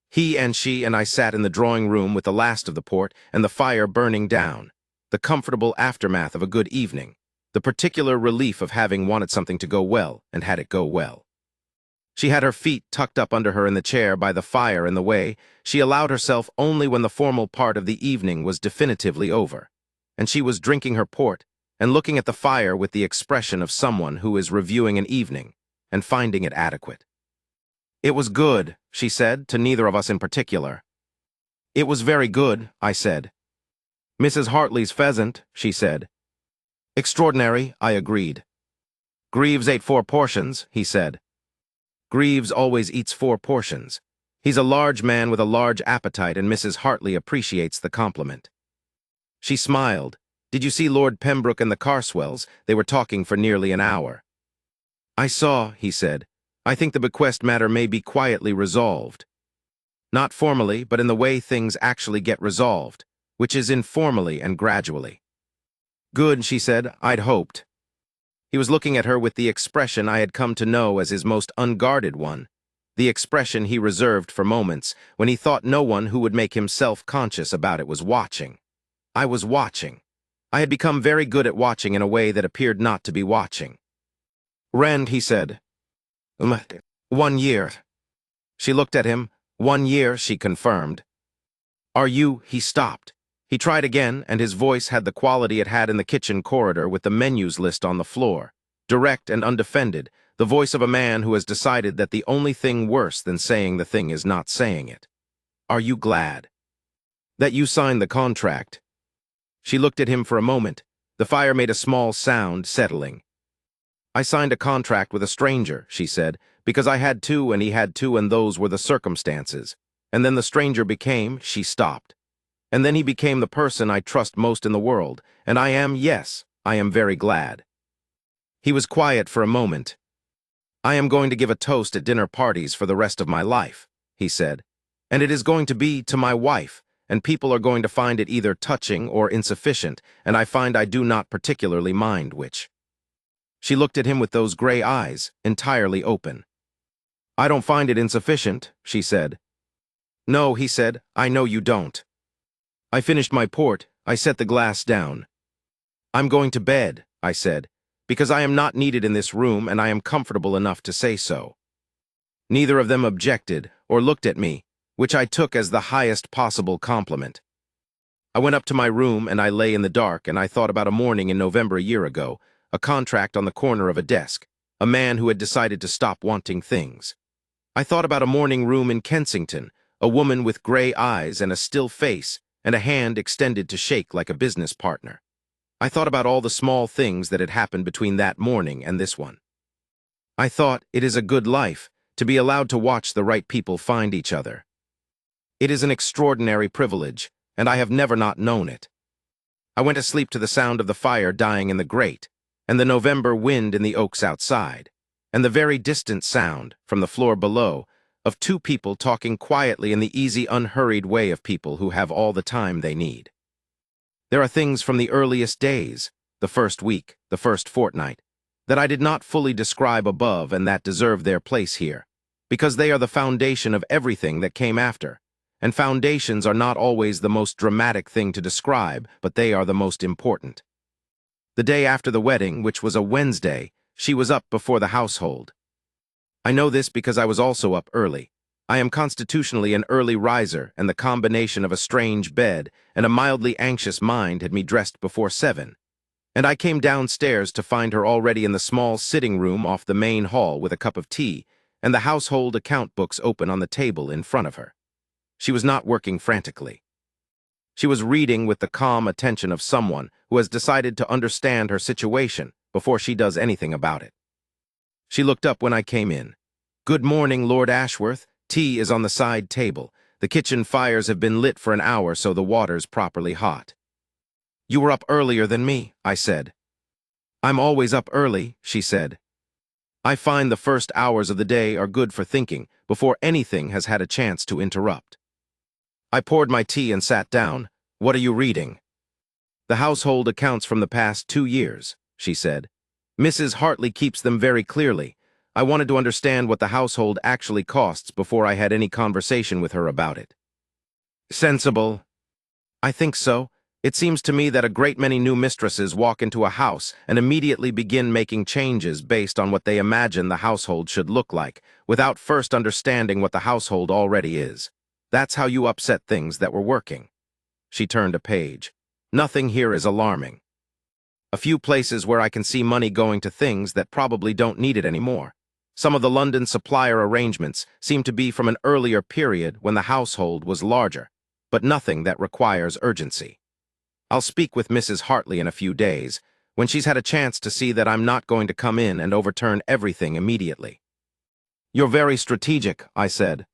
He and she and I sat in the drawing room with the last of the port and the fire burning down, the comfortable aftermath of a good evening, the particular relief of having wanted something to go well and had it go well. She had her feet tucked up under her in the chair by the fire in the way she allowed herself only when the formal part of the evening was definitively over, and she was drinking her port and looking at the fire with the expression of someone who is reviewing an evening and finding it adequate. "It was good," she said, to neither of us in particular. "It was very good," I said. "Mrs. Hartley's pheasant," she said. "Extraordinary," I agreed. "Greaves ate 4 portions," he said. Greaves always eats 4 portions. He's a large man with a large appetite, and Mrs. Hartley appreciates the compliment. She smiled. "Did you see Lord Pembroke and the Carswells? They were talking for nearly an hour." "I saw," he said. "I think the bequest matter may be quietly resolved. Not formally, but in the way things actually get resolved, which is informally and gradually." "Good," she said. "I'd hoped." He was looking at her with the expression I had come to know as his most unguarded one, the expression he reserved for moments when he thought no one who would make him self-conscious about it was watching. I was watching. I had become very good at watching in a way that appeared not to be watching. "Rend," he said. 1 year." She looked at him. 1 year, she confirmed. "Are you—" He stopped. He tried again, and his voice had the quality it had in the kitchen corridor with the menus list on the floor, direct and undefended, the voice of a man who has decided that the only thing worse than saying the thing is not saying it. "Are you glad?" "That you signed the contract." She looked at him for a moment. The fire made a small sound, settling. "I signed a contract with a stranger," she said, "because I had to and he had to, and those were the circumstances. And then the stranger became—" She stopped. "And then he became the person I trust most in the world, and I am, yes, I am very glad." He was quiet for a moment. "I am going to give a toast at dinner parties for the rest of my life," he said, "and it is going to be to my wife, and people are going to find it either touching or insufficient, and I find I do not particularly mind which." She looked at him with those gray eyes, entirely open. "I don't find it insufficient," she said. "No," he said, "I know you don't." I finished my port. I set the glass down. "I'm going to bed," I said, "because I am not needed in this room and I am comfortable enough to say so." Neither of them objected or looked at me, which I took as the highest possible compliment. I went up to my room and I lay in the dark, and I thought about a morning in November a year ago, a contract on the corner of a desk, a man who had decided to stop wanting things. I thought about a morning room in Kensington, a woman with gray eyes and a still face, and a hand extended to shake like a business partner. I thought about all the small things that had happened between that morning and this one. I thought, it is a good life, to be allowed to watch the right people find each other. It is an extraordinary privilege, and I have never not known it. I went to sleep to the sound of the fire dying in the grate, and the November wind in the oaks outside, and the very distant sound, from the floor below, of 2 people talking quietly in the easy, unhurried way of people who have all the time they need. There are things from the earliest days, the first week, the first fortnight, that I did not fully describe above and that deserve their place here, because they are the foundation of everything that came after, and foundations are not always the most dramatic thing to describe, but they are the most important. The day after the wedding, which was a Wednesday, she was up before the household. I know this because I was also up early. I am constitutionally an early riser, and the combination of a strange bed and a mildly anxious mind had me dressed before 7. And I came downstairs to find her already in the small sitting room off the main hall with a cup of tea, and the household account books open on the table in front of her. She was not working frantically. She was reading with the calm attention of someone who has decided to understand her situation before she does anything about it. She looked up when I came in. "Good morning, Lord Ashworth. Tea is on the side table. The kitchen fires have been lit for an hour, so the water's properly hot." "You were up earlier than me," I said. "I'm always up early," she said. "I find the first hours of the day are good for thinking before anything has had a chance to interrupt." I poured my tea and sat down. "What are you reading?" "The household accounts from the past 2 years," she said. "Mrs. Hartley keeps them very clearly. I wanted to understand what the household actually costs before I had any conversation with her about it." "Sensible." "I think so. It seems to me that a great many new mistresses walk into a house and immediately begin making changes based on what they imagine the household should look like, without first understanding what the household already is. That's how you upset things that were working." She turned a page. "Nothing here is alarming. A few places where I can see money going to things that probably don't need it anymore. Some of the London supplier arrangements seem to be from an earlier period when the household was larger, but nothing that requires urgency. I'll speak with Mrs. Hartley in a few days, when she's had a chance to see that I'm not going to come in and overturn everything immediately." "You're very strategic," I said.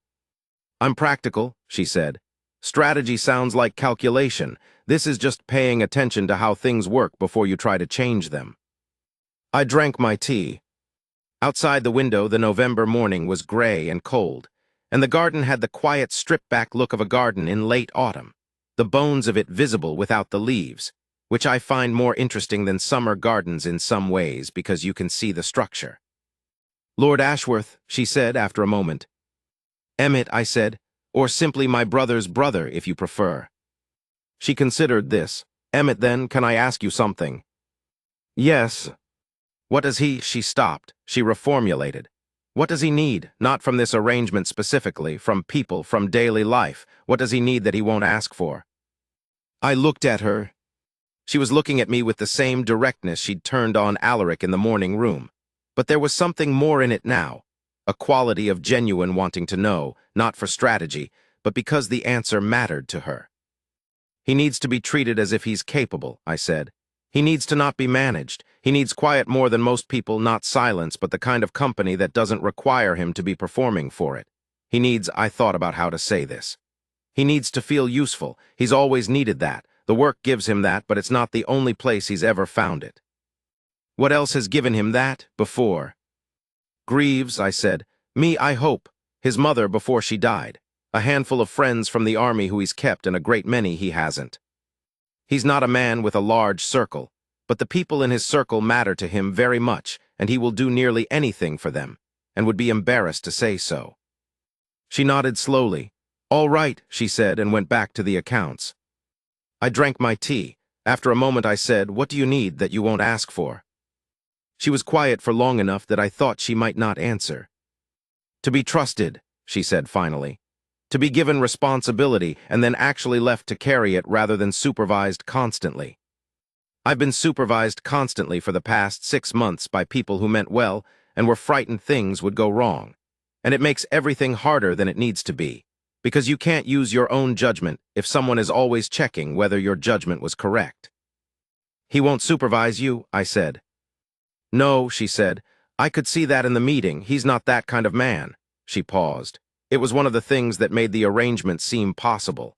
"I'm practical," she said. "Strategy sounds like calculation. This is just paying attention to how things work before you try to change them." I drank my tea. Outside the window, the November morning was gray and cold, and the garden had the quiet, stripped-back look of a garden in late autumn, the bones of it visible without the leaves, which I find more interesting than summer gardens in some ways because you can see the structure. "Lord Ashworth," she said after a moment. "Emmett," I said, "or simply my brother's brother, if you prefer." She considered this. "Emmett, then, can I ask you something?" "Yes." "What does he—" She stopped. She reformulated. "What does he need? Not from this arrangement specifically, from people, from daily life. What does he need that he won't ask for?" I looked at her. She was looking at me with the same directness she'd turned on Alaric in the morning room. But there was something more in it now. A quality of genuine wanting to know, not for strategy, but because the answer mattered to her. "He needs to be treated as if he's capable," I said. "He needs to not be managed. He needs quiet more than most people, not silence, but the kind of company that doesn't require him to be performing for it. He needs—" I thought about how to say this. "He needs to feel useful. He's always needed that. The work gives him that, but it's not the only place he's ever found it." "What else has given him that, before?" "Greaves," I said. "Me, I hope. His mother before she died. A handful of friends from the army who he's kept, and a great many he hasn't. He's not a man with a large circle, but the people in his circle matter to him very much, and he will do nearly anything for them, and would be embarrassed to say so." She nodded slowly. "All right," she said, and went back to the accounts. I drank my tea. After a moment I said, "What do you need that you won't ask for?" She was quiet for long enough that I thought she might not answer. "To be trusted," she said finally. "To be given responsibility and then actually left to carry it rather than supervised constantly. I've been supervised constantly for the past 6 months by people who meant well and were frightened things would go wrong. And it makes everything harder than it needs to be, because you can't use your own judgment if someone is always checking whether your judgment was correct." "He won't supervise you," I said. "No," she said. "I could see that in the meeting. He's not that kind of man." She paused. It was one of the things that made the arrangement seem possible.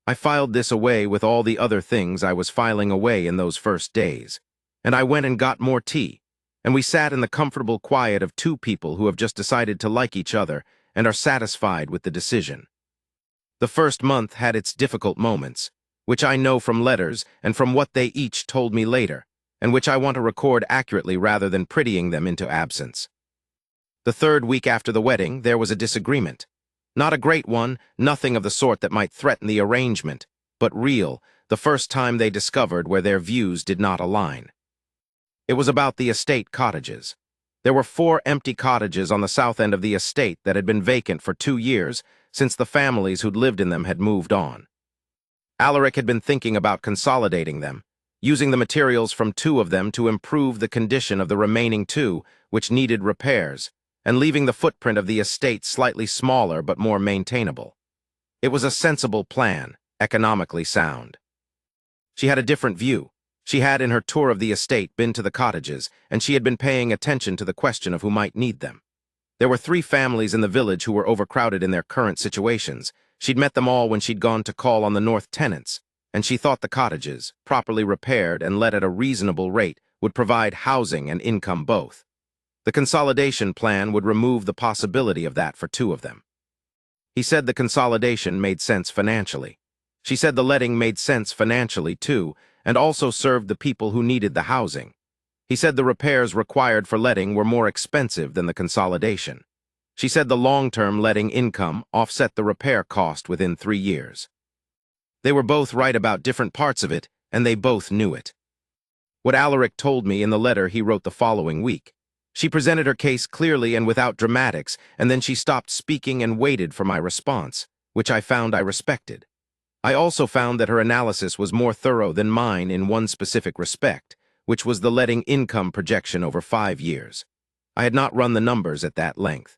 I filed this away with all the other things I was filing away in those first days, and I went and got more tea, and we sat in the comfortable quiet of two people who have just decided to like each other and are satisfied with the decision. The first month had its difficult moments, which I know from letters and from what they each told me later, and which I want to record accurately rather than prettying them into absence. The 3rd week after the wedding, there was a disagreement. Not a great one, nothing of the sort that might threaten the arrangement, but real, the first time they discovered where their views did not align. It was about the estate cottages. There were 4 empty cottages on the south end of the estate that had been vacant for 2 years, since the families who'd lived in them had moved on. Alaric had been thinking about consolidating them, using the materials from 2 of them to improve the condition of the remaining 2, which needed repairs, and leaving the footprint of the estate slightly smaller but more maintainable. It was a sensible plan, economically sound. She had a different view. She had, in her tour of the estate, been to the cottages, and she had been paying attention to the question of who might need them. There were 3 families in the village who were overcrowded in their current situations. She'd met them all when she'd gone to call on the north tenants, and she thought the cottages, properly repaired and let at a reasonable rate, would provide housing and income both. The consolidation plan would remove the possibility of that for 2 of them. He said the consolidation made sense financially. She said the letting made sense financially too, and also served the people who needed the housing. He said the repairs required for letting were more expensive than the consolidation. She said the long-term letting income offset the repair cost within 3 years. They were both right about different parts of it, and they both knew it. What Alaric told me in the letter he wrote the following week. She presented her case clearly and without dramatics, and then she stopped speaking and waited for my response, which I found I respected. I also found that her analysis was more thorough than mine in one specific respect, which was the letting income projection over 5 years. I had not run the numbers at that length.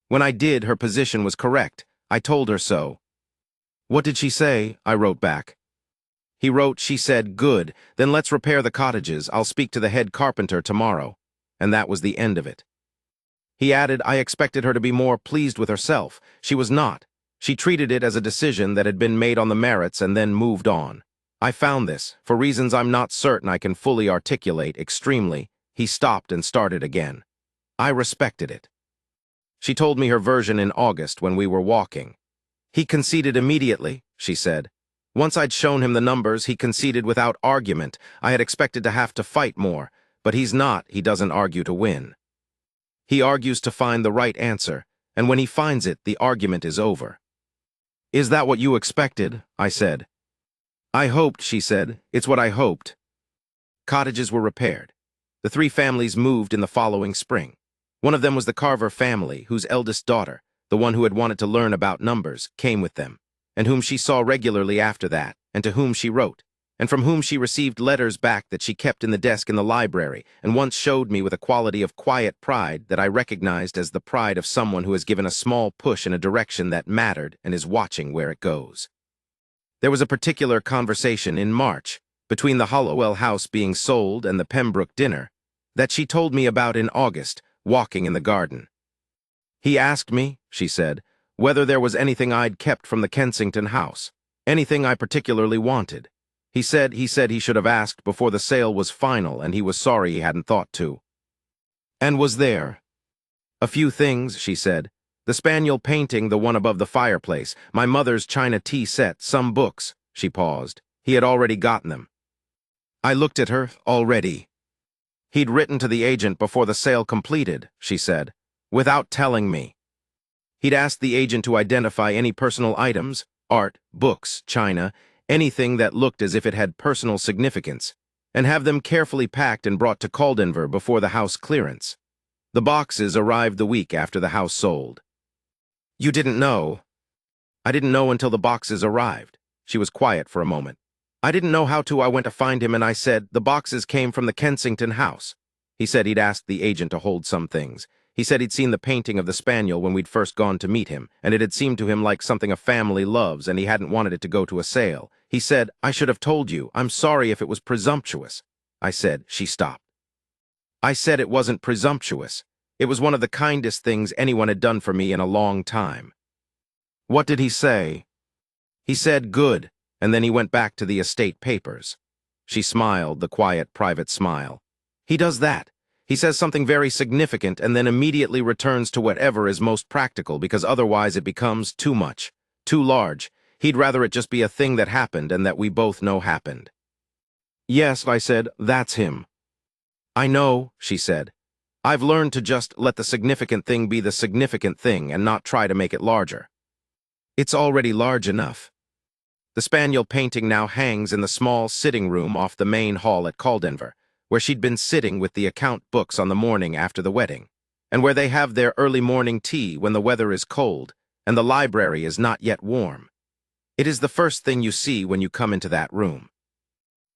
When I did, her position was correct. I told her so. What did she say? I wrote back. He wrote, she said, good, then let's repair the cottages. I'll speak to the head carpenter tomorrow. And that was the end of it. He added, I expected her to be more pleased with herself. She was not. She treated it as a decision that had been made on the merits and then moved on. I found this, for reasons I'm not certain I can fully articulate, extremely. He stopped and started again. I respected it. She told me her version in August when we were walking. He conceded immediately, she said. Once I'd shown him the numbers, he conceded without argument. I had expected to have to fight more, but he's not. He doesn't argue to win. He argues to find the right answer, and when he finds it, the argument is over. Is that what you expected? I said. I hoped, she said. It's what I hoped. Cottages were repaired. The 3 families moved in the following spring. One of them was the Carver family, whose eldest daughter, the one who had wanted to learn about numbers, came with them, and whom she saw regularly after that, and to whom she wrote, and from whom she received letters back that she kept in the desk in the library, and once showed me with a quality of quiet pride that I recognized as the pride of someone who has given a small push in a direction that mattered and is watching where it goes. There was a particular conversation in March, between the Hollowell house being sold and the Pembroke dinner, that she told me about in August, walking in the garden. He asked me, she said, whether there was anything I'd kept from the Kensington house, anything I particularly wanted. He said he should have asked before the sale was final, and he was sorry he hadn't thought to. And was there? A few things, she said. The spaniel painting, the one above the fireplace, my mother's china tea set, some books. She paused. He had already gotten them. I looked at her, already. He'd written to the agent before the sale completed, she said, without telling me. He'd asked the agent to identify any personal items, art, books, china, anything that looked as if it had personal significance, and have them carefully packed and brought to Caldenvere before the house clearance. The boxes arrived the week after the house sold. You didn't know? I didn't know until the boxes arrived. She was quiet for a moment. I didn't know how to. I went to find him and I said, the boxes came from the Kensington house. He said he'd asked the agent to hold some things. He said he'd seen the painting of the spaniel when we'd first gone to meet him, and it had seemed to him like something a family loves, and he hadn't wanted it to go to a sale. He said, I should have told you. I'm sorry if it was presumptuous. I said. She stopped. I said it wasn't presumptuous. It was one of the kindest things anyone had done for me in a long time. What did he say? He said, good, and then he went back to the estate papers. She smiled, the quiet, private smile. He does that. He says something very significant and then immediately returns to whatever is most practical because otherwise it becomes too much, too large. He'd rather it just be a thing that happened and that we both know happened. Yes, I said, that's him. I know, she said. I've learned to just let the significant thing be the significant thing and not try to make it larger. It's already large enough. The spaniel painting now hangs in the small sitting room off the main hall at Caldenvere, where she'd been sitting with the account books on the morning after the wedding, and where they have their early morning tea when the weather is cold and the library is not yet warm. It is the first thing you see when you come into that room.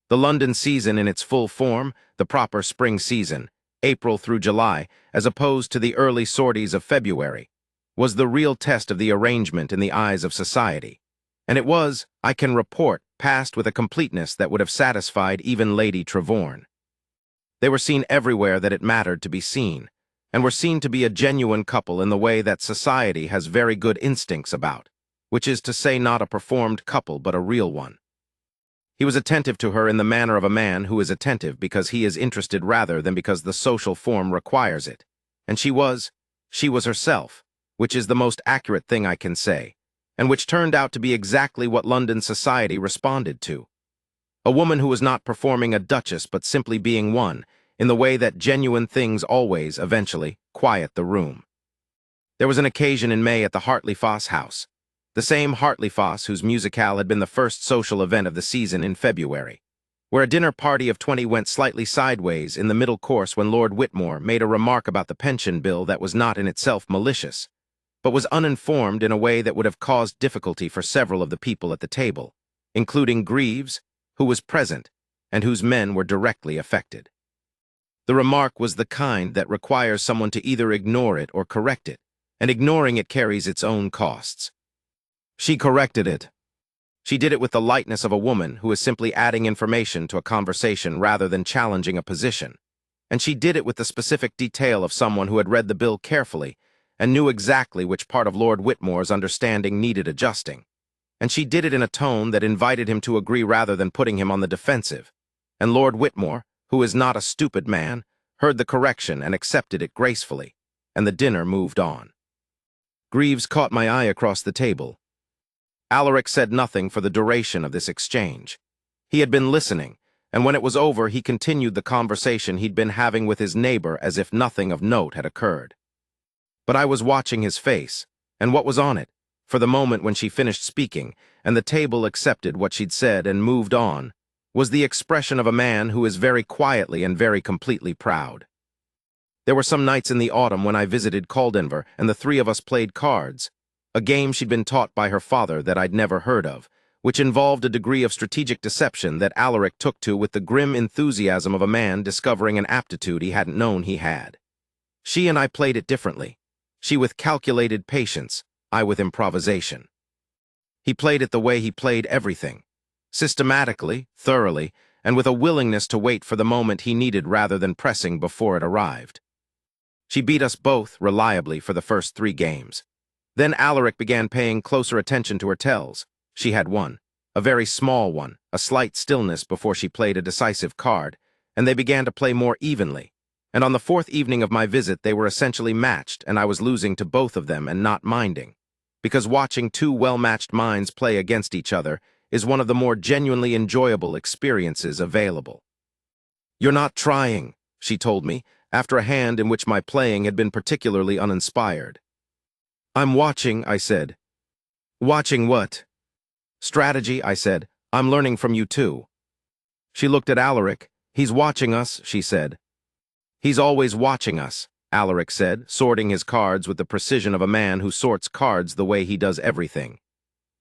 The London season in its full form, the proper spring season, April through July, as opposed to the early sorties of February, was the real test of the arrangement in the eyes of society. And it was, I can report, passed with a completeness that would have satisfied even Lady Trevor. They were seen everywhere that it mattered to be seen, and were seen to be a genuine couple in the way that society has very good instincts about, which is to say not a performed couple but a real one. He was attentive to her in the manner of a man who is attentive because he is interested rather than because the social form requires it, and she was herself, which is the most accurate thing I can say, and which turned out to be exactly what London society responded to. A woman who was not performing a duchess but simply being one, in the way that genuine things always, eventually, quiet the room. There was an occasion in May at the Hartley Foss house, the same Hartley Foss whose musicale had been the first social event of the season in February, where a dinner party of 20 went slightly sideways in the middle course when Lord Whitmore made a remark about the pension bill that was not in itself malicious, but was uninformed in a way that would have caused difficulty for several of the people at the table, including Greaves, who was present, and whose men were directly affected. The remark was the kind that requires someone to either ignore it or correct it, and ignoring it carries its own costs. She corrected it. She did it with the lightness of a woman who is simply adding information to a conversation rather than challenging a position, and she did it with the specific detail of someone who had read the bill carefully and knew exactly which part of Lord Whitmore's understanding needed adjusting, and she did it in a tone that invited him to agree rather than putting him on the defensive, and Lord Whitmore, who is not a stupid man, heard the correction and accepted it gracefully, and the dinner moved on. Greaves caught my eye across the table. Alaric said nothing for the duration of this exchange. He had been listening, and when it was over he continued the conversation he'd been having with his neighbor as if nothing of note had occurred. But I was watching his face, and what was on it, for the moment when she finished speaking, and the table accepted what she'd said and moved on, was the expression of a man who is very quietly and very completely proud. There were some nights in the autumn when I visited Caldenvere and the three of us played cards, a game she'd been taught by her father that I'd never heard of, which involved a degree of strategic deception that Alaric took to with the grim enthusiasm of a man discovering an aptitude he hadn't known he had. She and I played it differently, she with calculated patience, I with improvisation. He played it the way he played everything, systematically, thoroughly, and with a willingness to wait for the moment he needed rather than pressing before it arrived. She beat us both reliably for the first 3 games. Then Alaric began paying closer attention to her tells. She had one, a very small one, a slight stillness before she played a decisive card, and they began to play more evenly. And on the 4th evening of my visit they were essentially matched, and I was losing to both of them and not minding, because watching 2 well-matched minds play against each other is one of the more genuinely enjoyable experiences available. "You're not trying," she told me, after a hand in which my playing had been particularly uninspired. "I'm watching," I said. "Watching what?" "Strategy," I said. "I'm learning from you too." She looked at Alaric. "He's watching us," she said. "He's always watching us," Alaric said, sorting his cards with the precision of a man who sorts cards the way he does everything.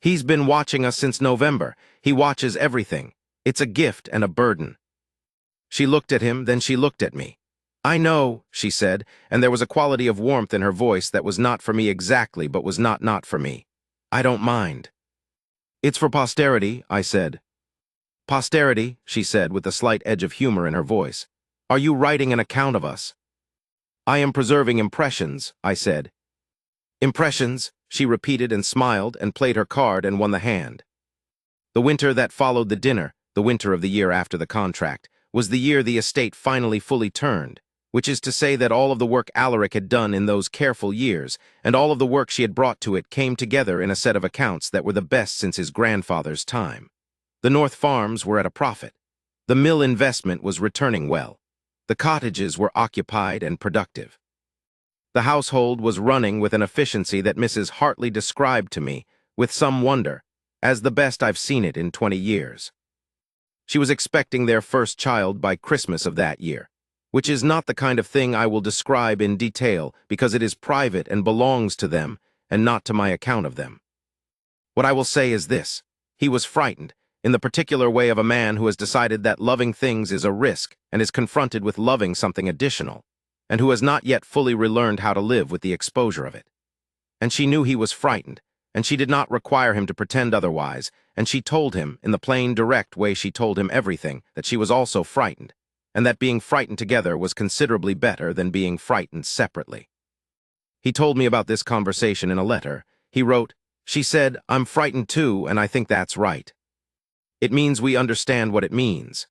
"He's been watching us since November. He watches everything. It's a gift and a burden." She looked at him, then she looked at me. "I know," she said, and there was a quality of warmth in her voice that was not for me exactly, but was not for me. "I don't mind." "It's for posterity," I said. "Posterity," she said with a slight edge of humor in her voice. "Are you writing an account of us?" "I am preserving impressions," I said. "Impressions," she repeated and smiled and played her card and won the hand. The winter that followed the dinner, the winter of the year after the contract, was the year the estate finally fully turned, which is to say that all of the work Alaric had done in those careful years, and all of the work she had brought to it came together in a set of accounts that were the best since his grandfather's time. The North farms were at a profit. The mill investment was returning well. The cottages were occupied and productive. The household was running with an efficiency that Mrs. Hartley described to me, with some wonder, as the best I've seen it in 20 years. She was expecting their first child by Christmas of that year, which is not the kind of thing I will describe in detail because it is private and belongs to them and not to my account of them. What I will say is this: he was frightened, in the particular way of a man who has decided that loving things is a risk and is confronted with loving something additional. and who has not yet fully relearned how to live with the exposure of it. And she knew he was frightened, and she did not require him to pretend otherwise, and she told him, in the plain, direct way she told him everything, that she was also frightened, and that being frightened together was considerably better than being frightened separately. He told me about this conversation in a letter. He wrote, "She said, 'I'm frightened too, and I think that's right. It means we understand what it means.'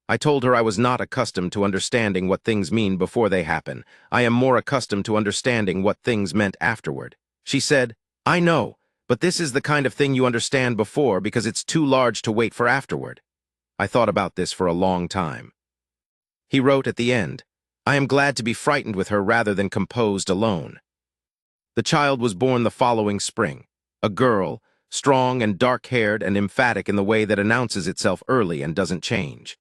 I told her I was not accustomed to understanding what things mean before they happen. I am more accustomed to understanding what things meant afterward. She said, 'I know, but this is the kind of thing you understand before because it's too large to wait for afterward.' I thought about this for a long time." He wrote at the end, "I am glad to be frightened with her rather than composed alone." The child was born the following spring, a girl, strong and dark-haired and emphatic in the way that announces itself early and doesn't change.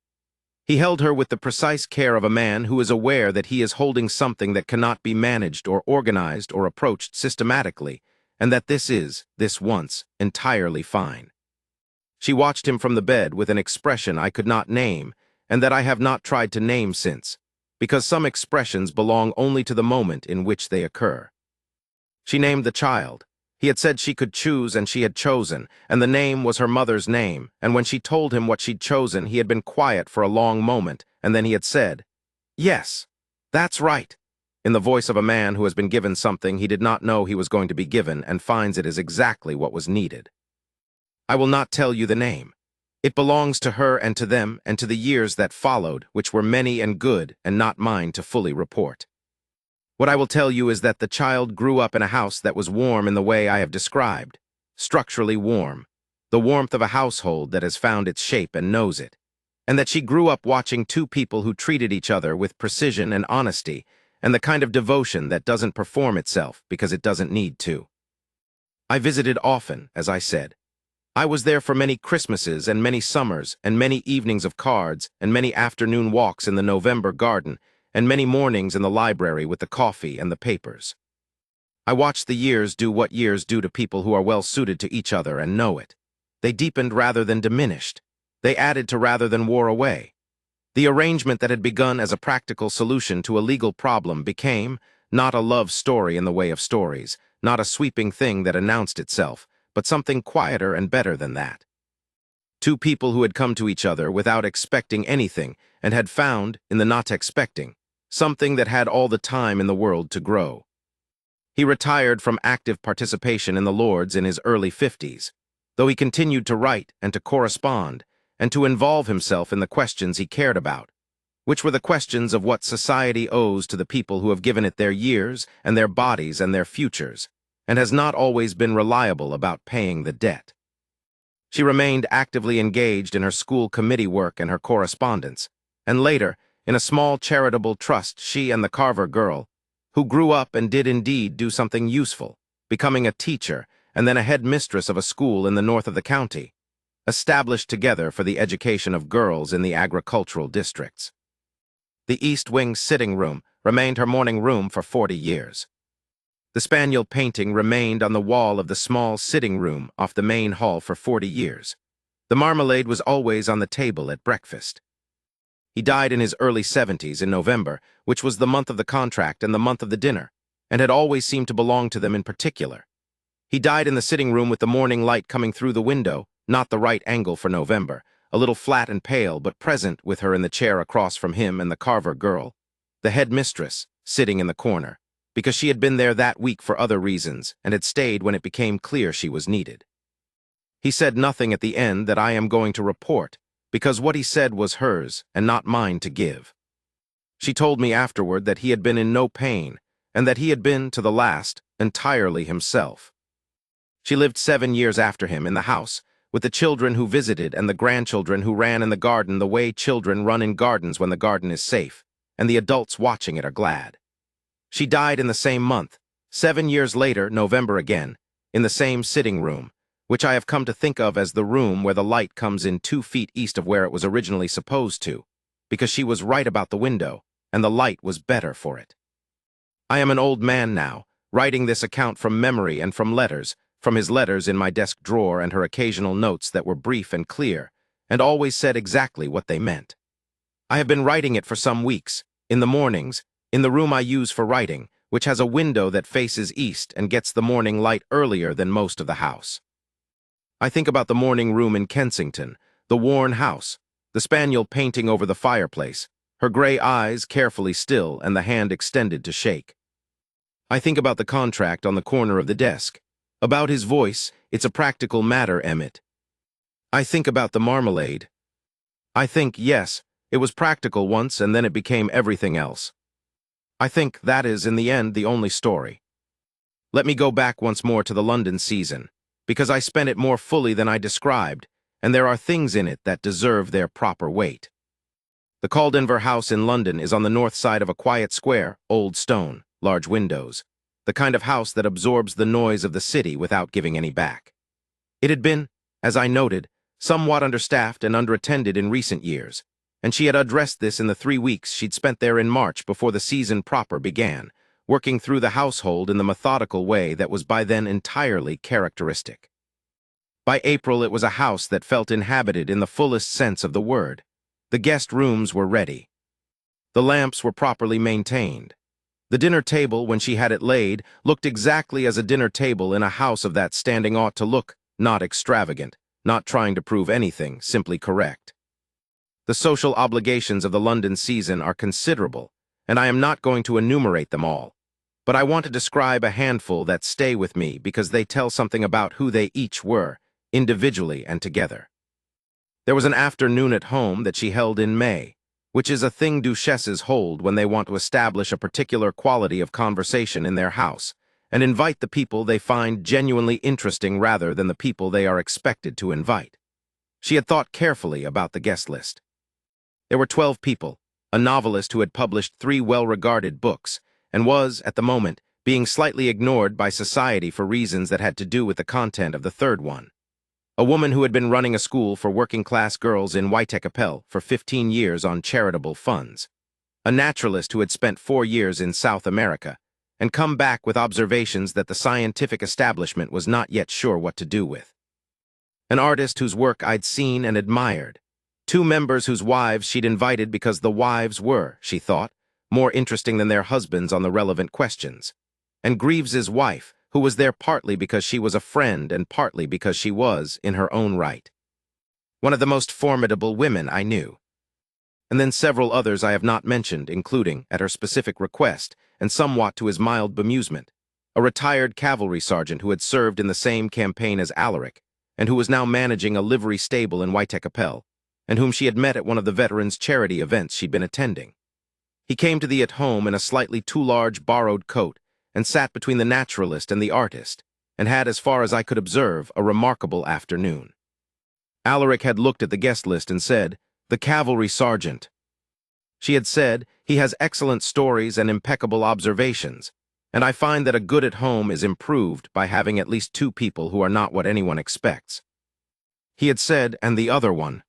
He held her with the precise care of a man who is aware that he is holding something that cannot be managed or organized or approached systematically, and that this once, entirely fine. She watched him from the bed with an expression I could not name, and that I have not tried to name since, because some expressions belong only to the moment in which they occur. She named the child. He had said she could choose, and she had chosen, and the name was her mother's name, and when she told him what she'd chosen, he had been quiet for a long moment, and then he had said, "Yes, that's right," in the voice of a man who has been given something he did not know he was going to be given and finds it is exactly what was needed. I will not tell you the name. It belongs to her and to them and to the years that followed, which were many and good, and not mine to fully report. What I will tell you is that the child grew up in a house that was warm in the way I have described, structurally warm, the warmth of a household that has found its shape and knows it, and that she grew up watching two people who treated each other with precision and honesty, and the kind of devotion that doesn't perform itself because it doesn't need to. I visited often, as I said. I was there for many Christmases and many summers and many evenings of cards and many afternoon walks in the November garden and many mornings in the library with the coffee and the papers. I watched the years do what years do to people who are well suited to each other and know it. They deepened rather than diminished. They added to rather than wore away. The arrangement that had begun as a practical solution to a legal problem became not a love story in the way of stories, not a sweeping thing that announced itself, but something quieter and better than that. Two people who had come to each other without expecting anything and had found, in the not expecting, something that had all the time in the world to grow. He retired from active participation in the Lords in his early 50s, though he continued to write and to correspond and to involve himself in the questions he cared about, which were the questions of what society owes to the people who have given it their years and their bodies and their futures, and has not always been reliable about paying the debt. She remained actively engaged in her school committee work and her correspondence, and later, in a small charitable trust, she and the Carver girl, who grew up and did indeed do something useful, becoming a teacher and then a headmistress of a school in the north of the county, established together for the education of girls in the agricultural districts. The East Wing sitting room remained her morning room for 40 years. The spaniel painting remained on the wall of the small sitting room off the main hall for 40 years. The marmalade was always on the table at breakfast. He died in his early 70s in November, which was the month of the contract and the month of the dinner, and had always seemed to belong to them in particular. He died in the sitting room with the morning light coming through the window, not the right angle for November, a little flat and pale, but present with her in the chair across from him and the Carver girl, the headmistress, sitting in the corner, because she had been there that week for other reasons and had stayed when it became clear she was needed. He said nothing at the end that I am going to report, because what he said was hers and not mine to give. She told me afterward that he had been in no pain, and that he had been, to the last, entirely himself. She lived 7 years after him in the house, with the children who visited and the grandchildren who ran in the garden the way children run in gardens when the garden is safe, and the adults watching it are glad. She died in the same month, 7 years later, November again, in the same sitting room, which I have come to think of as the room where the light comes in 2 feet east of where it was originally supposed to, because she was right about the window, and the light was better for it. I am an old man now, writing this account from memory and from letters, from his letters in my desk drawer and her occasional notes that were brief and clear, and always said exactly what they meant. I have been writing it for some weeks, in the mornings, in the room I use for writing, which has a window that faces east and gets the morning light earlier than most of the house. I think about the morning room in Kensington, the worn house, the spaniel painting over the fireplace, her gray eyes carefully still and the hand extended to shake. I think about the contract on the corner of the desk. About his voice, "It's a practical matter, Emmett." I think about the marmalade. I think, yes, it was practical once and then it became everything else. I think that is, in the end, the only story. Let me go back once more to the London season, because I spent it more fully than I described, and there are things in it that deserve their proper weight. The Caldenvere house in London is on the north side of a quiet square, old stone, large windows, the kind of house that absorbs the noise of the city without giving any back. It had been, as I noted, somewhat understaffed and underattended in recent years, and she had addressed this in the 3 weeks she'd spent there in March before the season proper began, working through the household in the methodical way that was by then entirely characteristic. By April, it was a house that felt inhabited in the fullest sense of the word. The guest rooms were ready. The lamps were properly maintained. The dinner table, when she had it laid, looked exactly as a dinner table in a house of that standing ought to look, not extravagant, not trying to prove anything, simply correct. The social obligations of the London season are considerable, and I am not going to enumerate them all, but I want to describe a handful that stay with me because they tell something about who they each were, individually and together. There was an afternoon at home that she held in May, which is a thing duchesses hold when they want to establish a particular quality of conversation in their house, and invite the people they find genuinely interesting rather than the people they are expected to invite. She had thought carefully about the guest list. There were 12 people, a novelist who had published 3 well-regarded books, and was, at the moment, being slightly ignored by society for reasons that had to do with the content of the 3rd one. A woman who had been running a school for working-class girls in Whitechapel for 15 years on charitable funds. A naturalist who had spent 4 years in South America, and come back with observations that the scientific establishment was not yet sure what to do with. An artist whose work I'd seen and admired. 2 members whose wives she'd invited because the wives were, she thought, more interesting than their husbands on the relevant questions. And Greaves's wife, who was there partly because she was a friend and partly because she was, in her own right, one of the most formidable women I knew. And then several others I have not mentioned, including, at her specific request, and somewhat to his mild bemusement, a retired cavalry sergeant who had served in the same campaign as Alaric, and who was now managing a livery stable in Whitechapel, and whom she had met at one of the veterans' charity events she'd been attending. He came to the at-home in a slightly too large borrowed coat, and sat between the naturalist and the artist, and had, as far as I could observe, a remarkable afternoon. Alaric had looked at the guest list and said, "The cavalry sergeant." She had said, "He has excellent stories and impeccable observations, and I find that a good at home is improved by having at least 2 people who are not what anyone expects." He had said, "And the other one."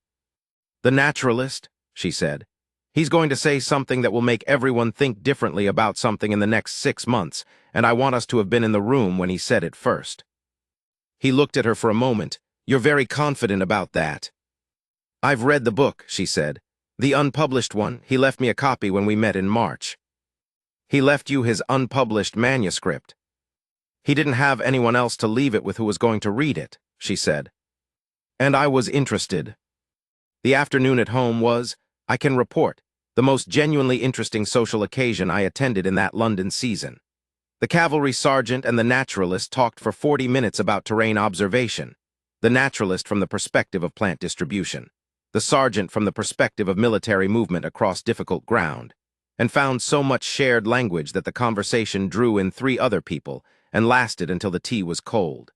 "The naturalist," she said. "He's going to say something that will make everyone think differently about something in the next 6 months, and I want us to have been in the room when he said it first." He looked at her for a moment. "You're very confident about that." "I've read the book," she said. "The unpublished one. He left me a copy when we met in March." "He left you his unpublished manuscript." "He didn't have anyone else to leave it with who was going to read it," she said. "And I was interested." The afternoon at home was, I can report, the most genuinely interesting social occasion I attended in that London season. The cavalry sergeant and the naturalist talked for 40 minutes about terrain observation, the naturalist from the perspective of plant distribution, the sergeant from the perspective of military movement across difficult ground, and found so much shared language that the conversation drew in 3 other people and lasted until the tea was cold.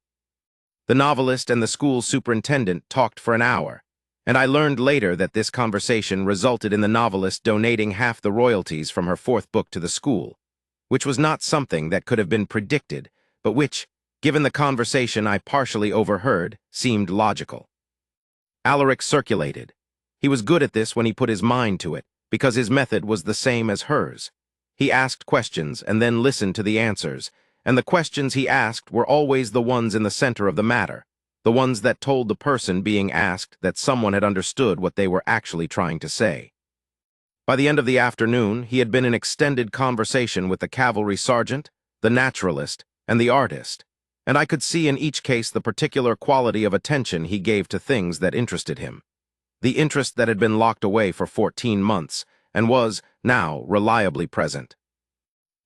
The novelist and the school superintendent talked for an hour, and I learned later that this conversation resulted in the novelist donating half the royalties from her 4th book to the school, which was not something that could have been predicted, but which, given the conversation I partially overheard, seemed logical. Alaric circulated. He was good at this when he put his mind to it, because his method was the same as hers. He asked questions and then listened to the answers, and the questions he asked were always the ones in the center of the matter, the ones that told the person being asked that someone had understood what they were actually trying to say. By the end of the afternoon, he had been in extended conversation with the cavalry sergeant, the naturalist, and the artist, and I could see in each case the particular quality of attention he gave to things that interested him. The interest that had been locked away for 14 months and was, now, reliably present.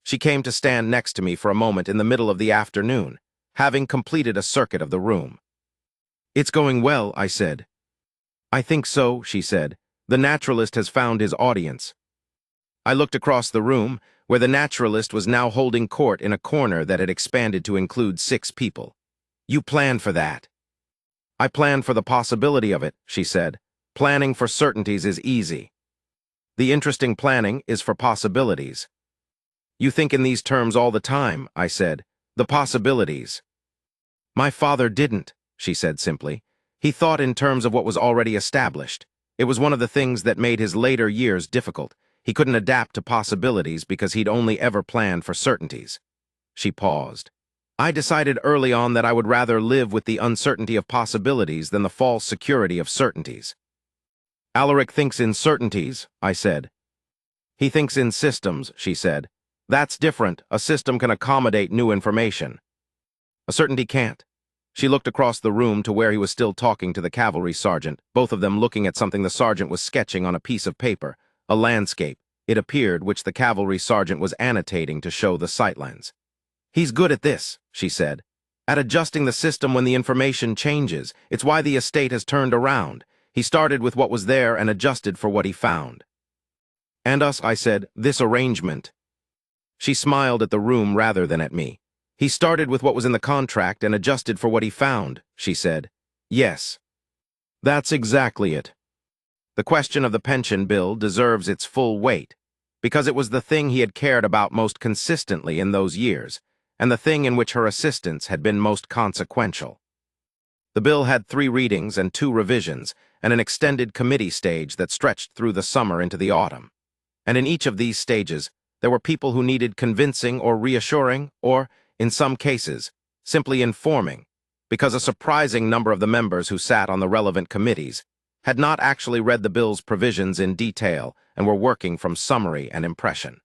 She came to stand next to me for a moment in the middle of the afternoon, having completed a circuit of the room. "It's going well," I said. "I think so," she said. "The naturalist has found his audience." I looked across the room, where the naturalist was now holding court in a corner that had expanded to include 6 people. "You planned for that." "I planned for the possibility of it," she said. "Planning for certainties is easy. The interesting planning is for possibilities." "You think in these terms all the time," I said. "The possibilities." "My father didn't," she said simply. "He thought in terms of what was already established. It was one of the things that made his later years difficult. He couldn't adapt to possibilities because he'd only ever planned for certainties." She paused. "I decided early on that I would rather live with the uncertainty of possibilities than the false security of certainties." "Alaric thinks in certainties," I said. "He thinks in systems," she said. "That's different. A system can accommodate new information. A certainty can't." She looked across the room to where he was still talking to the cavalry sergeant, both of them looking at something the sergeant was sketching on a piece of paper, a landscape, it appeared, which the cavalry sergeant was annotating to show the sightlines. "He's good at this," she said. "At adjusting the system when the information changes. It's why the estate has turned around. He started with what was there and adjusted for what he found." "And us," I said, "this arrangement." She smiled at the room rather than at me. "He started with what was in the contract and adjusted for what he found," she said. "Yes. That's exactly it. The question of the pension bill deserves its full weight, because it was the thing he had cared about most consistently in those years, and the thing in which her assistance had been most consequential. The bill had 3 readings and 2 revisions, and an extended committee stage that stretched through the summer into the autumn. And in each of these stages, there were people who needed convincing or reassuring, or, in some cases, simply informing, because a surprising number of the members who sat on the relevant committees had not actually read the bill's provisions in detail and were working from summary and impression.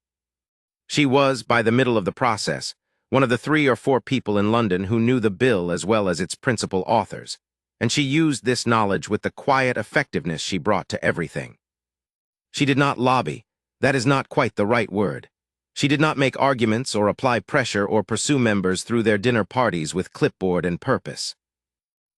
She was, by the middle of the process, one of the 3 or 4 people in London who knew the bill as well as its principal authors, and she used this knowledge with the quiet effectiveness she brought to everything. She did not lobby. That is not quite the right word. She did not make arguments or apply pressure or pursue members through their dinner parties with clipboard and purpose.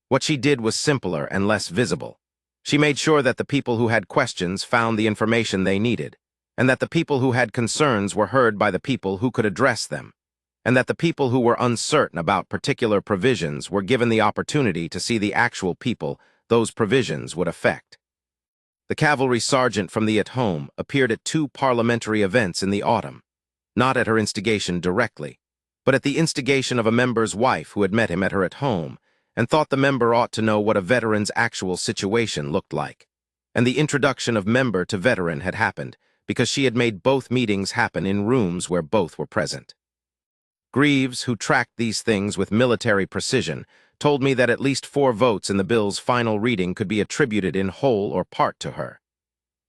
What she did was simpler and less visible. She made sure that the people who had questions found the information they needed, and that the people who had concerns were heard by the people who could address them, and that the people who were uncertain about particular provisions were given the opportunity to see the actual people those provisions would affect. The cavalry sergeant from the At Home appeared at 2 parliamentary events in the autumn, not at her instigation directly, but at the instigation of a member's wife who had met him at her At Home and thought the member ought to know what a veteran's actual situation looked like. And the introduction of member to veteran had happened because she had made both meetings happen in rooms where both were present. Greaves, who tracked these things with military precision, told me that at least 4 votes in the bill's final reading could be attributed in whole or part to her.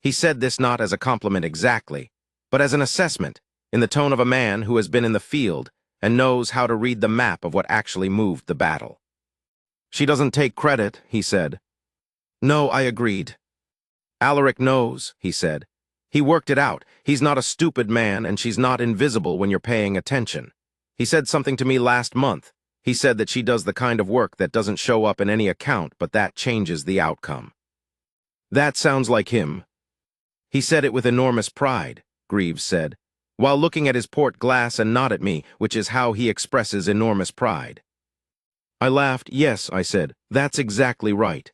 He said this not as a compliment exactly, but as an assessment, in the tone of a man who has been in the field and knows how to read the map of what actually moved the battle. "She doesn't take credit," he said. "No," I agreed. "Alaric knows," he said. "He worked it out. He's not a stupid man, and she's not invisible when you're paying attention. He said something to me last month. He said that she does the kind of work that doesn't show up in any account, but that changes the outcome." "That sounds like him." "He said it with enormous pride," Greaves said, while looking at his port glass and not at me, which is how he expresses enormous pride. I laughed. "Yes," I said, "that's exactly right.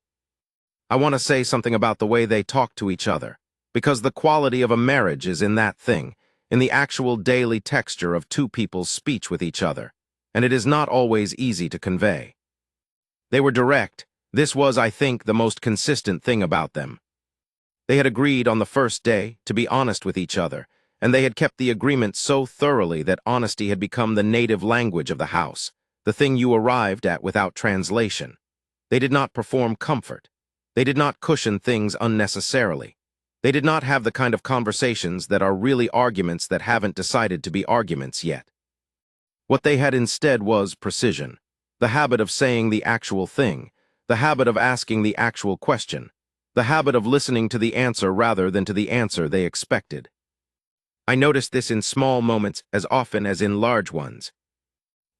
I want to say something about the way they talk to each other, because the quality of a marriage is in that thing, in the actual daily texture of 2 people's speech with each other, and it is not always easy to convey." They were direct. This was, I think, the most consistent thing about them. They had agreed on the first day to be honest with each other, and they had kept the agreement so thoroughly that honesty had become the native language of the house, the thing you arrived at without translation. They did not perform comfort. They did not cushion things unnecessarily. They did not have the kind of conversations that are really arguments that haven't decided to be arguments yet. What they had instead was precision, the habit of saying the actual thing, the habit of asking the actual question, the habit of listening to the answer rather than to the answer they expected. I noticed this in small moments as often as in large ones.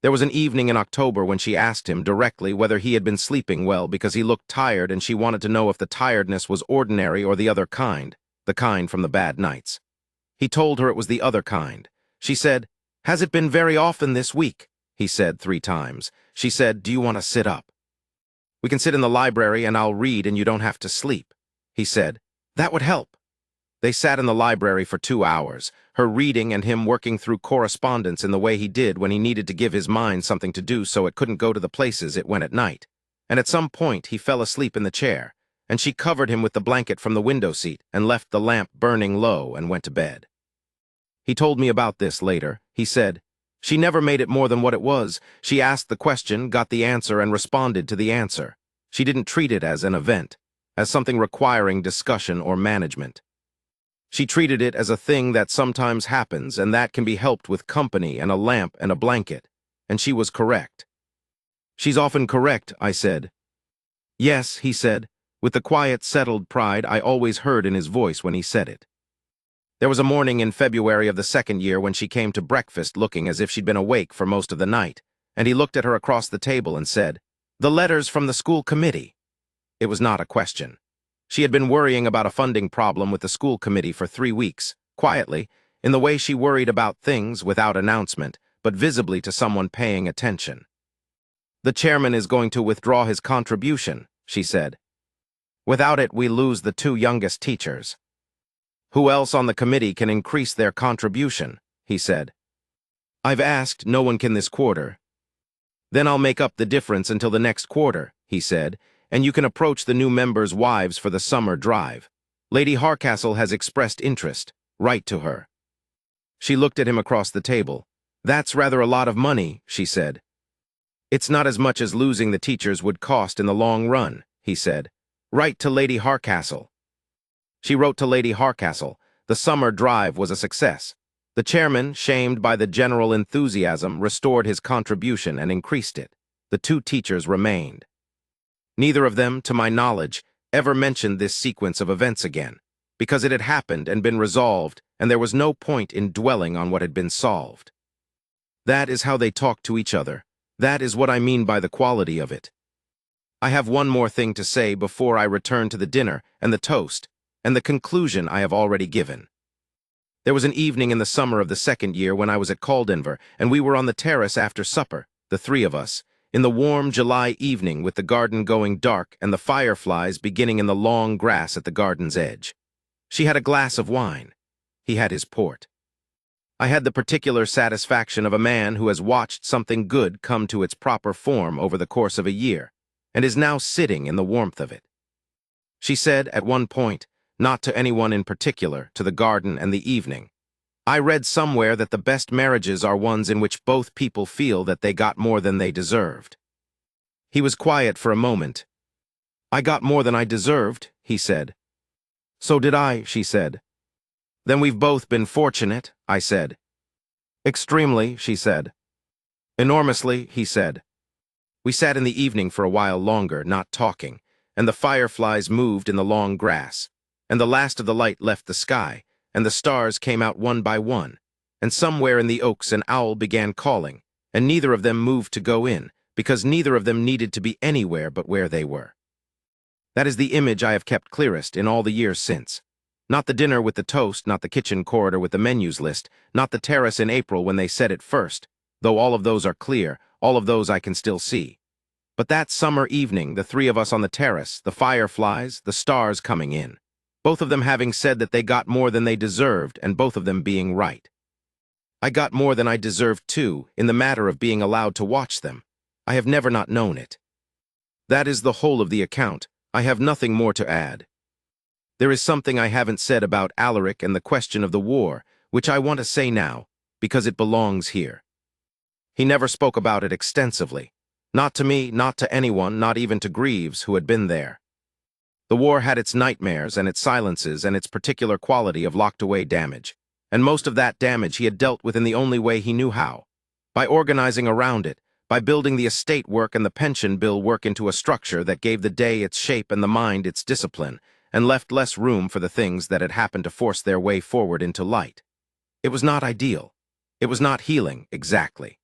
There was an evening in October when she asked him directly whether he had been sleeping well because he looked tired, and she wanted to know if the tiredness was ordinary or the other kind, the kind from the bad nights. He told her it was the other kind. She said, "Has it been very often this week?" He said 3 times. She said, "Do you want to sit up? We can sit in the library and I'll read and you don't have to sleep." He said, "That would help." They sat in the library for 2 hours, her reading and him working through correspondence in the way he did when he needed to give his mind something to do so it couldn't go to the places it went at night. And at some point he fell asleep in the chair, and she covered him with the blanket from the window seat and left the lamp burning low and went to bed. He told me about this later. He said, "She never made it more than what it was. She asked the question, got the answer, and responded to the answer. She didn't treat it as an event, as something requiring discussion or management. She treated it as a thing that sometimes happens and that can be helped with company and a lamp and a blanket. And she was correct." "She's often correct," I said. "Yes," he said, with the quiet, settled pride I always heard in his voice when he said it. There was a morning in February of the 2nd year when she came to breakfast looking as if she'd been awake for most of the night, and he looked at her across the table and said, "The letters from the school committee." It was not a question. She had been worrying about a funding problem with the school committee for 3 weeks, quietly, in the way she worried about things without announcement, but visibly to someone paying attention. "The chairman is going to withdraw his contribution," she said. "Without it, we lose the 2 youngest teachers." "Who else on the committee can increase their contribution?" he said. "I've asked, no one can this quarter." "Then I'll make up the difference until the next quarter," he said, "and you can approach the new members' wives for the summer drive. Lady Harcastle has expressed interest. Write to her." She looked at him across the table. "That's rather a lot of money," she said. "It's not as much as losing the teachers would cost in the long run," he said. "Write to Lady Harcastle." She wrote to Lady Harcastle. The summer drive was a success. The chairman, shamed by the general enthusiasm, restored his contribution and increased it. The 2 teachers remained. Neither of them, to my knowledge, ever mentioned this sequence of events again, because it had happened and been resolved, and there was no point in dwelling on what had been solved. That is how they talk to each other. That is what I mean by the quality of it. I have one more thing to say before I return to the dinner and the toast, and the conclusion I have already given. There was an evening in the summer of the 2nd year when I was at Caldenvere, and we were on the terrace after supper, the 3 of us, in the warm July evening with the garden going dark and the fireflies beginning in the long grass at the garden's edge. She had a glass of wine. He had his port. I had the particular satisfaction of a man who has watched something good come to its proper form over the course of a year, and is now sitting in the warmth of it. She said, at one point, not to anyone in particular, to the garden and the evening, "I read somewhere that the best marriages are ones in which both people feel that they got more than they deserved." He was quiet for a moment. "I got more than I deserved," he said. "So did I," she said. "Then we've both been fortunate," I said. "Extremely," she said. "Enormously," he said. We sat in the evening for a while longer, not talking, and the fireflies moved in the long grass, and the last of the light left the sky, and the stars came out one by one, and somewhere in the oaks an owl began calling, and neither of them moved to go in, because neither of them needed to be anywhere but where they were. That is the image I have kept clearest in all the years since. Not the dinner with the toast, not the kitchen corridor with the menus list, not the terrace in April when they said it first, though all of those are clear, all of those I can still see. But that summer evening, the 3 of us on the terrace, the fireflies, the stars coming in, both of them having said that they got more than they deserved, and both of them being right. I got more than I deserved too, in the matter of being allowed to watch them. I have never not known it. That is the whole of the account. I have nothing more to add. There is something I haven't said about Alaric and the question of the war, which I want to say now, because it belongs here. He never spoke about it extensively. Not to me, not to anyone, not even to Greaves, who had been there. The war had its nightmares and its silences and its particular quality of locked-away damage, and most of that damage he had dealt with in the only way he knew how, by organizing around it, by building the estate work and the pension bill work into a structure that gave the day its shape and the mind its discipline, and left less room for the things that had happened to force their way forward into light. It was not ideal. It was not healing, exactly.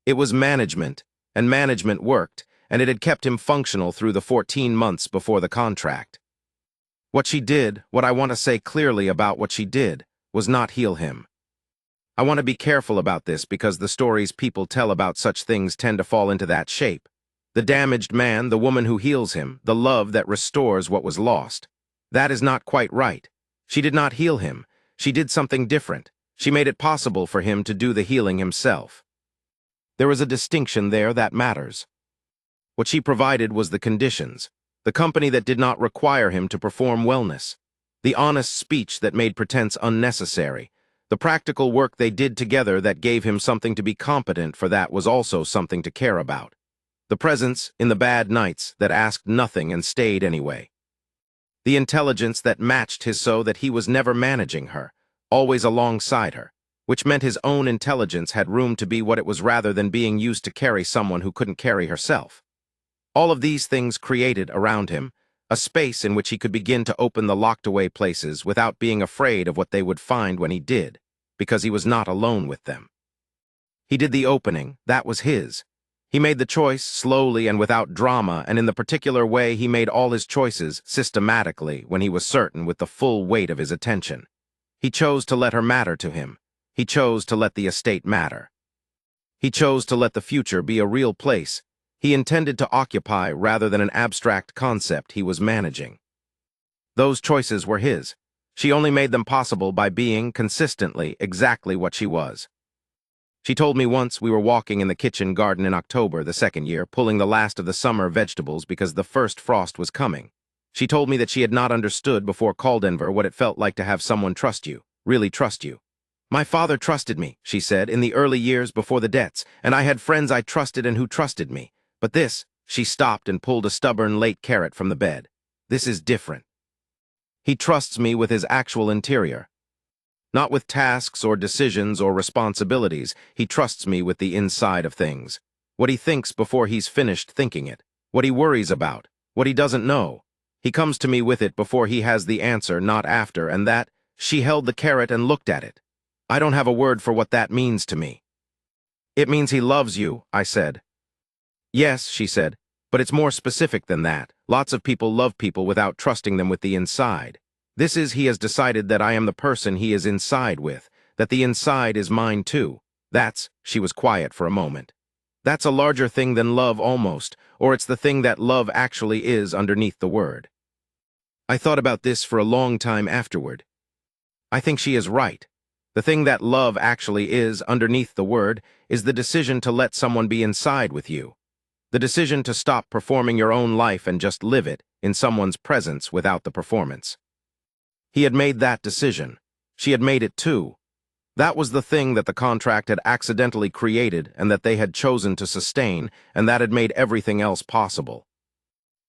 It was management, and management worked, and it had kept him functional through the 14 months before the contract. What she did, what I want to say clearly about what she did, was not heal him. I want to be careful about this because the stories people tell about such things tend to fall into that shape. The damaged man, the woman who heals him, the love that restores what was lost. That is not quite right. She did not heal him. She did something different. She made it possible for him to do the healing himself. There is a distinction there that matters. What she provided was the conditions, the company that did not require him to perform wellness, the honest speech that made pretense unnecessary, the practical work they did together that gave him something to be competent for that was also something to care about, the presence in the bad nights that asked nothing and stayed anyway, the intelligence that matched his so that he was never managing her, always alongside her, which meant his own intelligence had room to be what it was rather than being used to carry someone who couldn't carry herself. All of these things created around him a space in which he could begin to open the locked-away places without being afraid of what they would find when he did, because he was not alone with them. He did the opening, that was his. He made the choice slowly and without drama, and in the particular way he made all his choices systematically when he was certain with the full weight of his attention. He chose to let her matter to him. He chose to let the estate matter. He chose to let the future be a real place he intended to occupy rather than an abstract concept he was managing. Those choices were his. She only made them possible by being, consistently, exactly what she was. She told me once we were walking in the kitchen garden in October the second year, pulling the last of the summer vegetables because the first frost was coming. She told me that she had not understood before Caldenvere what it felt like to have someone trust you, really trust you. My father trusted me, she said, in the early years before the debts, and I had friends I trusted and who trusted me. But this, she stopped and pulled a stubborn late carrot from the bed. This is different. He trusts me with his actual interior. Not with tasks or decisions or responsibilities, he trusts me with the inside of things. What he thinks before he's finished thinking it. What he worries about. What he doesn't know. He comes to me with it before he has the answer, not after, and that, she held the carrot and looked at it. I don't have a word for what that means to me. It means he loves you, I said. Yes, she said, but it's more specific than that. Lots of people love people without trusting them with the inside. This is he has decided that I am the person he is inside with, that the inside is mine too. That's, she was quiet for a moment. That's a larger thing than love almost, or it's the thing that love actually is underneath the word. I thought about this for a long time afterward. I think she is right. The thing that love actually is underneath the word is the decision to let someone be inside with you. The decision to stop performing your own life and just live it in someone's presence without the performance. He had made that decision. She had made it too. That was the thing that the contract had accidentally created and that they had chosen to sustain, and that had made everything else possible.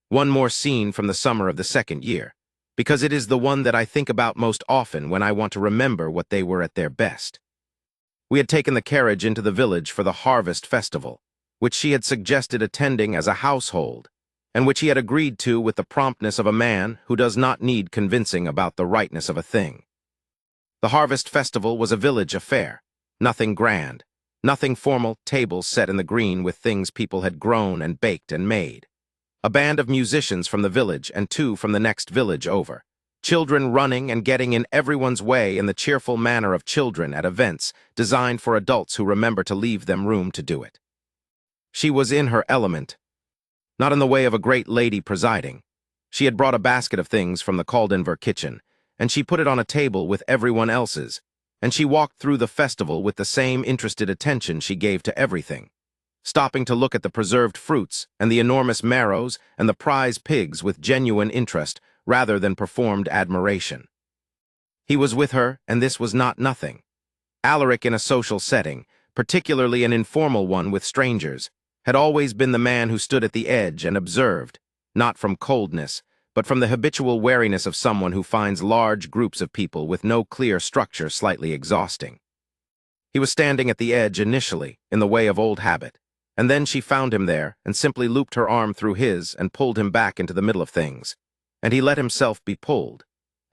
One more scene from the summer of the second year, because it is the one that I think about most often when I want to remember what they were at their best. We had taken the carriage into the village for the harvest festival, which she had suggested attending as a household, and which he had agreed to with the promptness of a man who does not need convincing about the rightness of a thing. The harvest festival was a village affair, nothing grand, nothing formal, tables set in the green with things people had grown and baked and made. A band of musicians from the village and two from the next village over. Children running and getting in everyone's way in the cheerful manner of children at events designed for adults who remember to leave them room to do it. She was in her element, not in the way of a great lady presiding. She had brought a basket of things from the Caldenvere kitchen, and she put it on a table with everyone else's, and she walked through the festival with the same interested attention she gave to everything, stopping to look at the preserved fruits and the enormous marrows and the prize pigs with genuine interest rather than performed admiration. He was with her, and this was not nothing. Alaric in a social setting, particularly an informal one with strangers, had always been the man who stood at the edge and observed, not from coldness, but from the habitual wariness of someone who finds large groups of people with no clear structure slightly exhausting. He was standing at the edge initially, in the way of old habit, and then she found him there and simply looped her arm through his and pulled him back into the middle of things. And he let himself be pulled.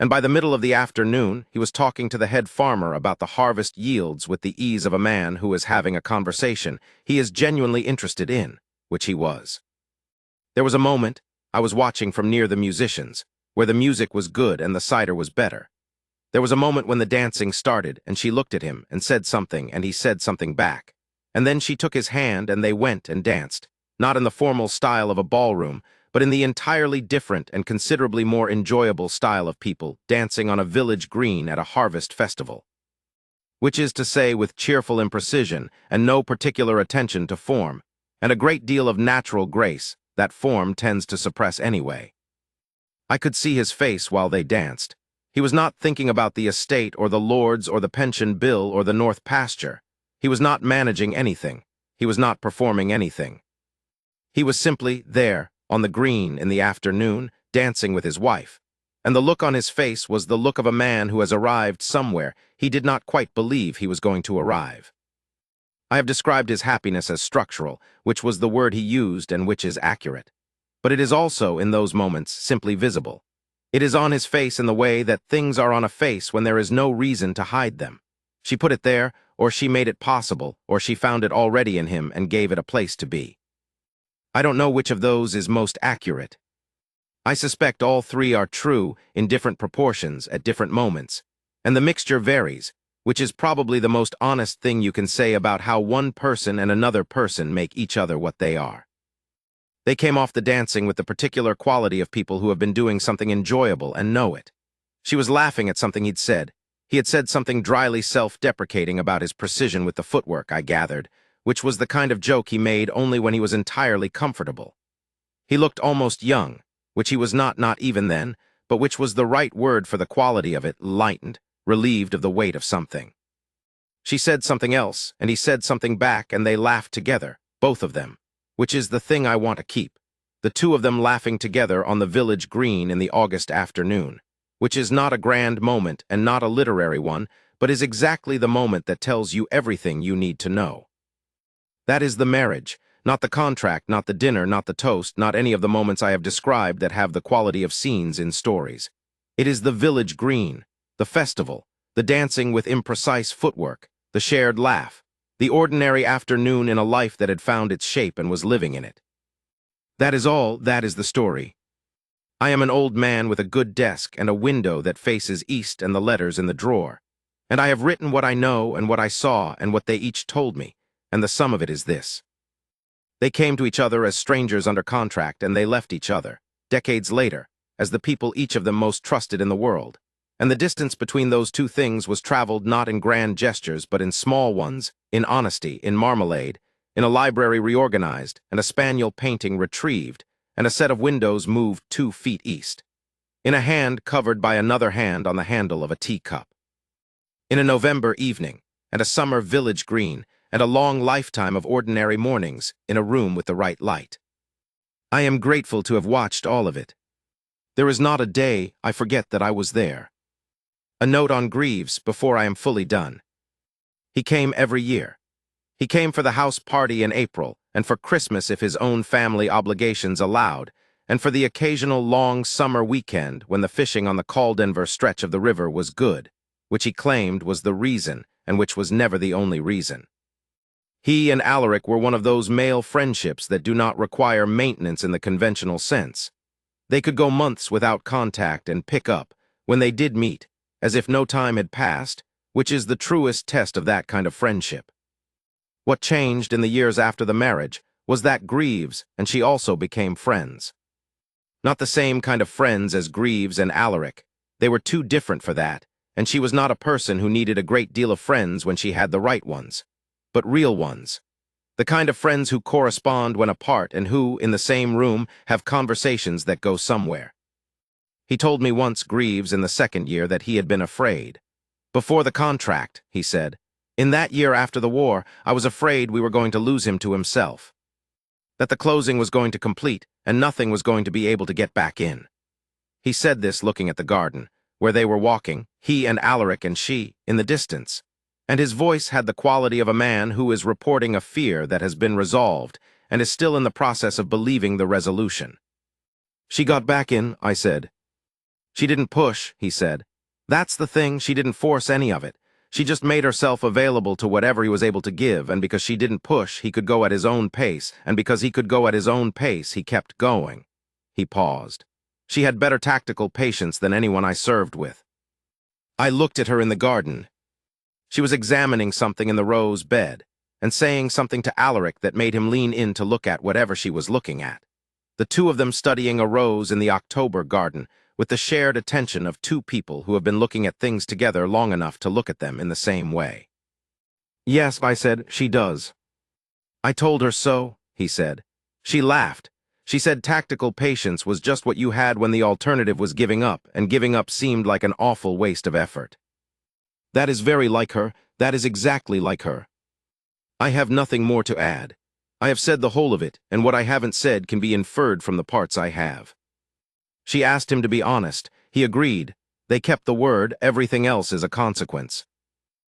And by the middle of the afternoon, he was talking to the head farmer about the harvest yields with the ease of a man who is having a conversation he is genuinely interested in, which he was. There was a moment, I was watching from near the musicians, where the music was good and the cider was better. There was a moment when the dancing started, and she looked at him and said something, and he said something back. And then she took his hand and they went and danced, not in the formal style of a ballroom, but in the entirely different and considerably more enjoyable style of people dancing on a village green at a harvest festival. Which is to say, with cheerful imprecision and no particular attention to form, and a great deal of natural grace that form tends to suppress anyway. I could see his face while they danced. He was not thinking about the estate or the lords or the pension bill or the north pasture. He was not managing anything. He was not performing anything. He was simply there, on the green in the afternoon, dancing with his wife. And the look on his face was the look of a man who has arrived somewhere he did not quite believe he was going to arrive. I have described his happiness as structural, which was the word he used and which is accurate. But it is also, in those moments, simply visible. It is on his face in the way that things are on a face when there is no reason to hide them. She put it there, or she made it possible, or she found it already in him and gave it a place to be. I don't know which of those is most accurate. I suspect all three are true in different proportions at different moments, and the mixture varies, which is probably the most honest thing you can say about how one person and another person make each other what they are. They came off the dancing with the particular quality of people who have been doing something enjoyable and know it. She was laughing at something he'd said. He had said something dryly self-deprecating about his precision with the footwork, I gathered, which was the kind of joke he made only when he was entirely comfortable. He looked almost young, which he was not even then, but which was the right word for the quality of it, lightened, relieved of the weight of something. She said something else, and he said something back, and they laughed together, both of them, which is the thing I want to keep, the two of them laughing together on the village green in the August afternoon, which is not a grand moment and not a literary one, but is exactly the moment that tells you everything you need to know. That is the marriage, not the contract, not the dinner, not the toast, not any of the moments I have described that have the quality of scenes in stories. It is the village green, the festival, the dancing with imprecise footwork, the shared laugh, the ordinary afternoon in a life that had found its shape and was living in it. That is all, that is the story. I am an old man with a good desk and a window that faces east and the letters in the drawer, and I have written what I know and what I saw and what they each told me, and the sum of it is this. They came to each other as strangers under contract, and they left each other, decades later, as the people each of them most trusted in the world. And the distance between those two things was traveled not in grand gestures, but in small ones, in honesty, in marmalade, in a library reorganized, and a spaniel painting retrieved, and a set of windows moved 2 feet east, in a hand covered by another hand on the handle of a teacup. In a November evening, and a summer village green, and a long lifetime of ordinary mornings in a room with the right light. I am grateful to have watched all of it. There is not a day I forget that I was there. A note on Greaves before I am fully done. He came every year. He came for the house party in April, and for Christmas if his own family obligations allowed, and for the occasional long summer weekend when the fishing on the Caldenvere stretch of the river was good, which he claimed was the reason, and which was never the only reason. He and Alaric were one of those male friendships that do not require maintenance in the conventional sense. They could go months without contact and pick up, when they did meet, as if no time had passed, which is the truest test of that kind of friendship. What changed in the years after the marriage was that Greaves and she also became friends. Not the same kind of friends as Greaves and Alaric. They were too different for that, and she was not a person who needed a great deal of friends when she had the right ones, but real ones. The kind of friends who correspond when apart and who, in the same room, have conversations that go somewhere. He told me once, Greaves, in the second year, that he had been afraid. Before the contract, he said, in that year after the war, I was afraid we were going to lose him to himself. That the closing was going to complete, and nothing was going to be able to get back in. He said this looking at the garden, where they were walking, he and Alaric and she, in the distance. And his voice had the quality of a man who is reporting a fear that has been resolved and is still in the process of believing the resolution. She got back in, I said. She didn't push, he said. That's the thing, she didn't force any of it. She just made herself available to whatever he was able to give, and because she didn't push, he could go at his own pace, and because he could go at his own pace, he kept going. He paused. She had better tactical patience than anyone I served with. I looked at her in the garden. She was examining something in the rose bed, and saying something to Alaric that made him lean in to look at whatever she was looking at. The two of them studying a rose in the October garden, with the shared attention of two people who have been looking at things together long enough to look at them in the same way. Yes, I said, she does. I told her so, he said. She laughed. She said tactical patience was just what you had when the alternative was giving up, and giving up seemed like an awful waste of effort. That is very like her. That is exactly like her. I have nothing more to add. I have said the whole of it, and what I haven't said can be inferred from the parts I have. She asked him to be honest. He agreed. They kept the word, everything else is a consequence.